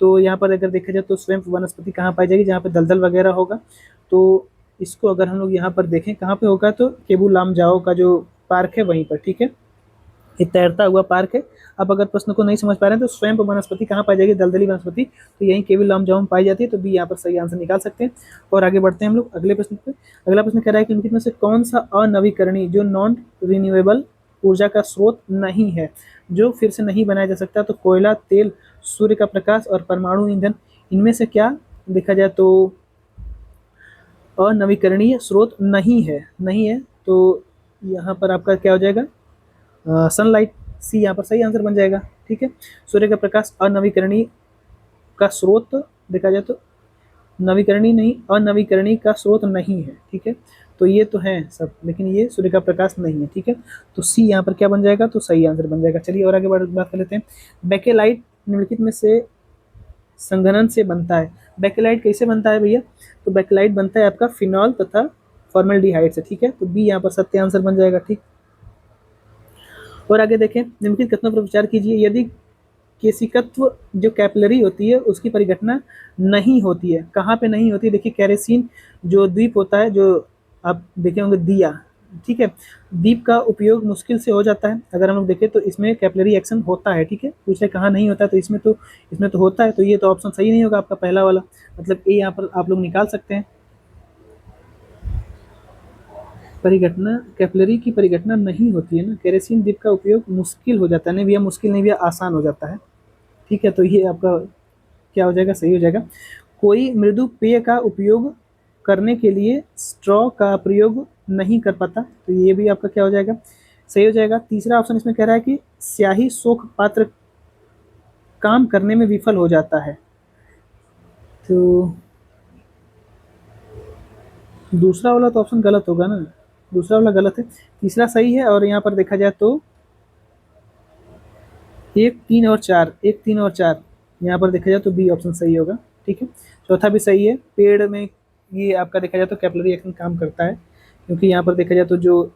तो यहाँ पर अगर देखा जाए तो स्वयं वनस्पति कहाँ पाई जाएगी, जहाँ पे दलदल वगैरह होगा। तो इसको अगर हम लोग यहाँ पर देखें कहाँ पे होगा, तो केबू लामजाओ का जो पार्क है वहीं पर, ठीक है, ये तैरता हुआ पार्क है। अब अगर प्रश्न को नहीं समझ पा रहे हैं तो स्वयं वनस्पति कहाँ पाई जाएगी, दलदली वनस्पति, तो यहीं केवल लामजाओ में पाई जाती है, तो बी यहाँ पर सही आंसर निकाल सकते हैं। और आगे बढ़ते हैं हम लोग अगले प्रश्न पे। अगला प्रश्न कह रहा है कि निम्नलिखित में से कौन सा अनवीकरणीय जो नॉन रिन्यूएबल ऊर्जा का स्रोत नहीं है, जो फिर से नहीं बनाया जा सकता। तो कोयला, तेल, सूर्य का प्रकाश और परमाणु ईंधन, इनमें से क्या देखा जाए तो अनवीकरणीय स्रोत नहीं है, नहीं है। तो यहाँ पर आपका क्या हो जाएगा, सनलाइट, सी यहाँ पर सही आंसर बन जाएगा, ठीक है। सूर्य का प्रकाश अनवीकरणीय का स्रोत देखा जाए तो नवीकरणीय नहीं, अनवीकरणीय का स्रोत नहीं है, ठीक है। तो ये तो है सब, लेकिन ये सूर्य का प्रकाश नहीं है, ठीक है। तो सी यहाँ पर क्या बन जाएगा, तो सही आंसर बन जाएगा। चलिए और आगे बात कर लेते हैं। बेकेलाइट निम्नलिखित में से संघनन से बनता है। बेकेलाइट कैसे बनता है भैया, तो बेकेलाइट बनता है आपका फिनॉल तथा फॉर्मल्डिहाइड से, ठीक है। तो बी यहाँ पर सत्य आंसर बन जाएगा, ठीक। और आगे देखें, निम्नलिखित कथनों पर विचार कीजिए। यदि केशिकत्व जो कैपिलरी होती है उसकी परिघटना नहीं होती है, कहाँ पे नहीं होती है, देखिए केरोसिन जो द्वीप होता है, जो आप देखे होंगे दिया, ठीक है, दीप का उपयोग मुश्किल से हो जाता है। अगर हम लोग देखें तो इसमें कैपिलरी एक्शन होता है, ठीक है। पूछे कहाँ नहीं होता है, तो इसमें तो होता है। तो ये तो ऑप्शन सही नहीं होगा आपका पहला वाला, मतलब ए यहाँ पर आप लोग निकाल सकते हैं। परिघटना, कैपिलरी की परिघटना नहीं होती है ना, केरोसिन दीप का उपयोग मुश्किल हो जाता है, नहीं भैया मुश्किल नहीं भैया आसान हो जाता है, ठीक है। तो ये आपका क्या हो जाएगा, सही हो जाएगा। कोई मृदु पेय का उपयोग करने के लिए स्ट्रॉ का प्रयोग नहीं कर पाता, तो ये भी आपका क्या हो जाएगा, सही हो जाएगा। तीसरा ऑप्शन इसमें कह रहा है कि स्याही सोख पात्र काम करने में विफल हो जाता है, तो दूसरा वाला तो ऑप्शन गलत होगा ना, दूसरा वाला गलत है, तीसरा सही है। और यहाँ पर देखा जाए तो 1, 3 और 4, 1, 3 और 4 यहाँ पर देखा जाए तो बी ऑप्शन सही होगा, ठीक है। चौथा भी सही है, पेड़ में ये आपका देखा जाए तो कैपिलरी एक्शन काम करता है, क्योंकि यहाँ पर देखा जाए तो जो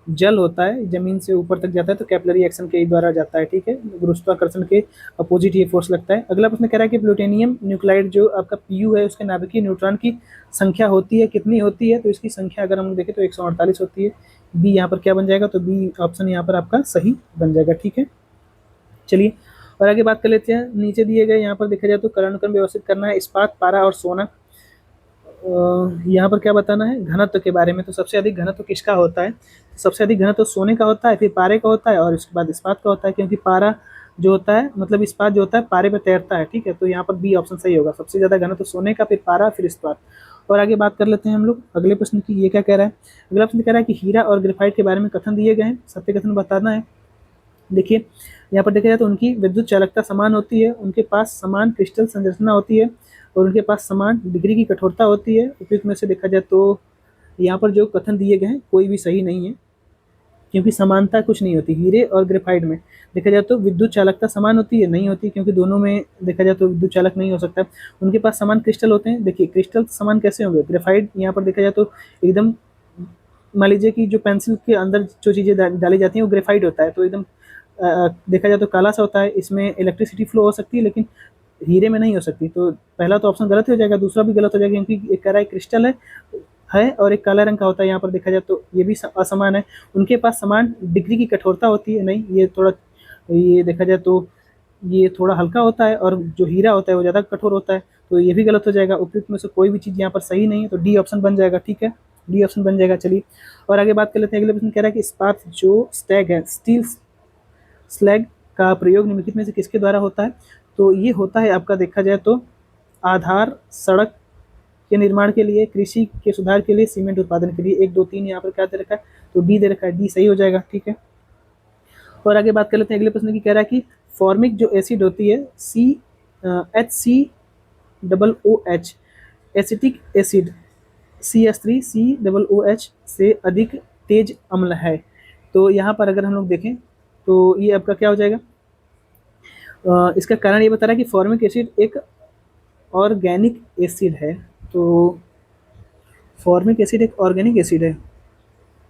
जल होता है जमीन से ऊपर तक जाता है तो कैपिलरी एक्शन के द्वारा जाता है, ठीक है। गुरुत्वाकर्षण के अपोजिट ये फोर्स लगता है। अगला प्रश्न कह रहा है कि प्लूटोनियम न्यूक्लाइड जो आपका पीयू है उसके नाभिकीय न्यूट्रॉन की संख्या होती है, कितनी होती है, तो इसकी संख्या अगर हम देखें तो 148 होती है, बी यहाँ पर क्या बन जाएगा, तो बी ऑप्शन यहाँ पर आपका सही बन जाएगा। ठीक है, चलिए और आगे बात कर लेते हैं। नीचे दिए गए यहाँ पर देखा जाए तो कलानुक्रम व्यवस्थित करना है, इस्पात, पारा और सोना। यहाँ पर क्या बताना है, घनत्व के बारे में। तो सबसे अधिक घनत्व किसका होता है, तो सबसे अधिक घनत्व सोने का होता है, फिर पारे का होता है और उसके बाद इस्पात का होता है, क्योंकि पारा जो होता है मतलब इस्पात जो होता है पारे पे तैरता है। ठीक है, तो यहाँ पर बी ऑप्शन सही होगा, सबसे ज्यादा घनत्व सोने का, फिर पारा, फिर इस्पात। और आगे बात कर लेते हैं हम लोग अगले प्रश्न की। ये क्या कह रहा है, अगला प्रश्न कह रहा है कि हीरा और ग्रेफाइट के बारे में कथन दिए गए हैं, सत्य कथन बताना है। देखिए यहाँ पर देखा जाए तो उनकी विद्युत चालकता समान होती है, उनके पास समान क्रिस्टल संरचना होती है और उनके पास समान डिग्री की कठोरता होती है। उपयुक्त में से देखा जाए तो यहाँ पर जो कथन दिए गए हैं कोई भी सही नहीं है, क्योंकि समानता कुछ नहीं होती। हीरे और ग्रेफाइट में देखा जाए तो विद्युत चालकता समान होती है, नहीं होती, क्योंकि दोनों में देखा जाए तो विद्युत चालक नहीं हो सकता। उनके पास समान क्रिस्टल होते हैं। देखिए क्रिस्टल समान कैसे होंगे, ग्रेफाइट यहाँ पर देखा जाए तो एकदम, मान लीजिए कि जो पेंसिल के अंदर जो चीज़ें डाली जाती हैं वो ग्रेफाइट होता है, तो एकदम देखा जाए तो काला सा होता है, इसमें इलेक्ट्रिसिटी फ्लो हो सकती है लेकिन हीरे में नहीं हो सकती। तो पहला तो ऑप्शन गलत हो जाएगा, दूसरा भी गलत हो जाएगा, क्योंकि एक कह रहा है क्रिस्टल है और एक काला रंग का होता है। यहाँ पर देखा जाए तो ये भी असमान है। उनके पास समान डिग्री की कठोरता होती है, नहीं, ये थोड़ा, ये देखा जाए तो ये थोड़ा हल्का होता है और जो हीरा होता है वो ज़्यादा कठोर होता है, तो ये भी गलत हो जाएगा। उपयुक्त में से कोई भी चीज़ यहाँ पर सही नहीं है, तो डी ऑप्शन बन जाएगा। ठीक है, डी ऑप्शन बन जाएगा। चलिए और आगे बात कर लेते हैं। अगले प्रश्न कह रहा है कि इस्पात जो स्टैग है, स्टील स्लैग का प्रयोग निम्नलिखित में से किसके द्वारा होता है, तो ये होता है आपका देखा जाए तो आधार, सड़क के निर्माण के लिए, कृषि के सुधार के लिए, सीमेंट उत्पादन के लिए। 1 2 3 यहाँ पर क्या दे रखा है, तो डी दे रखा है, डी सही हो जाएगा। ठीक है, और आगे बात कर लेते हैं। अगले प्रश्न की कह रहा है कि फॉर्मिक जो एसिड होती है HCOOH, एसिटिक एसिड CH3COOH से अधिक तेज अम्ल है। तो यहाँ पर अगर हम लोग देखें तो ये आपका क्या हो जाएगा, इसका कारण ये बता रहा है कि फॉर्मिक एसिड एक ऑर्गेनिक एसिड है। तो फॉर्मिक एसिड एक ऑर्गेनिक एसिड है।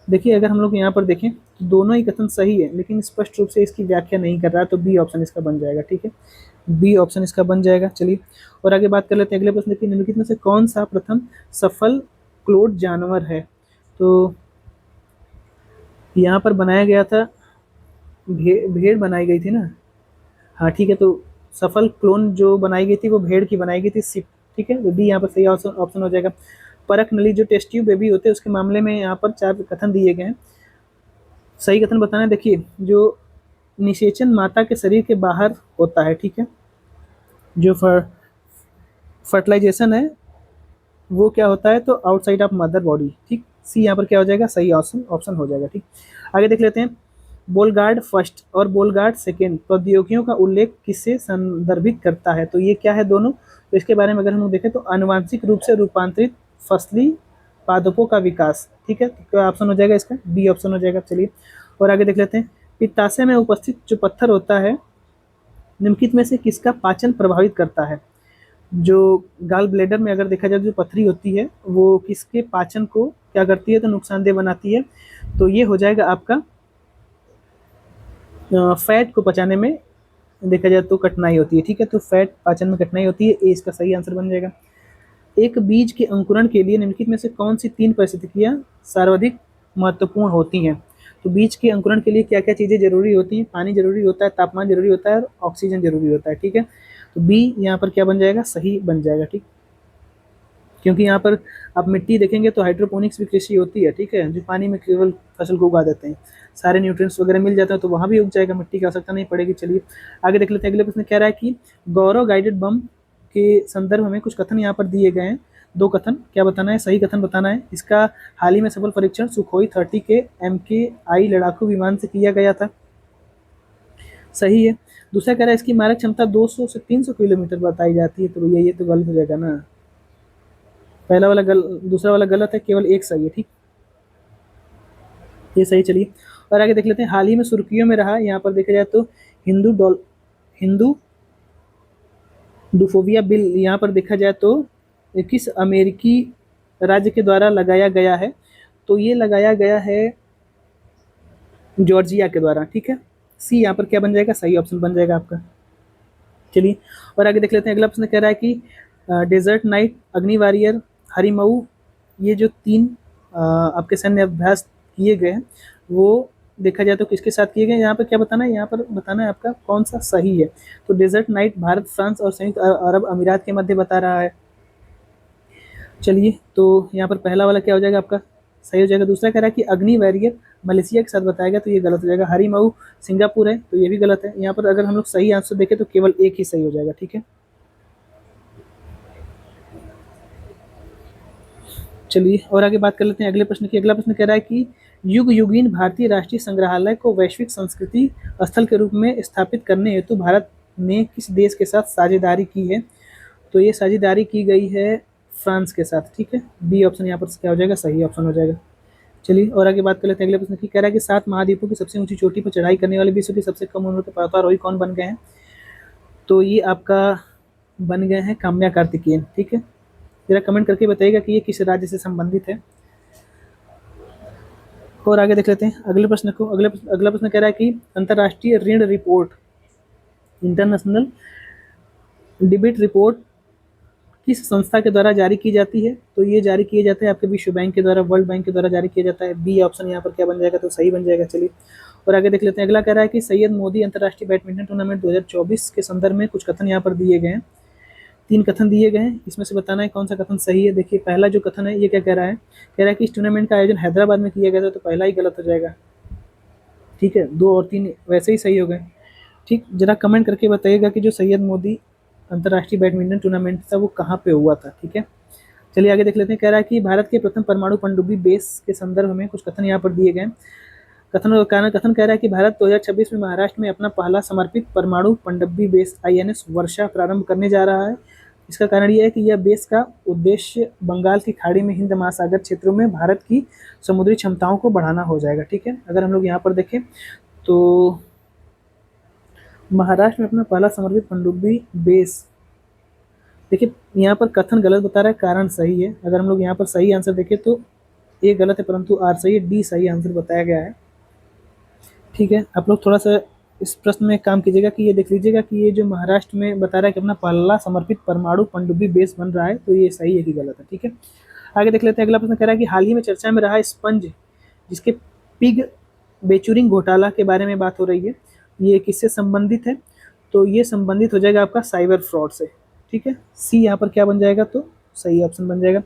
देखिए अगर हम लोग यहाँ पर देखें तो दोनों ही कथन सही है, लेकिन स्पष्ट रूप से इसकी व्याख्या नहीं कर रहा है, तो बी ऑप्शन इसका बन जाएगा। ठीक है, बी ऑप्शन इसका बन जाएगा। चलिए और आगे बात कर लेते हैं। अगले प्रश्न देखिए, निम्नलिखित में से कौन सा प्रथम सफल क्लोड जानवर है, तो यहाँ पर बनाया गया था, भेड़ बनाई गई थी ना, हाँ ठीक है, तो सफल क्लोन जो बनाई गई थी वो भेड़ की बनाई गई थी, सिप। ठीक है, तो डी यहाँ पर सही ऑप्शन हो जाएगा। परख नली जो टेस्ट ट्यूब बेबी होते हैं उसके मामले में यहाँ पर 4 कथन दिए गए हैं, सही कथन बताना है। देखिए जो निषेचन माता के शरीर के बाहर होता है, ठीक है, जो फर्टिलाइजेशन है वो क्या होता है, तो आउटसाइड ऑफ मदर बॉडी। ठीक, सी यहाँ पर क्या हो जाएगा, सही ऑप्शन हो जाएगा। ठीक, आगे देख लेते हैं। बोलगार्ड फर्स्ट और बोलगार्ड सेकेंड प्रौद्योगिकियों का उल्लेख किससे संदर्भित करता है, तो ये क्या है दोनों, तो इसके बारे में अगर हम लोग देखें तो आनुवांशिक रूप से रूपांतरित फसली पादपों का विकास। ठीक है, तो क्या ऑप्शन हो जाएगा इसका, बी ऑप्शन हो जाएगा। चलिए और आगे देख लेते हैं। पित्ताशय में उपस्थित जो पत्थर होता है निम्नलिखित में से किसका पाचन प्रभावित करता है, जो गाल ब्लेडर में अगर देखा जाए जो पथरी होती है वो किसके पाचन को क्या करती है, तो नुकसानदेह बनाती है, तो ये हो जाएगा आपका फैट को पचाने में देखा जाए तो कठिनाई होती है। ठीक है, तो फैट पाचन में कठिनाई होती है, ए इसका सही आंसर बन जाएगा। एक बीज के अंकुरण के लिए निम्नलिखित में से कौन सी 3 परिस्थितियां सर्वाधिक महत्वपूर्ण होती हैं, तो बीज के अंकुरण के लिए क्या क्या चीज़ें जरूरी होती हैं, पानी जरूरी होता है, तापमान जरूरी होता है और ऑक्सीजन जरूरी होता है। ठीक है, तो बी यहाँ पर क्या बन जाएगा, सही बन जाएगा। ठीक, क्योंकि यहाँ पर आप मिट्टी देखेंगे तो हाइड्रोपोनिक्स भी कृषि होती है। ठीक है, जो पानी में केवल फसल को उगा देते हैं, सारे न्यूट्रिएंट्स वगैरह मिल जाते हैं तो वहाँ भी उग जाएगा, मिट्टी की आवश्यकता नहीं पड़ेगी। चलिए आगे देख लेते हैं। अगले प्रश्न कह रहा है कि गौरव गाइडेड बम के संदर्भ में कुछ कथन यहाँ पर दिए गए हैं, 2 कथन, क्या बताना है, सही कथन बताना है। इसका हाल ही में सफल परीक्षण सुखोई 30 के MKI लड़ाकू विमान से किया गया था, सही है। दूसरा कह रहा है इसकी मारक क्षमता 200 से 300 किलोमीटर बताई जाती है, तो भैया ये तो गलत हो जाएगा ना, पहला वाला दूसरा वाला गलत है, केवल एक सही है। ठीक, ये सही। चलिए और आगे देख लेते हैं। हाल ही में सुर्खियों में रहा, यहाँ पर देखा जाए तो हिंदू डूफोबिया बिल यहाँ पर देखा जाए तो किस अमेरिकी राज्य के द्वारा लगाया गया है, तो ये लगाया गया है जॉर्जिया के द्वारा। ठीक है, सी यहाँ पर क्या बन जाएगा, सही ऑप्शन बन जाएगा आपका। चलिए और आगे देख लेते हैं। अगला प्रश्न कह रहा है कि डेजर्ट नाइट, अग्नि वॉरियर, हरिमऊ, ये जो 3 आपके सैन्य अभ्यास किए गए हैं वो देखा जाए तो किसके साथ किए गए। यहाँ पर क्या बताना है, यहाँ पर बताना है आपका कौन सा सही है। तो डेजर्ट नाइट भारत, फ्रांस और संयुक्त अरब अमीरात के मध्य बता रहा है। चलिए, तो यहाँ पर पहला वाला क्या हो जाएगा आपका, सही हो जाएगा। दूसरा कह रहा है कि अग्नि वैरियर मलेशिया के साथ बताया गया, तो ये गलत हो जाएगा। हरीमऊ सिंगापुर है, तो ये भी गलत है। यहाँ पर अगर हम लोग सही आंसर देखें तो केवल एक ही सही हो जाएगा, ठीक है। चलिए और आगे बात कर लेते हैं अगले प्रश्न की। अगला प्रश्न कह रहा है कि युग युगीन भारतीय राष्ट्रीय संग्रहालय को वैश्विक संस्कृति स्थल के रूप में स्थापित करने हेतु भारत ने किस देश के साथ साझेदारी की है। तो ये साझेदारी की गई है फ्रांस के साथ, ठीक है। बी ऑप्शन यहाँ पर क्या हो जाएगा, सही ऑप्शन हो जाएगा। चलिए और आगे बात कर लेते हैं अगले प्रश्न की। कह रहा है कि 7 महाद्वीपों की सबसे ऊंची चोटी पर चढ़ाई करने वाले विश्व के सबसे कम उम्र के पर्वतारोही कौन बन गए हैं। तो ये आपका बन गए हैं काम्या कार्तिकेयन, ठीक है। जरा कमेंट करके बताइएगा कि ये किस राज्य से संबंधित है। और आगे देख लेते हैं अगले प्रश्न को। अगला प्रश्न कह रहा है कि अंतर्राष्ट्रीय ऋण रिपोर्ट, इंटरनेशनल डिबिट रिपोर्ट किस संस्था के द्वारा जारी की जाती है। तो ये जारी किए जाते हैं आपके विश्व बैंक के द्वारा, वर्ल्ड बैंक के द्वारा जारी किया जाता है। बी ऑप्शन यहाँ पर क्या बन जाएगा, तो सही बन जाएगा। चलिए और आगे देख लेते हैं। अगला कह रहा है कि सैयद मोदी अंतर्राष्ट्रीय बैडमिंटन टूर्नामेंट 2024 के संदर्भ में कुछ कथन यहाँ पर दिए गए हैं। 3 कथन दिए गए हैं, इसमें से बताना है कौन सा कथन सही है। देखिए पहला जो कथन है ये क्या कह रहा है, कह रहा है कि इस टूर्नामेंट का आयोजन हैदराबाद में किया गया था, तो पहला ही गलत हो जाएगा, ठीक है। 2 और 3 वैसे ही सही हो गए, ठीक। जरा कमेंट करके बताइएगा कि जो सैयद मोदी अंतर्राष्ट्रीय बैडमिंटन टूर्नामेंट था वो कहाँ पे हुआ था, ठीक है। चलिए आगे देख लेते हैं। कह रहा है कि भारत के प्रथम परमाणु पनडुब्बी बेस के संदर्भ में कुछ कथन यहाँ पर दिए गए। कथन कह रहा है कि भारत 2026 में महाराष्ट्र में अपना पहला समर्पित परमाणु पनडुब्बी बेस INS वर्षा प्रारंभ करने जा रहा है। इसका कारण यह है कि यह बेस का उद्देश्य बंगाल की खाड़ी में हिंद महासागर क्षेत्रों में भारत की समुद्री क्षमताओं को बढ़ाना हो जाएगा, ठीक है। अगर हम लोग यहाँ पर देखें तो महाराष्ट्र में अपना पहला समर्पित पनडुब्बी बेस, देखिए यहाँ पर कथन गलत बता रहा है, कारण सही है। अगर हम लोग यहाँ पर सही आंसर देखें तो ए गलत है परंतु आर सही है, डी सही आंसर बताया गया है, ठीक है। आप लोग थोड़ा सा इस प्रश्न में काम कीजिएगा कि ये देख लीजिएगा कि ये जो महाराष्ट्र में बता रहा है कि अपना पहला समर्पित परमाणु पनडुब्बी बेस बन रहा है, तो ये सही है कि गलत है, ठीक है। आगे देख लेते हैं। अगला प्रश्न कह रहा है कि हाल ही में चर्चा में रहा स्पंज जिसके पिग बेचूरिंग घोटाला के बारे में बात हो रही है, ये किससे संबंधित है। तो ये संबंधित हो जाएगा आपका साइबर फ्रॉड से, ठीक है। सी यहाँ पर क्या बन जाएगा, तो सही ऑप्शन बन जाएगा।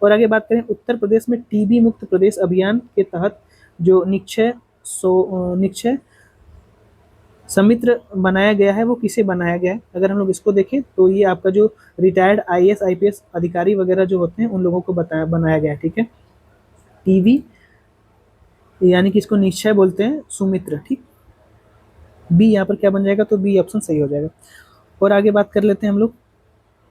और आगे बात करें उत्तर प्रदेश में टीबी मुक्त प्रदेश अभियान के तहत जो निक्षय समित्र बनाया गया है वो किसे बनाया गया है। अगर हम लोग इसको देखें तो ये आपका जो रिटायर्ड IAS IPS अधिकारी वगैरह जो होते हैं उन लोगों को बनाया गया है, ठीक है। टीवी यानी कि इसको निश्चय बोलते हैं सुमित्र, ठीक। बी यहाँ पर क्या बन जाएगा, तो बी ऑप्शन सही हो जाएगा। और आगे बात कर लेते हैं हम लोग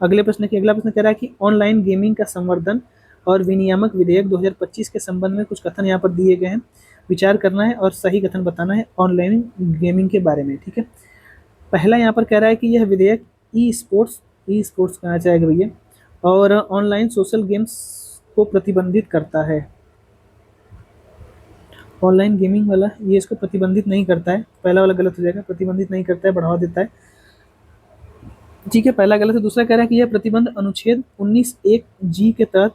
अगले प्रश्न की। अगला प्रश्न कह रहा है कि ऑनलाइन गेमिंग का संवर्धन और विनियामक विधेयक 2025 के संबंध में कुछ कथन यहाँ पर दिए गए हैं, विचार करना है और सही कथन बताना है ऑनलाइन गेमिंग के बारे में, ठीक है। पहला यहाँ पर कह रहा है कि यह विधेयक ई स्पोर्ट्स कहा जाएगा भैया, और ऑनलाइन सोशल गेम्स को प्रतिबंधित करता है। ऑनलाइन गेमिंग वाला ये इसको प्रतिबंधित नहीं करता है, पहला वाला गलत हो जाएगा, प्रतिबंधित नहीं करता है, बढ़ावा देता है, ठीक है। पहला गलत है। दूसरा कह रहा है कि यह प्रतिबंध अनुच्छेद 19(1)(g) के तहत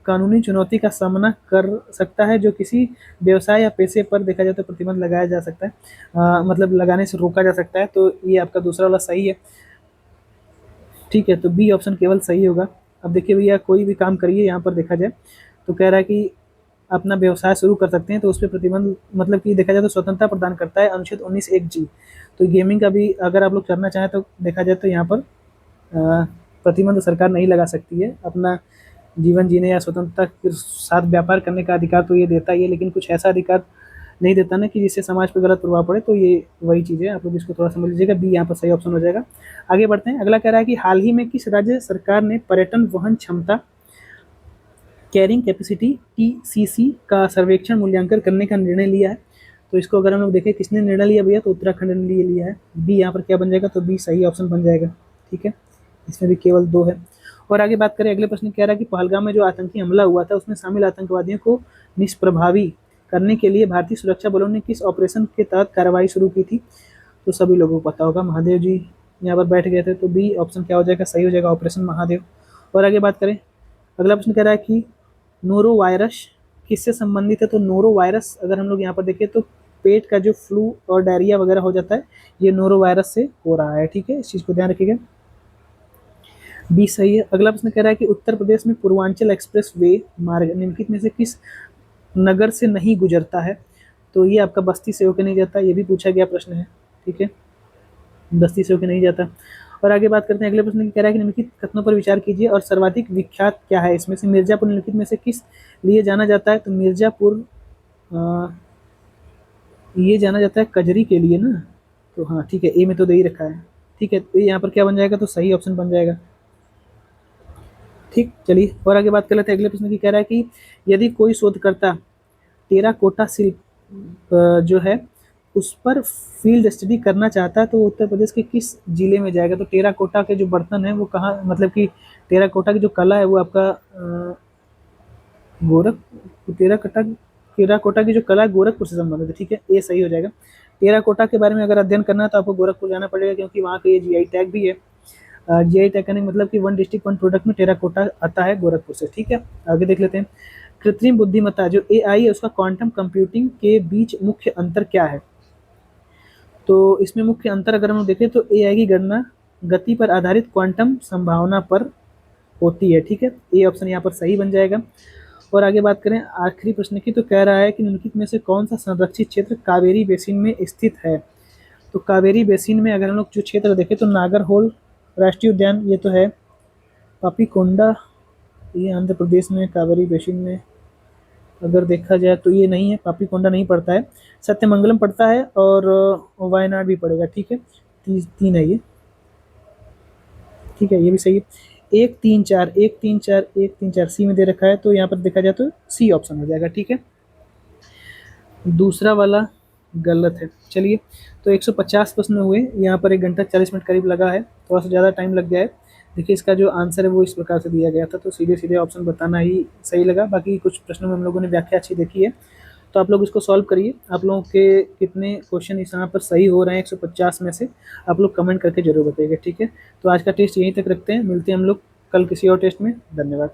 कानूनी चुनौती का सामना कर सकता है, जो किसी व्यवसाय या पेशे पर देखा जाए तो प्रतिबंध लगाया जा सकता है, मतलब लगाने से रोका जा सकता है। तो ये आपका दूसरा वाला सही है, ठीक है। तो बी ऑप्शन केवल सही होगा। अब देखिए भैया कोई भी काम करिए, यहाँ पर देखा जाए तो कह रहा है कि अपना व्यवसाय शुरू कर सकते हैं, तो उस पर प्रतिबंध मतलब कि देखा जाए तो स्वतंत्रता प्रदान करता है अनुच्छेद 19(1)(g)। तो गेमिंग का भी अगर आप लोग करना चाहें तो देखा जाए तो यहाँ पर प्रतिबंध सरकार नहीं लगा सकती है। अपना जीवन जीने या स्वतंत्रता के साथ व्यापार करने का अधिकार तो ये देता ही है, लेकिन कुछ ऐसा अधिकार नहीं देता ना कि जिससे समाज पर गलत प्रभाव पड़े। तो ये वही चीज़ है, आप लोग इसको थोड़ा समझ लीजिएगा। बी यहाँ पर सही ऑप्शन हो जाएगा। आगे बढ़ते हैं। अगला कह रहा है कि हाल ही में किस राज्य सरकार ने पर्यटन वहन क्षमता कैरिंग कैपेसिटी TCC का सर्वेक्षण मूल्यांकन करने का निर्णय लिया है। तो इसको अगर हम लोग देखें किसने निर्णय लिया भैया, तो उत्तराखंड ने लिया है। बी यहाँ पर क्या बन जाएगा, तो बी सही ऑप्शन बन जाएगा, ठीक है। इसमें भी केवल 2 है। और आगे बात करें अगले प्रश्न कह रहा है कि पहलगाम में जो आतंकी हमला हुआ था उसमें शामिल आतंकवादियों को निष्प्रभावी करने के लिए भारतीय सुरक्षा बलों ने किस ऑपरेशन के तहत कार्रवाई शुरू की थी। तो सभी लोगों को पता होगा, महादेव जी यहाँ पर बैठ गए थे, तो बी ऑप्शन क्या हो जाएगा, सही हो जाएगा, ऑपरेशन महादेव। और आगे बात करें अगला प्रश्न कह रहा है कि नोरो वायरस किससे संबंधित है, तो नोरो वायरस। अगर हम लोग यहाँ पर देखें तो पेट का जो फ्लू और डायरिया वगैरह हो जाता है, ये नोरो वायरस से हो रहा है, ठीक है, इस चीज़ को ध्यान रखिएगा। बी सही है। अगला प्रश्न कह रहा है कि उत्तर प्रदेश में पूर्वांचल एक्सप्रेस वे मार्ग निम्नलिखित में से किस नगर से नहीं गुजरता है, तो ये आपका बस्ती से होकर नहीं जाता, ये भी पूछा गया प्रश्न है, ठीक है, बस्ती से होकर नहीं जाता। और आगे बात करते हैं अगले प्रश्न की, कह रहा है कि निम्नलिखित कथनों पर विचार कीजिए और सर्वाधिक विख्यात क्या है इसमें से। मिर्जापुर निम्नलिखित में से किस लिए जाना जाता है, तो मिर्जापुर ये जाना जाता है कजरी के लिए ना, तो हाँ ठीक है, ए में तो दे ही रखा है, ठीक है, तो यहाँ पर क्या बन जाएगा, तो सही ऑप्शन बन जाएगा, ठीक। चलिए और आगे बात कर लेते हैं अगले प्रश्न की, कह रहा है कि यदि कोई शोधकर्ता टेराकोटा शिल्प जो है उस पर फील्ड स्टडी करना चाहता है, तो उत्तर प्रदेश के किस जिले में जाएगा, तो टेराकोटा के जो बर्तन है वो कहाँ, मतलब कि टेराकोटा की जो कला है वो आपका गोरख टेराकोटा टेराकोटा की जो कला है गोरखपुर से संबंधित है, ठीक है, ये सही हो जाएगा। टेराकोटा के बारे में अगर अध्ययन करना है तो आपको गोरखपुर जाना पड़ेगा, क्योंकि वहाँ का ये जीआई टैग भी है। जीआई टैग करने का मतलब कि वन डिस्ट्रिक्ट वन प्रोडक्ट में टेराकोटा आता है गोरखपुर से, ठीक है। आगे देख लेते हैं, कृत्रिम बुद्धिमत्ता जो एआई है उसका क्वांटम कंप्यूटिंग के बीच मुख्य अंतर क्या है, तो इसमें मुख्य अंतर अगर हम देखें तो एआई की गणना गति पर आधारित क्वांटम संभावना पर होती है, ठीक है, ये ऑप्शन यहाँ पर सही बन जाएगा। और आगे बात करें आखिरी प्रश्न की, तो कह रहा है कि निम्नलिखित में से कौन सा संरक्षित क्षेत्र कावेरी बेसिन में स्थित है, तो कावेरी बेसिन में अगर हम लोग जो क्षेत्र देखें तो नागरहोल राष्ट्रीय उद्यान ये तो है, पापीकोंडा ये आंध्र प्रदेश में कावेरी बेसिन में अगर देखा जाए तो ये नहीं है, पापीकोंडा नहीं पड़ता है, सत्यमंगलम पड़ता है और वायनाड भी पड़ेगा, ठीक है, तीन है ये, ठीक है, ये भी सही है। 1 3 4 1 3 4 1 3 4 सी में दे रखा है, तो यहाँ पर देखा जाए तो सी ऑप्शन हो जाएगा, ठीक है, दूसरा वाला गलत है। चलिए तो 150 प्रश्न हुए, यहाँ पर 1 घंटा 40 मिनट करीब लगा है, थोड़ा सा ज़्यादा टाइम लग गया है। देखिए इसका जो आंसर है वो इस प्रकार से दिया गया था, तो सीधे सीधे ऑप्शन बताना ही सही लगा, बाकी कुछ प्रश्नों में हम लोगों ने व्याख्या अच्छी देखी है, तो आप लोग इसको सॉल्व करिए। आप लोगों के कितने क्वेश्चन इस यहाँ पर सही हो रहे हैं 150 में से, आप लोग कमेंट करके जरूर बताइएगा, ठीक है। तो आज का टेस्ट यहीं तक रखते हैं, मिलते हैं हम लोग कल किसी और टेस्ट में, धन्यवाद।